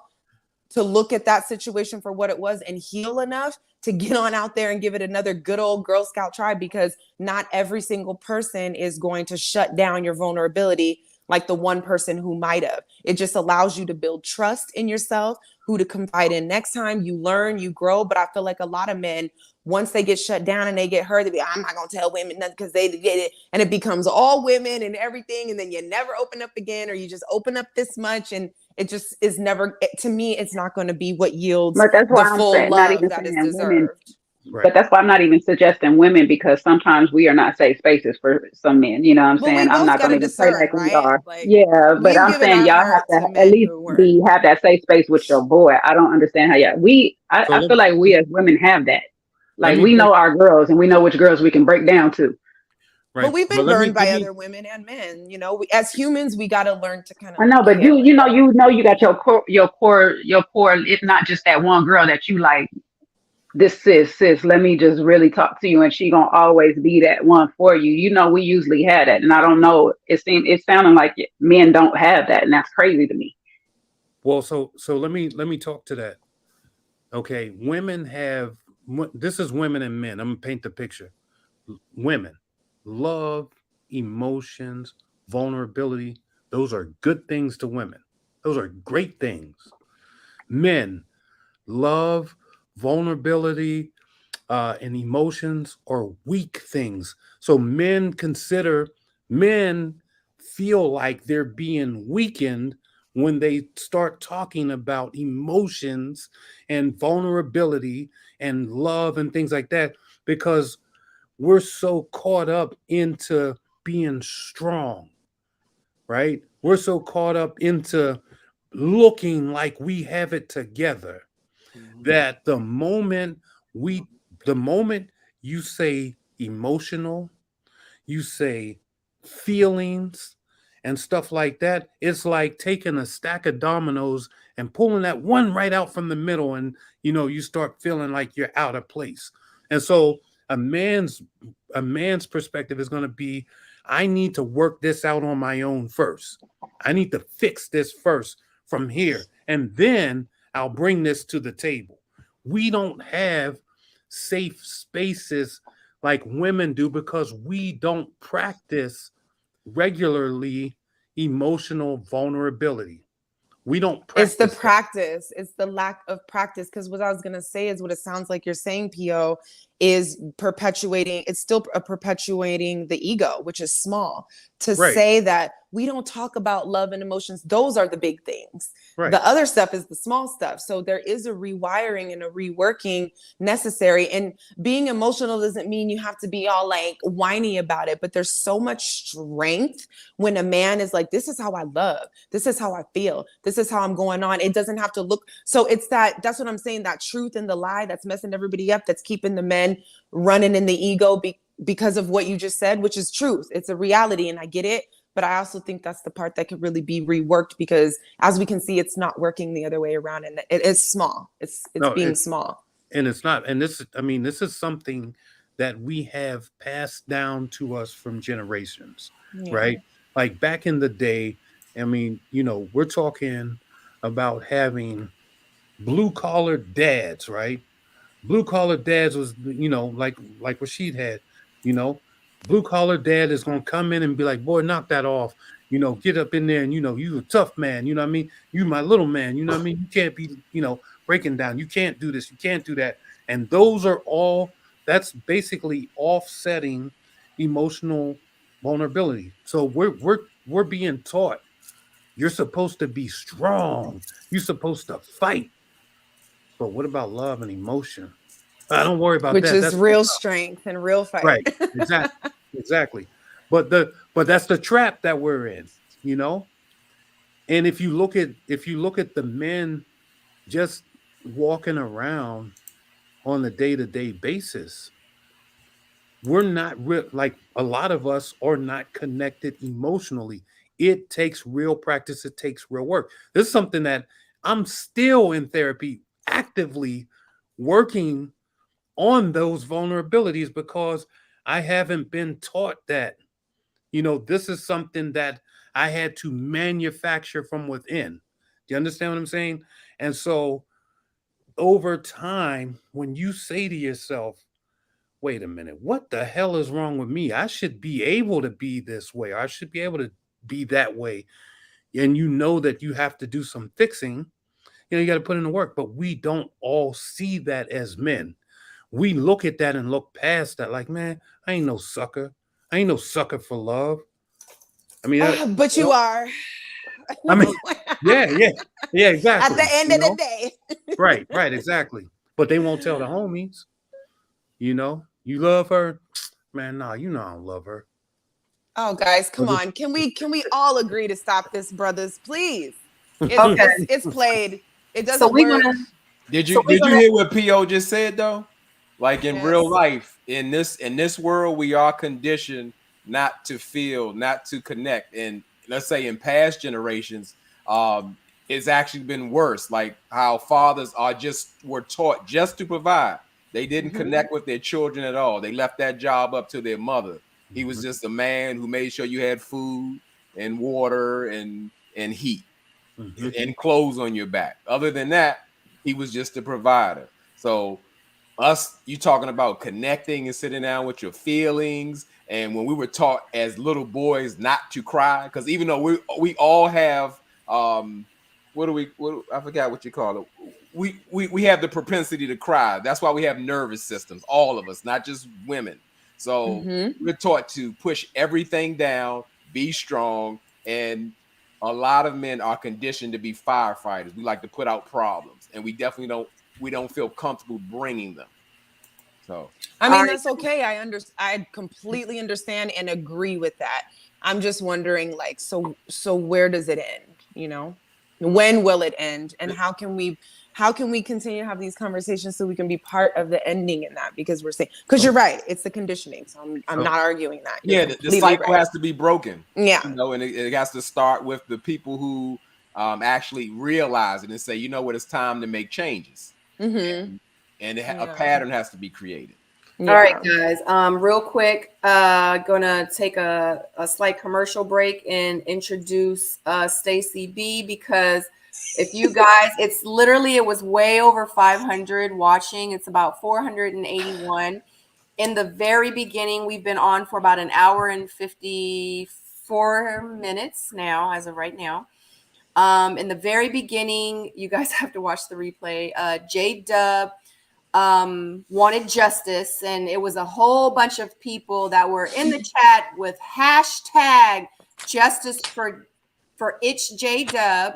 to look at that situation for what it was and heal enough to get on out there and give it another good old Girl Scout try, because not every single person is going to shut down your vulnerability like the one person who might have. It just allows you to build trust in yourself, who to confide in next time. You learn, you grow. But I feel like a lot of men, once they get shut down and they get hurt, they be, I'm not going to tell women nothing because they did it. And it becomes all women and everything. And then you never open up again, or you just open up this much. And it just is never, to me, it's not going to be what yields But that's why the I'm full saying, not love even that is saying women. deserved. Right. But that's why I'm not even suggesting women, because sometimes we are not safe spaces for some men. You know what I'm Well, we saying? I'm both not got going to to even play discern, like we right? are. Like, Yeah, but we've I'm given saying our y'all have heart to to at men least who weren't. have that safe space with your boy. I don't understand how y'all. I So feel like we as women have that. let Like, me we break know our girls and we know which girls we can break down to. But right. we've But been burned by other women and men. As humans, we got to learn to kind of I know, but heal it. you got your core. It's not just that one girl that you like. This sis, let me just really talk to you, and she gonna always be that one for you. We usually had that, and I don't know. It's sounding like men don't have that, and that's crazy to me. Well, so let me talk to that. Okay, women have, this is women and men. I'm gonna paint the picture. Women, love, emotions, vulnerability. Those are good things to women. Those are great things. Men, love, vulnerability, and emotions are weak things. So men feel like they're being weakened when they start talking about emotions and vulnerability and love and things like that, because we're so caught up into being strong, right? We're so caught up into looking like we have it together that the moment you say emotional, you say feelings and stuff like that, it's like taking a stack of dominoes and pulling that one right out from the middle, and you start feeling like you're out of place. And so a man's perspective is going to be, I need to work this out on my own first. I need to fix this first from here, and then I'll bring this to the table. We don't have safe spaces like women do because we don't practice regularly emotional vulnerability. We don't It's the practice that. practice. It's the lack of practice. Because what I was going to say is, what it sounds like you're saying, PO, is perpetuating. It's still perpetuating the ego, which is small. To Right. say that we don't talk about love and emotions. Those are the big things. Right. The other stuff is the small stuff. So there is a rewiring and a reworking necessary. And being emotional doesn't mean you have to be all like whiny about it, but there's so much strength when a man is like, this is how I love, this is how I feel, this is how I'm going on. It doesn't have to look. So it's that's what I'm saying, that truth and the lie that's messing everybody up, that's keeping the men running in the ego because of what you just said, which is truth. It's a reality, and I get it. But I also think that's the part that could really be reworked, because as we can see, it's not working the other way around, and it is small. It's being small. And it's not. And this is something that we have passed down to us from generations, right? Like back in the day, I mean, we're talking about having blue collar dads, right? Blue collar dads was, like Rashid had, blue collar dad is going to come in and be like, boy, knock that off, get up in there, and, you a tough man, you know what I mean? You my little man, you know what I mean? You can't be, breaking down. You can't do this. You can't do that. And that's basically offsetting emotional vulnerability. So we're being taught you're supposed to be strong. You're supposed to fight. But what about love and emotion? I don't worry about that. Which is that's real strength and real fight. Right. Exactly. But that's the trap that we're in, And if you look at the men just walking around on a day-to-day basis, we're not like a lot of us are not connected emotionally. It takes real practice. It takes real work. This is something that I'm still in therapy, actively working on those vulnerabilities, because I haven't been taught that, this is something that I had to manufacture from within. Do you understand what I'm saying? And so over time, when you say to yourself, wait a minute, what the hell is wrong with me? I should be able to be this way. I should be able to be that way. And that you have to do some fixing, you got to put in the work, but we don't all see that as men. We look at that and look past that like, man, I ain't no sucker. I ain't no sucker for love. I mean, but you are. I mean, yeah, exactly. At the end of the day. Right, exactly. But they won't tell the homies, you love her, man. Nah, I don't love her. Oh, guys, come on. Can we all agree to stop this, brothers, please? It's played. It doesn't work. Did you hear what P.O. just said though? Like in real life, in this world, we are conditioned not to feel, not to connect. And let's say in past generations, it's actually been worse. Like how fathers were taught just to provide. They didn't connect with their children at all. They left that job up to their mother. He was just a man who made sure you had food and water and heat and clothes on your back. Other than that, he was just a provider. So you talking about connecting and sitting down with your feelings. And when we were taught as little boys not to cry, because even though we all have I forgot what you call it. We have the propensity to cry. That's why we have nervous systems, all of us, not just women. So we're taught to push everything down, be strong, and a lot of men are conditioned to be firefighters. We like to put out problems, and we definitely don't feel comfortable bringing them. So I mean, that's okay. I completely understand and agree with that. I'm just wondering, like, so where does it end? When will it end, and how can we continue to have these conversations so we can be part of the ending in that? Because you're right, it's the conditioning. So I'm not arguing that. The cycle has to be broken. Yeah. And it has to start with the people who actually realize it and say, you know what, it's time to make changes. And a pattern has to be created. Yeah. All right, guys. Real quick, gonna take a slight commercial break and introduce Stacy B, because if you guys, it was way over 500 watching. It's about 481. In the very beginning, we've been on for about an hour and 54 minutes now, as of right now. In the very beginning, you guys have to watch the replay. J-Dub wanted justice, and it was a whole bunch of people that were in the chat with hashtag justice for Itch J Dub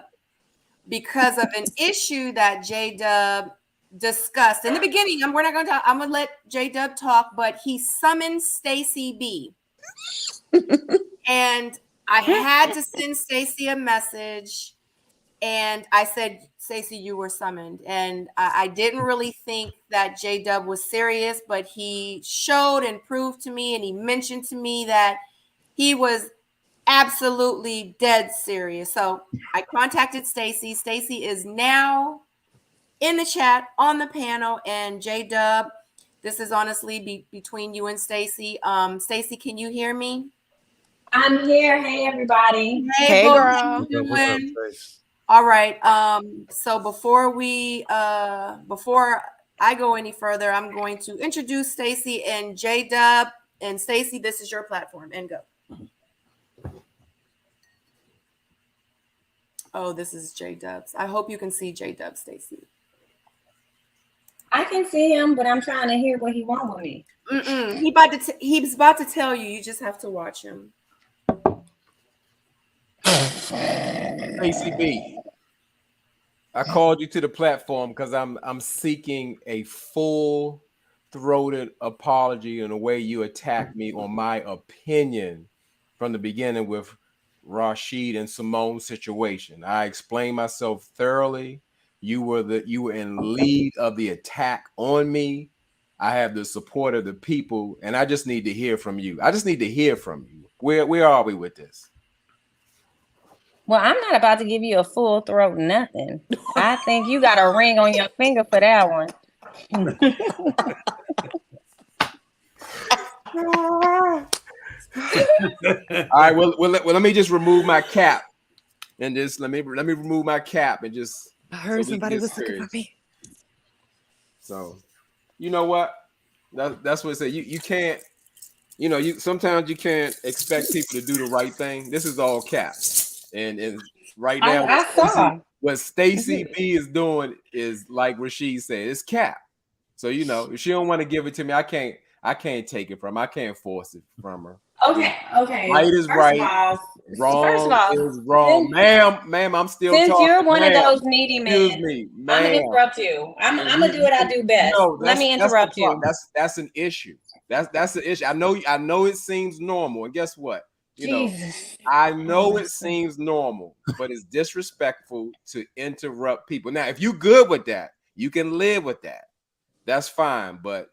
because of an issue that J Dub discussed in the beginning. We're not going to talk. I'm going to let J Dub talk, but he summoned Stacey B. And I had to send Stacey a message. And I said, Stacey, you were summoned. And I didn't really think that J Dub was serious, but he showed and proved to me, and he mentioned to me that he was absolutely dead serious. So I contacted Stacey. Stacey is now in the chat on the panel. And J Dub, this is honestly between you and Stacey. Stacey, can you hear me? I'm here. Hey, everybody. Hey, boo, girl. how you doing? All right. So before I go any further, I'm going to introduce Stacey and J Dub. And Stacey, this is your platform. And go. Oh, this is J Dub's. I hope you can see J Dub, Stacey. I can see him, but I'm trying to hear what he wants with me. He's about to tell you. You just have to watch him. Stacey B, I called you to the platform because I'm seeking a full-throated apology on the way you attacked me on my opinion from the beginning with Rashid and Symone situation. I explained myself thoroughly. You were in lead of the attack on me. I have the support of the people, and I just need to hear from you. I just need to hear from you. Where are we with this? Well, I'm not about to give you a full throat nothing. I think you got a ring on your finger for that one. All right. Well, let me just remove my cap, and just let me remove my cap and just. I heard somebody was looking for me. So, you know what? That's what I say. You can't. You know, sometimes you can't expect people to do the right thing. This is all cap, and right now, I saw what Stacey B is doing is like Rashid said, it's cap. So you know, if she don't want to give it to me, I can't take it from her. I can't force it from her. Okay. Right is right. Wrong is wrong. Ma'am, I'm still since talking. You're one of those needy men. Excuse me, ma'am. I'm gonna interrupt you. I'm gonna do what I do best. No, let me interrupt you. That's an issue. That's the issue. I know it seems normal, and guess what? I know it seems normal, but it's disrespectful to interrupt people. Now, if you're good with that, you can live with that. That's fine. But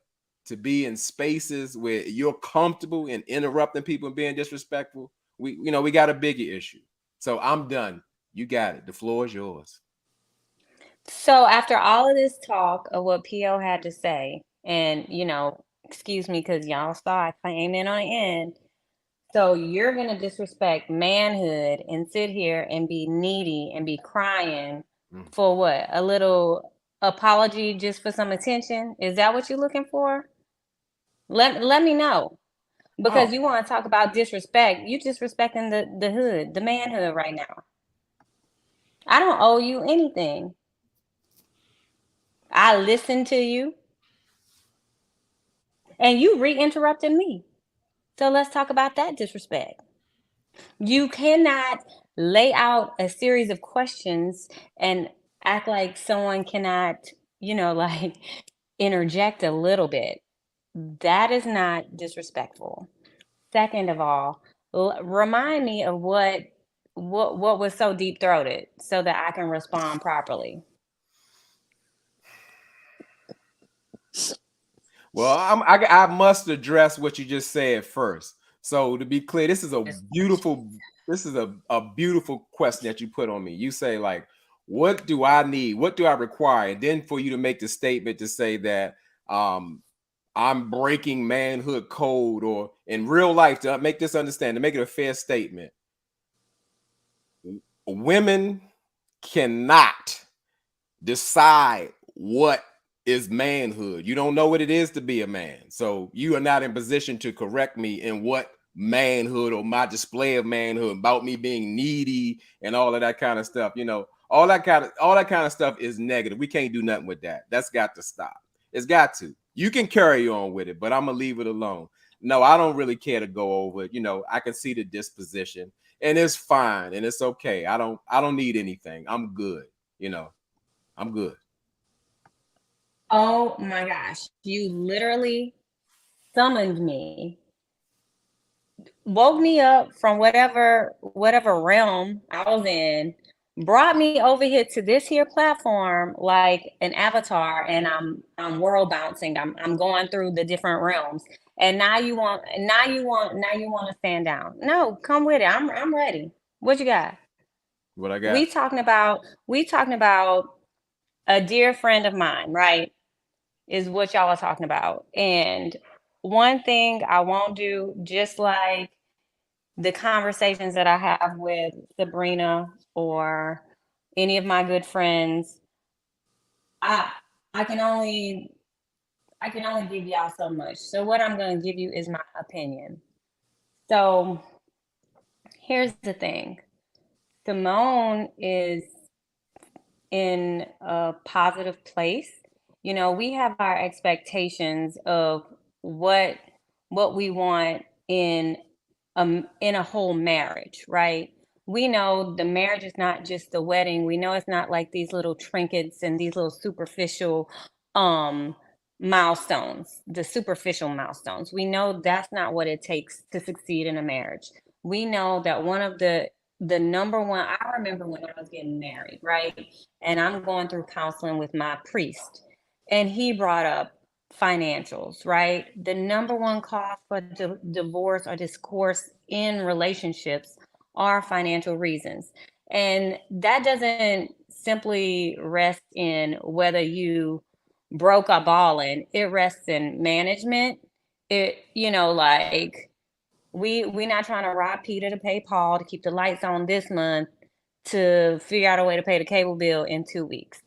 to be in spaces where you're comfortable in interrupting people and being disrespectful, we got a bigger issue. So I'm done. You got it. The floor is yours. So after all of this talk of what PO had to say, and excuse me, because y'all saw I came in on the end. So you're gonna disrespect manhood and sit here and be needy and be crying for what? A little apology just for some attention? Is that what you're looking for? Let me know. Because you want to talk about disrespect. You disrespecting the hood, the manhood right now. I don't owe you anything. I listened to you. And you re-interrupted me. So let's talk about that disrespect. You cannot lay out a series of questions and act like someone cannot, interject a little bit. That is not disrespectful. Second of all, remind me of what was so deep-throated so that I can respond properly. Well, I must address what you just said first. So to be clear, this is a beautiful question that you put on me. You say like, what do I need? What do I require? And then for you to make the statement to say that I'm breaking manhood code, or in real life, to make this understand, to make it a fair statement. Women cannot decide what is manhood. You don't know what it is to be a man. So you are not in position to correct me in what manhood or my display of manhood, about me being needy and all of that kind of stuff. All that kind of stuff is negative. We can't do nothing with that. That's got to stop. It's got to. You can carry on with it, but I'm gonna leave it alone. no, I don't really care to go over it. I can see the disposition, and it's fine, and it's okay. I don't need anything. I'm good. I'm good. Oh my gosh, you literally summoned me, woke me up from whatever realm I was in, brought me over here to this here platform like an avatar, and I'm world bouncing. I'm going through the different realms. And now you want to stand down. No, come with it. I'm ready. What you got? What I got? We talking about a dear friend of mine, right? Is what y'all are talking about. And one thing I won't do, just like the conversations that I have with Sabrina or any of my good friends, I I can only give y'all so much. So what I'm going to give you is my opinion. So here's the thing. Simone is in a positive place. We have our expectations of what we want in a whole marriage, right? We know the marriage is not just the wedding. We know it's not like these little trinkets and these little superficial um milestones, the superficial milestones. We know that's not what it takes to succeed in a marriage. We know that one of the number one, I remember when I was getting married, right? And I'm going through counseling with my priest, and he brought up financials, right? The number one cause for divorce or discourse in relationships are financial reasons. And that doesn't simply rest in whether you broke or balling, it rests in management. Like we not trying to rob Peter to pay Paul to keep the lights on this month to figure out a way to pay the cable bill in 2 weeks.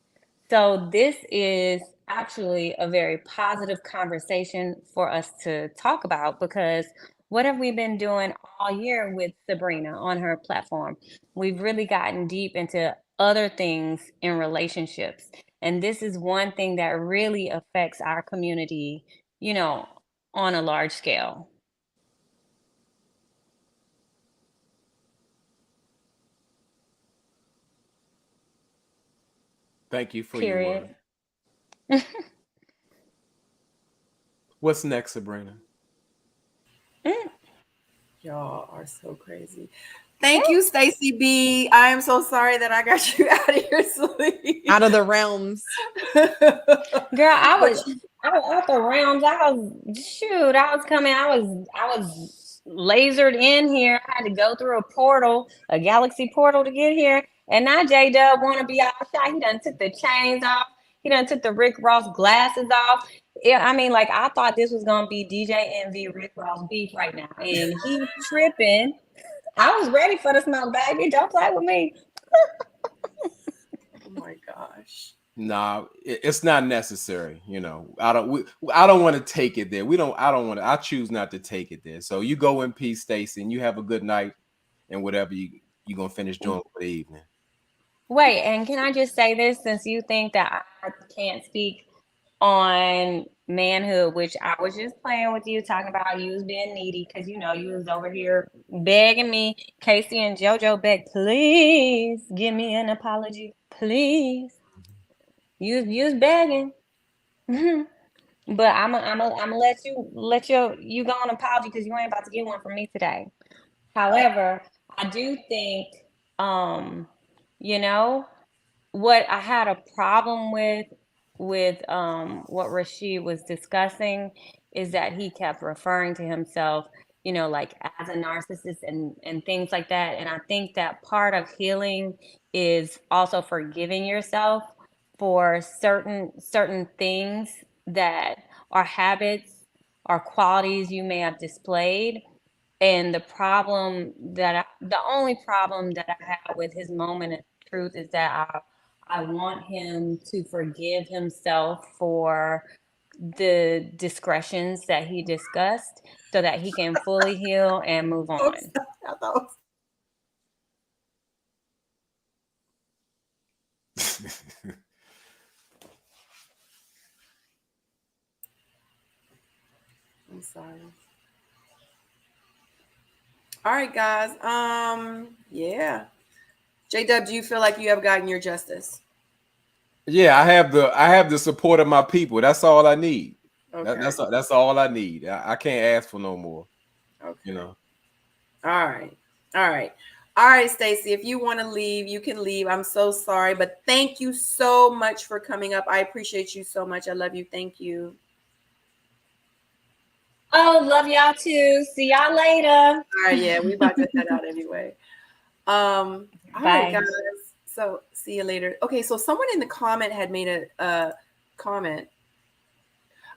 So this is actually a very positive conversation for us to talk about, because what have we been doing all year with Sabrina on her platform? We've really gotten deep into other things in relationships. And this is one thing that really affects our community, on a large scale. Thank you for your word. Period. What's next, Sabrina? Y'all are so crazy. Thank you, Stacy B. I am so sorry that I got you out of your sleep. Out of the realms. Girl, I was out the realms. I was coming. I was lasered in here. I had to go through a portal, a galaxy portal to get here. And now J Dub wanna be all shy. He done took the chains off. He done took the Rick Ross glasses off. Yeah, I mean, like I thought this was gonna be DJ Envy Rick Ross beef right now. And he tripping. I was ready for the smoke, baby. Don't play with me. Oh my gosh. Nah, it's not necessary. I don't want to take it there. I don't want to. I choose not to take it there. So you go in peace, Stacy, and you have a good night, and whatever you gonna finish doing for the evening. Wait, and can I just say this, since you think that I can't speak on manhood, which I was just playing with you, talking about you was being needy because you was over here begging me, Casey and JoJo beg, please give me an apology, please. You was begging. But I'm gonna let you go on apology because you ain't about to get one from me today. However, I do think, um, you know, what I had a problem with what Rashid was discussing is that he kept referring to himself, like as a narcissist and things like that. And I think that part of healing is also forgiving yourself for certain things that are habits or qualities you may have displayed. And the only problem that I have with his moment of truth is that I want him to forgive himself for the discretions that he discussed so that he can fully heal and move on. I thought I'm sorry. All right, guys. Yeah. J-Dub, do you feel like you have gotten your justice? Yeah, I have the support of my people. That's all I need. Okay. That's all I need. I can't ask for no more. Okay. You know. All right. All right. All right, Stacey, if you want to leave, you can leave. I'm so sorry, but thank you so much for coming up. I appreciate you so much. I love you. Thank you. Oh, love y'all too. See y'all later. All right, yeah, we about to head out anyway. All right, Bye. guys. So see you later. Okay, so someone in the comment had made a comment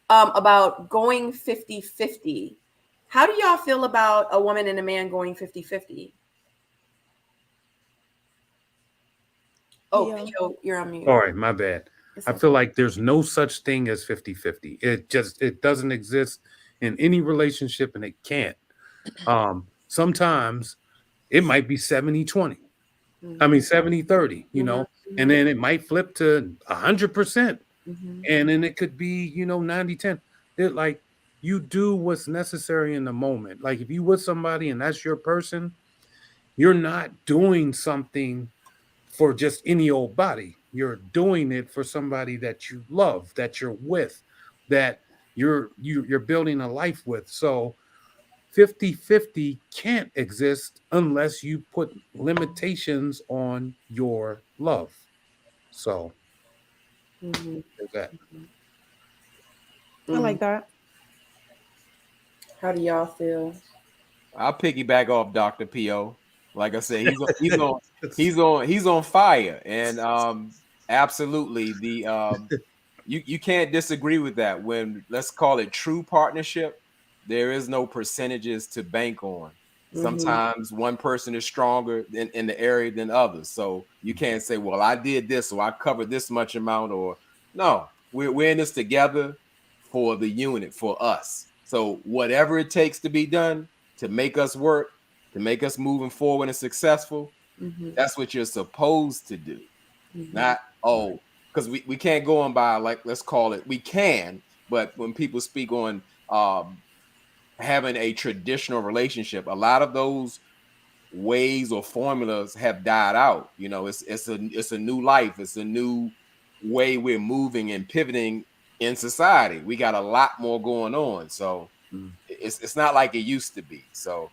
about going 50-50. How do y'all feel about a woman and a man going 50-50? Oh, P.O. P.O., you're on mute. All right, my bad. It's I okay. feel like there's no such thing as 50-50. It doesn't exist in any relationship, and it can't. Sometimes it might be 70-20. I mean 70-30, you know, and then it might flip to 100%. And then it could be, 90-10. It like you do what's necessary in the moment. Like if you with somebody and that's your person, you're not doing something for just any old body. You're doing it for somebody that you love, that you're with, that you're building a life with. So 50-50 can't exist unless you put limitations on your love. So there's that. I like that. How do y'all feel? I'll piggyback off Dr. P.O. Like I said, he's on fire, and absolutely you can't disagree with that. When let's call it true partnership, there is no percentages to bank on. Sometimes one person is stronger in the area than others, so you can't say, "Well, I did this, so I covered this much amount," or no, we're in this together for the unit, for us. So whatever it takes to be done to make us work, to make us moving forward and successful, that's what you're supposed to do. Not, because we can't go on by, like, let's call it, we can, but when people speak on having a traditional relationship, a lot of those ways or formulas have died out. It's a new life, it's a new way we're moving and pivoting in society. We got a lot more going on, so it's not like it used to be. So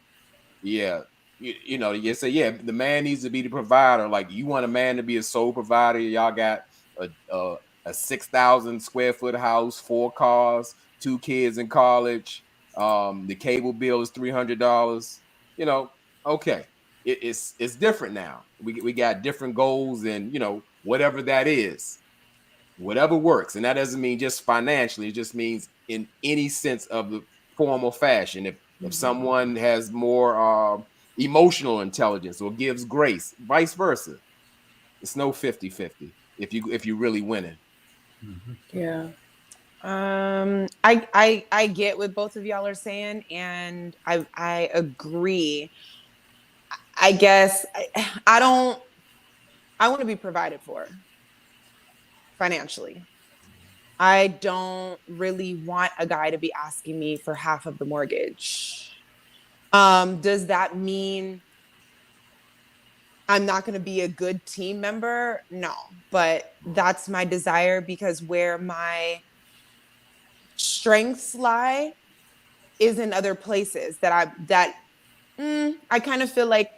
yeah, you say, yeah, the man needs to be the provider. Like, you want a man to be a sole provider. Y'all got a 6,000 square foot house, 4 cars, 2 kids in college. The cable bill is $300. Okay, it's different now. We got different goals, and whatever that is, whatever works. And that doesn't mean just financially, it just means in any sense of the formal fashion. If someone has more emotional intelligence or gives grace, vice versa, it's no 50-50 if you really winning. Yeah. I get what both of y'all are saying, and I agree. I guess I want to be provided for financially. I don't really want a guy to be asking me for half of the mortgage. Does that mean I'm not going to be a good team member? No, but that's my desire, because where my strengths lie is in other places that I kind of feel like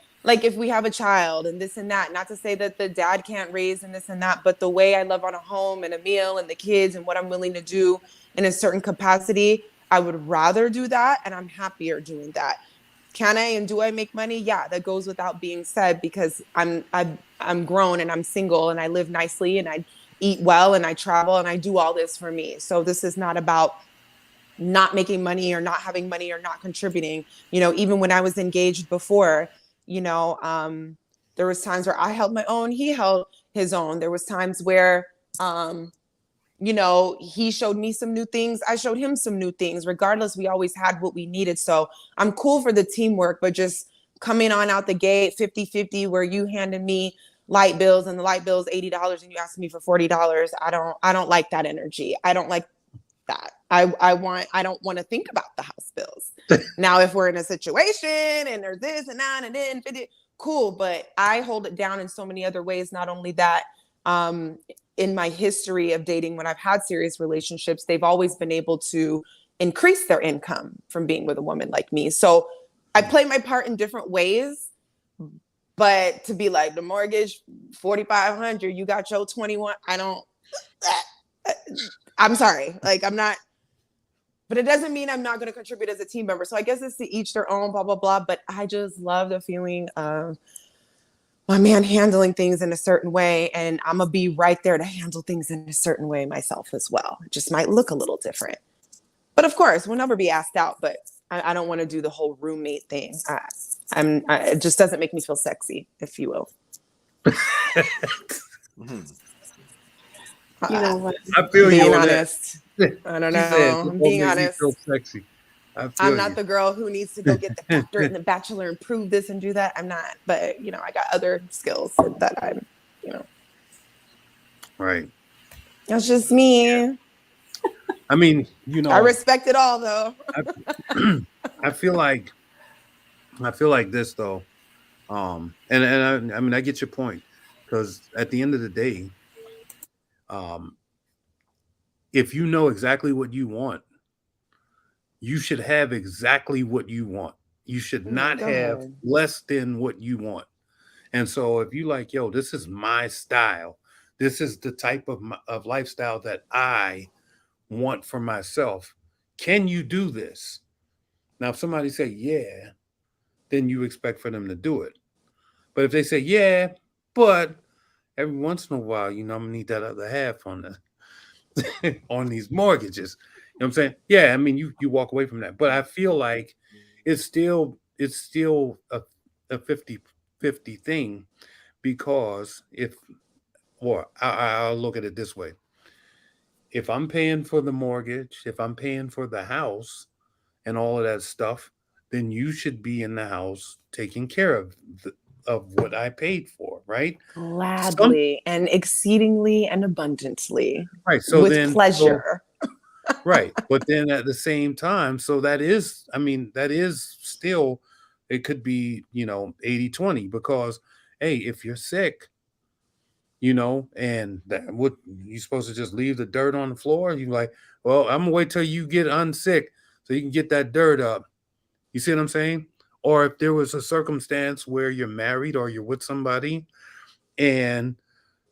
if we have a child and this and that, not to say that the dad can't raise and this and that, but the way I love on a home and a meal and the kids and what I'm willing to do in a certain capacity, I would rather do that, and I'm happier doing that. Can I and do I make money? Yeah, that goes without being said, because I'm grown and I'm single and I live nicely and I eat well and I travel and I do all this for me. So this is not about not making money or not having money or not contributing. Even when I was engaged before, there was times where I held my own, he held his own. There was times where he showed me some new things, I showed him some new things. Regardless, we always had what we needed. So I'm cool for the teamwork, but just coming on out the gate 50-50, where you handed me light bills and the light bill's $80 and you asked me for $40, I don't like that energy. I don't like that. I don't want to think about the house bills. Now, if we're in a situation and there's this and that and then cool, but I hold it down in so many other ways. Not only that, in my history of dating, when I've had serious relationships, they've always been able to increase their income from being with a woman like me. So I play my part in different ways. But to be like, the mortgage, $4,500, you got your 21, I'm sorry. Like, I'm not, but it doesn't mean I'm not going to contribute as a team member. So I guess it's to each their own, blah, blah, blah. But I just love the feeling of my man handling things in a certain way. And I'm going to be right there to handle things in a certain way myself as well. It just might look a little different. But of course, we'll never be asked out. But I don't want to do the whole roommate thing. It just doesn't make me feel sexy, if you will. You know what? I feel being you. Honest. I don't know. I'm being honest. Feel sexy. I'm not the girl who needs to go get the doctorate and the bachelor and prove this and do that. I'm not. But I got other skills that I'm. Right. That's just me. I mean, I respect it all, though. I feel like this though, and I mean I get your point, because at the end of the day, if you know exactly what you want, you should have exactly what you want. You should not have less than what you want. And so if you like, yo, this is my style, this is the type of lifestyle that I want for myself, can you do this? Now, if somebody say, yeah, then you expect for them to do it. But if they say, yeah, but every once in a while, I'm gonna need that other half on the on these mortgages. You know what I'm saying? Yeah, I mean, you walk away from that. But I feel like it's still a 50-50 thing, because I'll look at it this way. If I'm paying for the mortgage, if I'm paying for the house and all of that stuff, then you should be in the house taking care of what I paid for, right? Gladly and exceedingly and abundantly. Right. So with pleasure. Right. But then at the same time, so that is still, it could be, 80-20, because, hey, if you're sick, and that what you're supposed to just leave the dirt on the floor. You're like, well, I'm gonna wait till you get unsick so you can get that dirt up. You see what I'm saying? Or if there was a circumstance where you're married or you're with somebody and,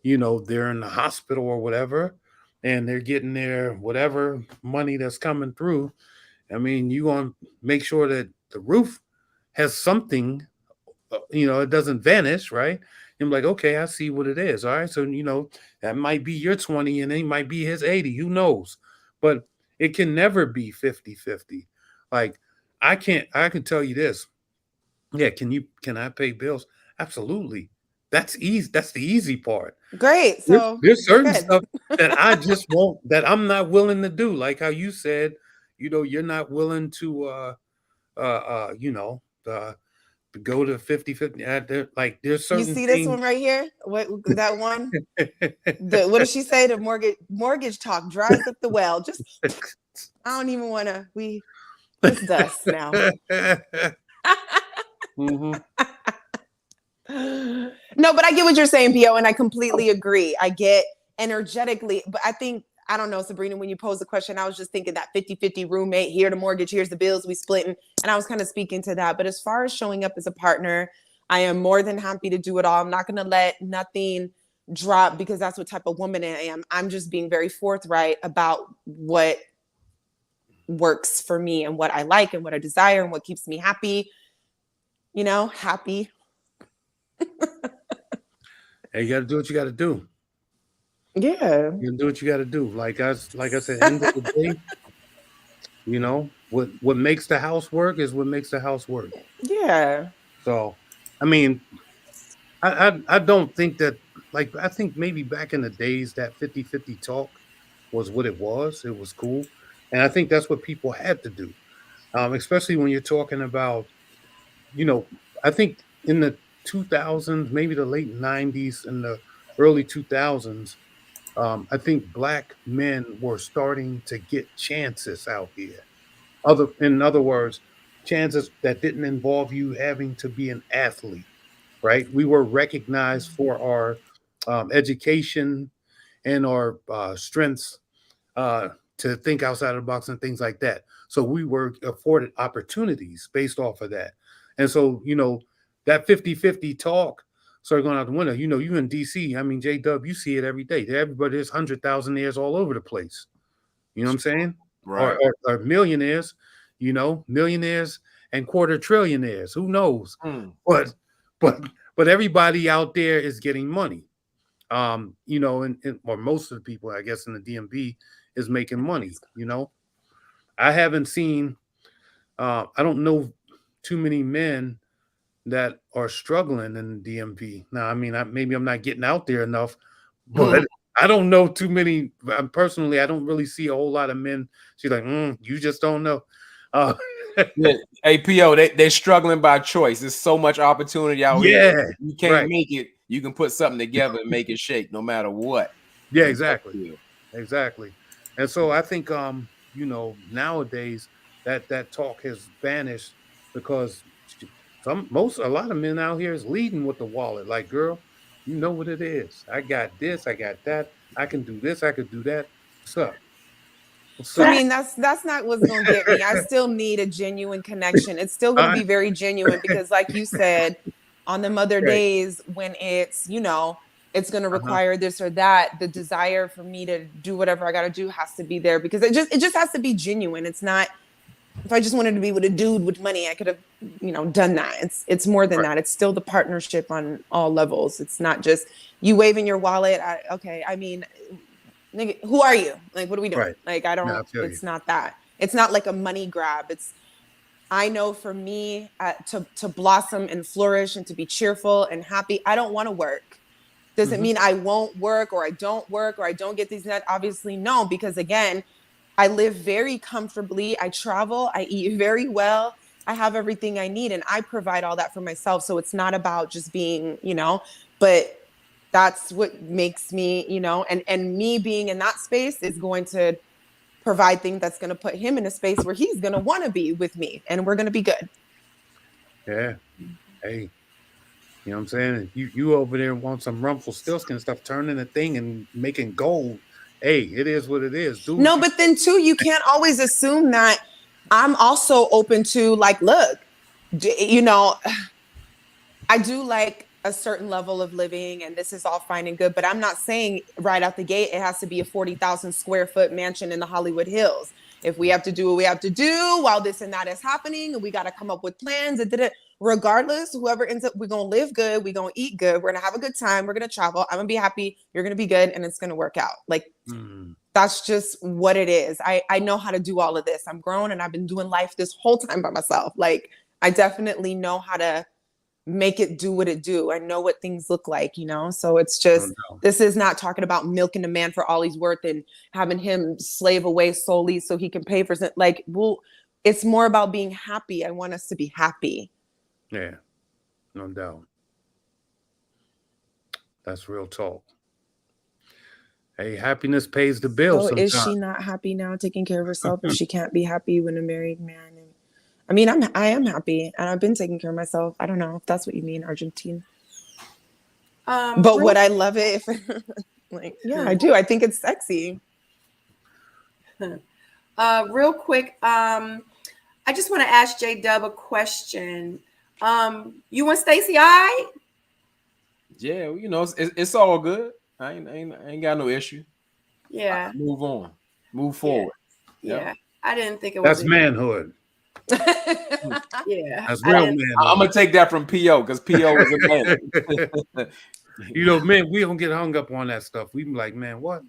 they're in the hospital or whatever, and they're getting their whatever money that's coming through. I mean, you want to make sure that the roof has something, it doesn't vanish, right? I'm like, okay, I see what it is. All right. So, that might be your 20 and it might be his 80. Who knows? But it can never be 50-50. Like, I can tell you this. Yeah, can I pay bills? Absolutely. That's easy. That's the easy part. Great. So there's certain stuff that I just won't, that I'm not willing to do. Like how you said, you're not willing to go to 50-50. Like there's certain you see things. This one right here? What that one? What does she say? The mortgage talk dries up the well. Just I don't even want to. It's dust now. Mm-hmm. No, but I get what you're saying, Pio, and I completely agree. I get energetically, but I don't know, Sabrina, when you posed the question, I was just thinking that 50-50 roommate, here the mortgage, here's the bills, we splitting. And I was kind of speaking to that. But as far as showing up as a partner, I am more than happy to do it all. I'm not going to let nothing drop, because that's what type of woman I am. I'm just being very forthright about what works for me and what I like and what I desire and what keeps me happy. Happy. Hey, you got to do what you got to do. Yeah. You do what you got to do. Like I said, end of the day, what makes the house work is what makes the house work. Yeah. So, I mean, I don't think that, like, I think maybe back in the days that 50-50 talk was what it was. It was cool. And I think that's what people had to do. Especially when you're talking about, I think in the 2000s, maybe the late 90s and the early 2000s, I think black men were starting to get chances out here. In other words, chances that didn't involve you having to be an athlete, right? We were recognized for our education and our strengths to think outside of the box and things like that. So we were afforded opportunities based off of that. And so, that 50-50 talk started going out the window. You in DC, I mean, J-Dub, you see it every day. Everybody, there's 100,000 all over the place. You know what I'm saying? Right. Or millionaires, millionaires and quarter trillionaires. Who knows? But but everybody out there is getting money. Or most of the people, I guess, in the DMV is making money. I haven't seen, I don't know too many men that are struggling in the DMV. Now, I mean, maybe I'm not getting out there enough, but I don't know too many. Personally, I don't really see a whole lot of men. She's like, you just don't know. Yeah. APO, they're struggling by choice. There's so much opportunity out here. You can't make it. You can put something together and make it shake no matter what. Yeah, exactly. And so I think nowadays that talk has vanished because a lot of men out here is leading with the wallet. Like, girl, you know what it is. I got this, I got that, I can do this, I could do that. What's up? I mean, that's not what's going to get me. I still need a genuine connection. It's still going to be very genuine because, like you said, on them other days when it's, it's going to require this or that, the desire for me to do whatever I got to do has to be there because it just has to be genuine. It's not, if I just wanted to be with a dude with money, I could have, done that. It's more than that. It's still the partnership on all levels. It's not just you waving your wallet. I mean, nigga, who are you? Like, what are we doing? Like, I don't, it's not that. It's not like a money grab. I know for me to blossom and flourish and to be cheerful and happy, I don't want to work. Does it mean I won't work or I don't get these net? Obviously, no, because again, I live very comfortably. I travel, I eat very well. I have everything I need and I provide all that for myself. So it's not about just being, but that's what makes me, and me being in that space is going to provide things that's going to put him in a space where he's going to want to be with me and we're going to be good. Yeah. Hey, you know what I'm saying? You over there want some Rumpelstiltskin stuff, turning the thing and making gold. Hey, it is what it is, dude. No, but then too, you can't always assume that I'm also open to like, look, I do like a certain level of living and this is all fine and good, but I'm not saying right out the gate, it has to be a 40,000 square foot mansion in the Hollywood Hills. If we have to do what we have to do while this and that is happening and we got to come up with plans regardless, whoever ends up, we're going to live good. We're going to eat good. We're going to have a good time. We're going to travel. I'm going to be happy. You're going to be good. And it's going to work out. Like, that's just what it is. I know how to do all of this. I'm grown and I've been doing life this whole time by myself. Like, I definitely know how to make it do what it do. I know what things look like, so it's just, this is not talking about milking a man for all he's worth and having him slave away solely so he can pay for it. Like, well, it's more about being happy. I want us to be happy. Yeah, no doubt. That's real talk. Hey, happiness pays the bill. So is she not happy now taking care of herself if she can't be happy when a married man? I mean, I am happy and I've been taking care of myself. I don't know if that's what you mean, Argentine. But would I love it if yeah, I do. I think it's sexy. Real quick, I just want to ask J-Dub a question. You and Stacey, all right? Yeah, it's all good. I ain't got no issue. Yeah. Move on. Move forward. Yeah. I didn't think it was. That's manhood. Yeah. That's real manhood. I'm gonna take that from PO because PO is a man. Man, we don't get hung up on that stuff. We be like, man, what?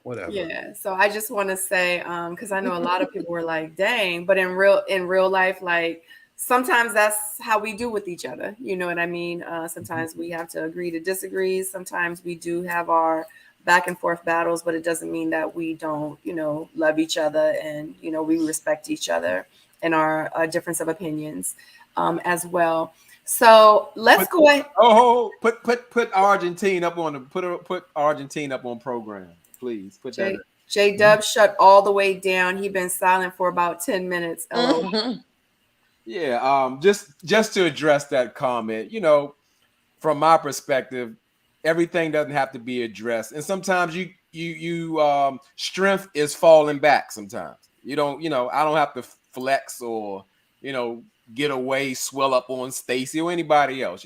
Whatever. Yeah. So I just want to say, because I know a lot of people were like, dang, but in real life, like sometimes that's how we do with each other. You know what I mean? Sometimes we have to agree to disagree. Sometimes we do have our back and forth battles, but it doesn't mean that we don't, love each other and, we respect each other and our difference of opinions as well. So let's go ahead. Put Argentine up on the put Argentine up on program, please. Put that. J Dub shut all the way down. He been silent for about 10 minutes. LOL. Yeah. Just to address that comment, from my perspective, everything doesn't have to be addressed, and sometimes you strength is falling back. Sometimes I don't have to flex or get away, swell up on Stacy or anybody else.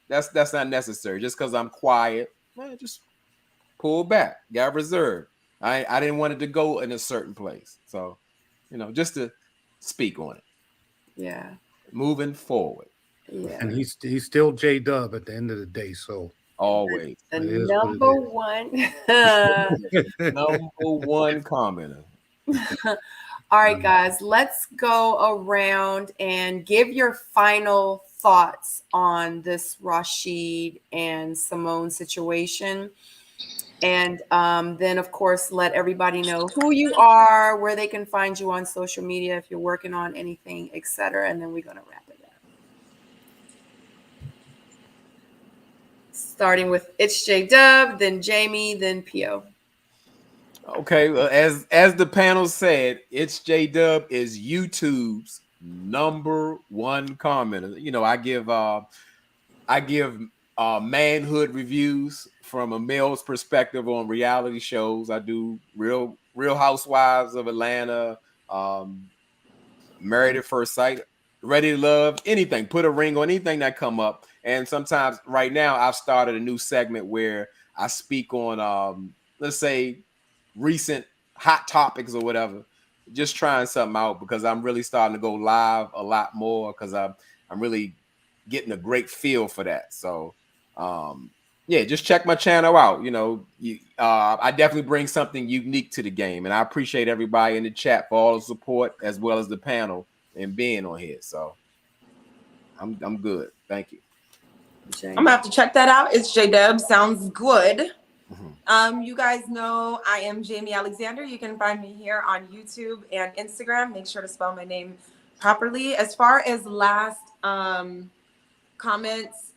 That's not necessary. Just because I'm quiet, man, just pull back, got reserved. I didn't want it to go in a certain place, so just to speak on it. Yeah, moving forward. Yeah, and he's still J Dub at the end of the day. So always the it is number what it one. number one commenter. All right, guys, let's go around and give your final thoughts on this Rashid and Symone situation. And then, of course, let everybody know who you are, where they can find you on social media, if you're working on anything, etc. And then we're going to wrap it up. Starting with It's J Dub, then Jamie, then Pio. Okay, well, as the panel said, It's J Dub is YouTube's number one commenter. I give manhood reviews from a male's perspective on reality shows. I do Real Housewives of Atlanta, Married at First Sight, Ready to Love, anything, put a ring on anything that come up. And sometimes right now I've started a new segment where I speak on let's say recent hot topics or whatever, just trying something out because I'm really starting to go live a lot more because I'm really getting a great feel for that. So yeah, just check my channel out. I definitely bring something unique to the game, and I appreciate everybody in the chat for all the support as well as the panel and being on here. So I'm good. Thank you. I'm gonna have to check that out. It's J Dub. Sounds good. You guys know I am Jamie Alexander. You can find me here on YouTube and Instagram. Make sure to spell my name properly. As far as last comments,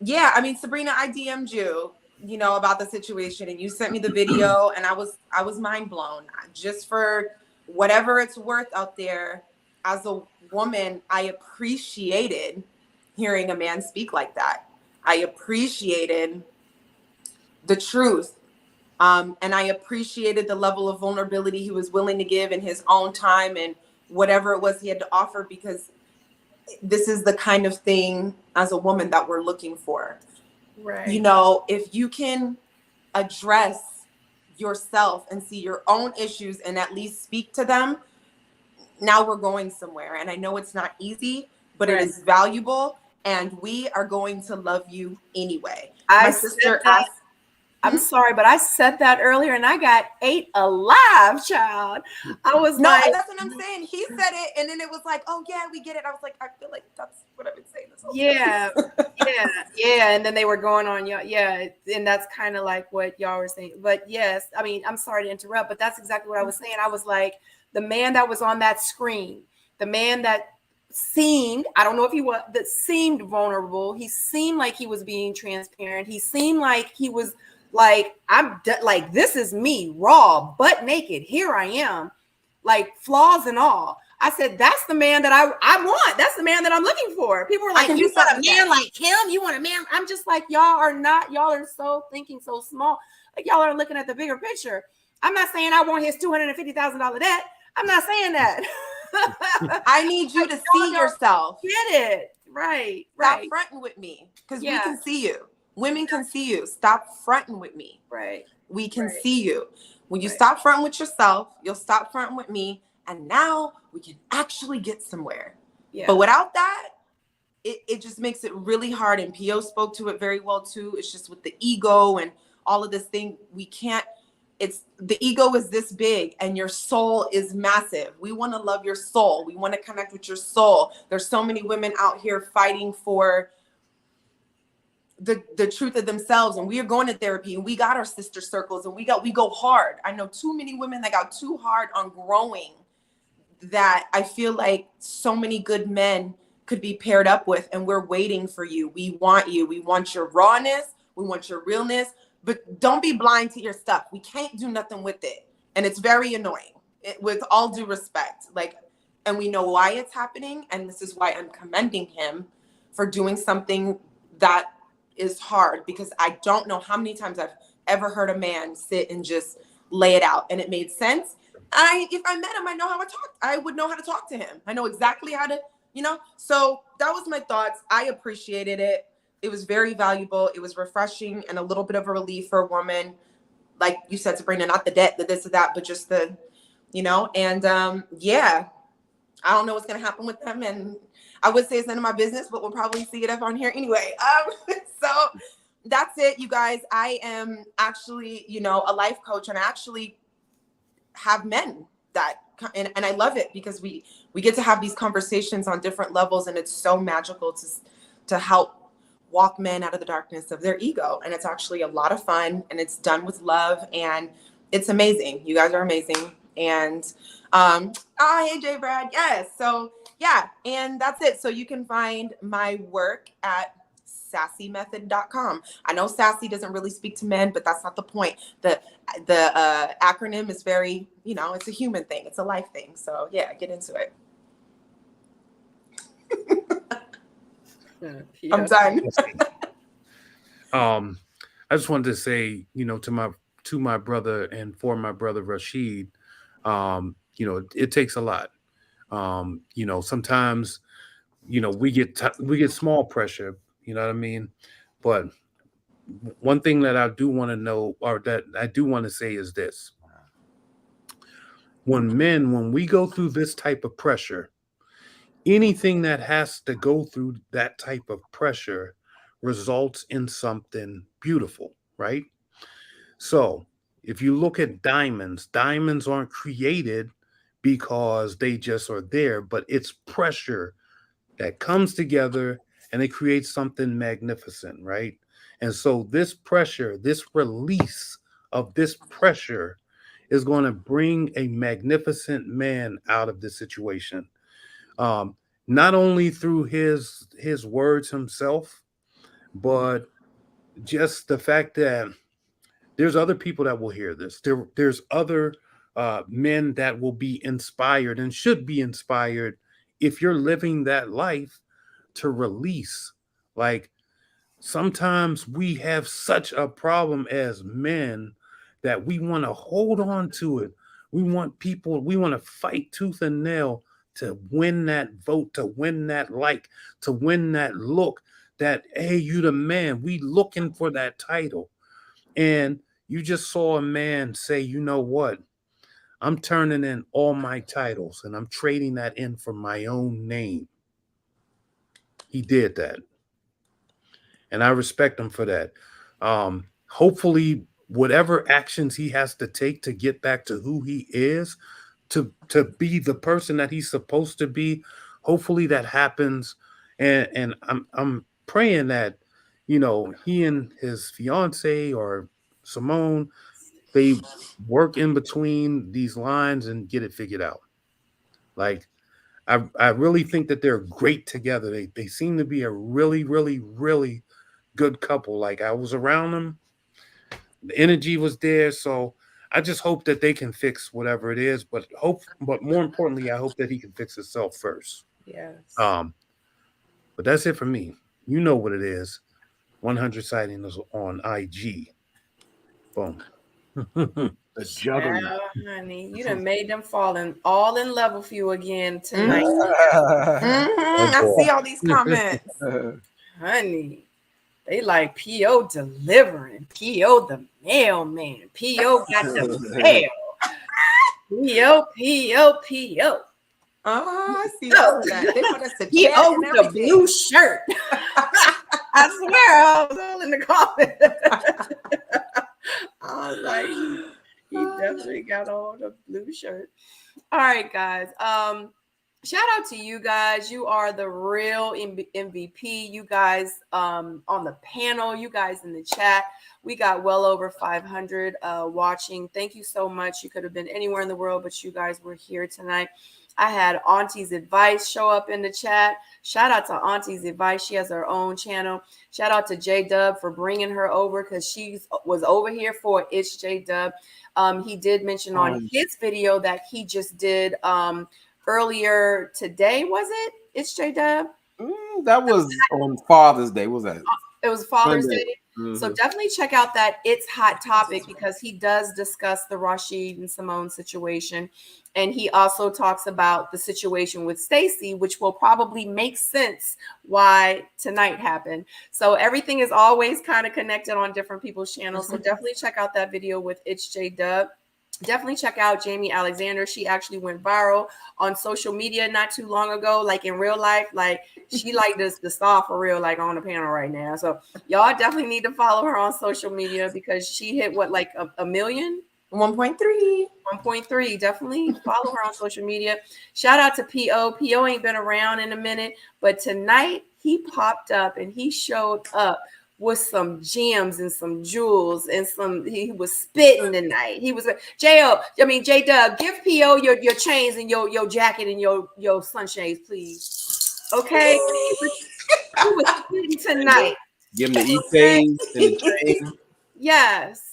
yeah, I mean, Sabrina, I DM'd you, about the situation, and you sent me the video, and I was mind blown. Just for whatever it's worth out there, as a woman, I appreciated hearing a man speak like that. I appreciated the truth. And I appreciated the level of vulnerability he was willing to give in his own time and whatever it was he had to offer, because this is the kind of thing as a woman that we're looking for. Right. If you can address yourself and see your own issues and at least speak to them, now we're going somewhere. And I know it's not easy, but it is valuable, and we are going to love you anyway. My sister asked, I'm sorry, but I said that earlier and I got ate alive, child. I was like, that's what I'm saying. He said it, and then it was like, oh yeah, we get it. I was like, I feel like that's what I've been saying this whole time. Yeah. And then they were going on, and that's kind of like what y'all were saying. But yes, I mean, I'm sorry to interrupt, but that's exactly what I was saying. I was like, the man that was on that screen, the man that seemed, I don't know if he was, that seemed vulnerable. He seemed like he was being transparent. He seemed like he was like, like, this is me, raw, butt naked. Here I am, like flaws and all. I said, that's the man that I want. That's the man that I'm looking for. People are like, you want a man like him? You want a man? I'm just like, y'all are so thinking so small. Like, y'all are looking at the bigger picture. I'm not saying I want his $250,000 debt. I'm not saying that. I need you to see yourself. Get it. Right. Stop fronting with me, because we can see you. Women can see you. Stop fronting with me. Right. We can see you. When you stop fronting with yourself, you'll stop fronting with me. And now we can actually get somewhere. Yeah. But without that, it just makes it really hard. And Pio spoke to it very well too. It's just with the ego and all of this thing, we can't, the ego is this big and your soul is massive. We want to love your soul. We want to connect with your soul. There's so many women out here fighting for the truth of themselves, and we are going to therapy, and we got our sister circles, and we go hard. I know too many women that got too hard on growing, that I feel like so many good men could be paired up with, and we're waiting for you. We want you. We want your rawness. We want your realness. But don't be blind to your stuff. We can't do nothing with it. And it's very annoying, with all due respect. Like, and we know why it's happening. And this is why I'm commending him for doing something that is hard, because I don't know how many times I've ever heard a man sit and just lay it out. And it made sense. If I met him, I would know how to talk to him. I know exactly how to, so that was my thoughts. I appreciated it. It was very valuable. It was refreshing and a little bit of a relief for a woman. Like you said, Sabrina, not the debt, the this or that, but just the, and yeah, I don't know what's going to happen with them. And I would say it's none of my business, but we'll probably see it up on here anyway. So that's it, you guys. I am actually, a life coach, and I actually have men that, and I love it, because we get to have these conversations on different levels, and it's so magical to help walk men out of the darkness of their ego. And it's actually a lot of fun, and it's done with love, and it's amazing. You guys are amazing. And hey J Brad, yes. So yeah, and that's it. So you can find my work at sassymethod.com. I know sassy doesn't really speak to men, but that's not the point. The acronym is very, it's a human thing. It's a life thing. So yeah, get into it. Yeah. I'm done. I just wanted to say, to my brother and for my brother Rashid, it takes a lot. Sometimes, we get small pressure, you know what I mean? But one thing that I do want to know, or that I do want to say, is this: when we go through this type of pressure, anything that has to go through that type of pressure results in something beautiful, right? So if you look at diamonds aren't created because they just are there, but it's pressure that comes together and it creates something magnificent, right? And so this pressure, this release of this pressure, is going to bring a magnificent man out of this situation. Not only through his words himself, but just the fact that there's other people that will hear this. There's other men that will be inspired and should be inspired if you're living that life to release. Like, sometimes we have such a problem as men that we want to hold on to it. We want to fight tooth and nail to win that vote, to win that like, to win that look, that, hey, you the man. We looking for that title. And you just saw a man say, you know what? I'm turning in all my titles and I'm trading that in for my own name. He did that. And I respect him for that. Hopefully, whatever actions he has to take to get back to who he is, to be the person that he's supposed to be, hopefully that happens. And I'm praying that, he and his fiance, or Symone, they work in between these lines and get it figured out. Like, I really think that they're great together. They seem to be a really, really, really good couple. Like, I was around them, the energy was there. So I just hope that they can fix whatever it is. But more importantly, I hope that he can fix himself first. Yes. But that's it for me. You know what it is. 100 sightings on IG. Boom. The juggernaut. Well, honey, you done made them all in love with you again tonight. I see all these comments. Honey, they like P.O. delivering. P.O. the mailman. P.O. got the mail. P.O. Oh, I see all of that. They want us to chat P.O. and with the everything. blue shirt. I swear, I was all in the comments. I was like, he definitely got on the blue shirt. All right, guys. Shout out to you guys. You are the real MVP. You guys on the panel, you guys in the chat. We got well over 500 watching. Thank you so much. You could have been anywhere in the world, but you guys were here tonight. I had Auntie's Advice show up in the chat. Shout out to Auntie's Advice. She has her own channel. Shout out to J Dub for bringing her over because she was over here for It's J Dub. He did mention on his video that he just did earlier today. Was it? It's J Dub. That was on Father's Day. What was that? It was Father's Sunday. Day. So definitely check out that It's Hot Topic because he does discuss the Rashid and Symone situation. And he also talks about the situation with Stacey, which will probably make sense why tonight happened. So everything is always kind of connected on different people's channels. So definitely check out that video with It's J Dub. Definitely check out Jamie Alexander. She actually went viral on social media not too long ago, like in real life. Like she like this the star for real, like on the panel right now. So y'all definitely need to follow her on social media because she hit what, like a million? 1.3. 1.3. Definitely follow her on social media. Shout out to PO. PO ain't been around in a minute, but tonight he popped up and he showed up with some gems and some jewels and some. He was spitting tonight. He was J Dub. Give PO your chains and your jacket and your sunshades, please. Okay, he was spitting tonight. Give him the E-Chains and the chain. Yes.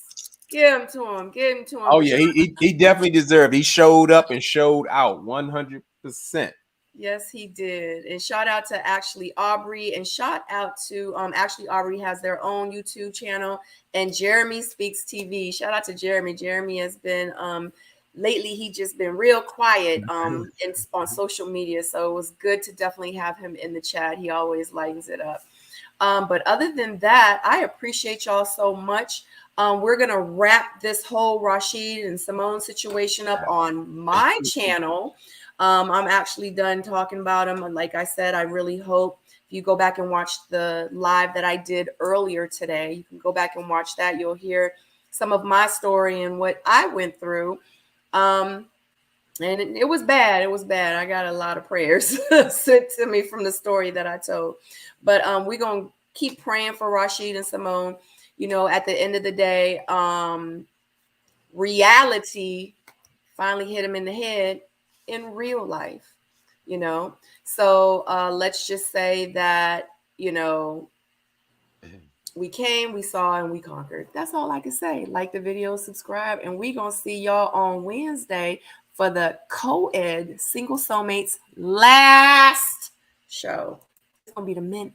Give him to him. Give him to him. Oh yeah, he definitely deserved. He showed up and showed out 100%. Yes, he did. And shout out to actually Aubrey, and shout out to actually Aubrey has their own YouTube channel, and Jeremy Speaks TV. Shout out to Jeremy. Jeremy has been lately he just been real quiet on social media, so it was good to definitely have him in the chat. He always lightens it up. But other than that, I appreciate y'all so much. We're going to wrap this whole Rashid and Symone situation up on my channel. I'm actually done talking about them. And like I said, I really hope if you go back and watch the live that I did earlier today, you can go back and watch that. You'll hear some of my story and what I went through. And it was bad. It was bad. I got a lot of prayers sent to me from the story that I told. But we're going to keep praying for Rashid and Symone. You know, at the end of the day, reality finally hit him in the head in real life, you know. So let's just say that, you know, we came, we saw, and we conquered. That's all I can say. Like the video, subscribe, and we're going to see y'all on Wednesday for the co-ed Single Soulmates last show. It's going to be the men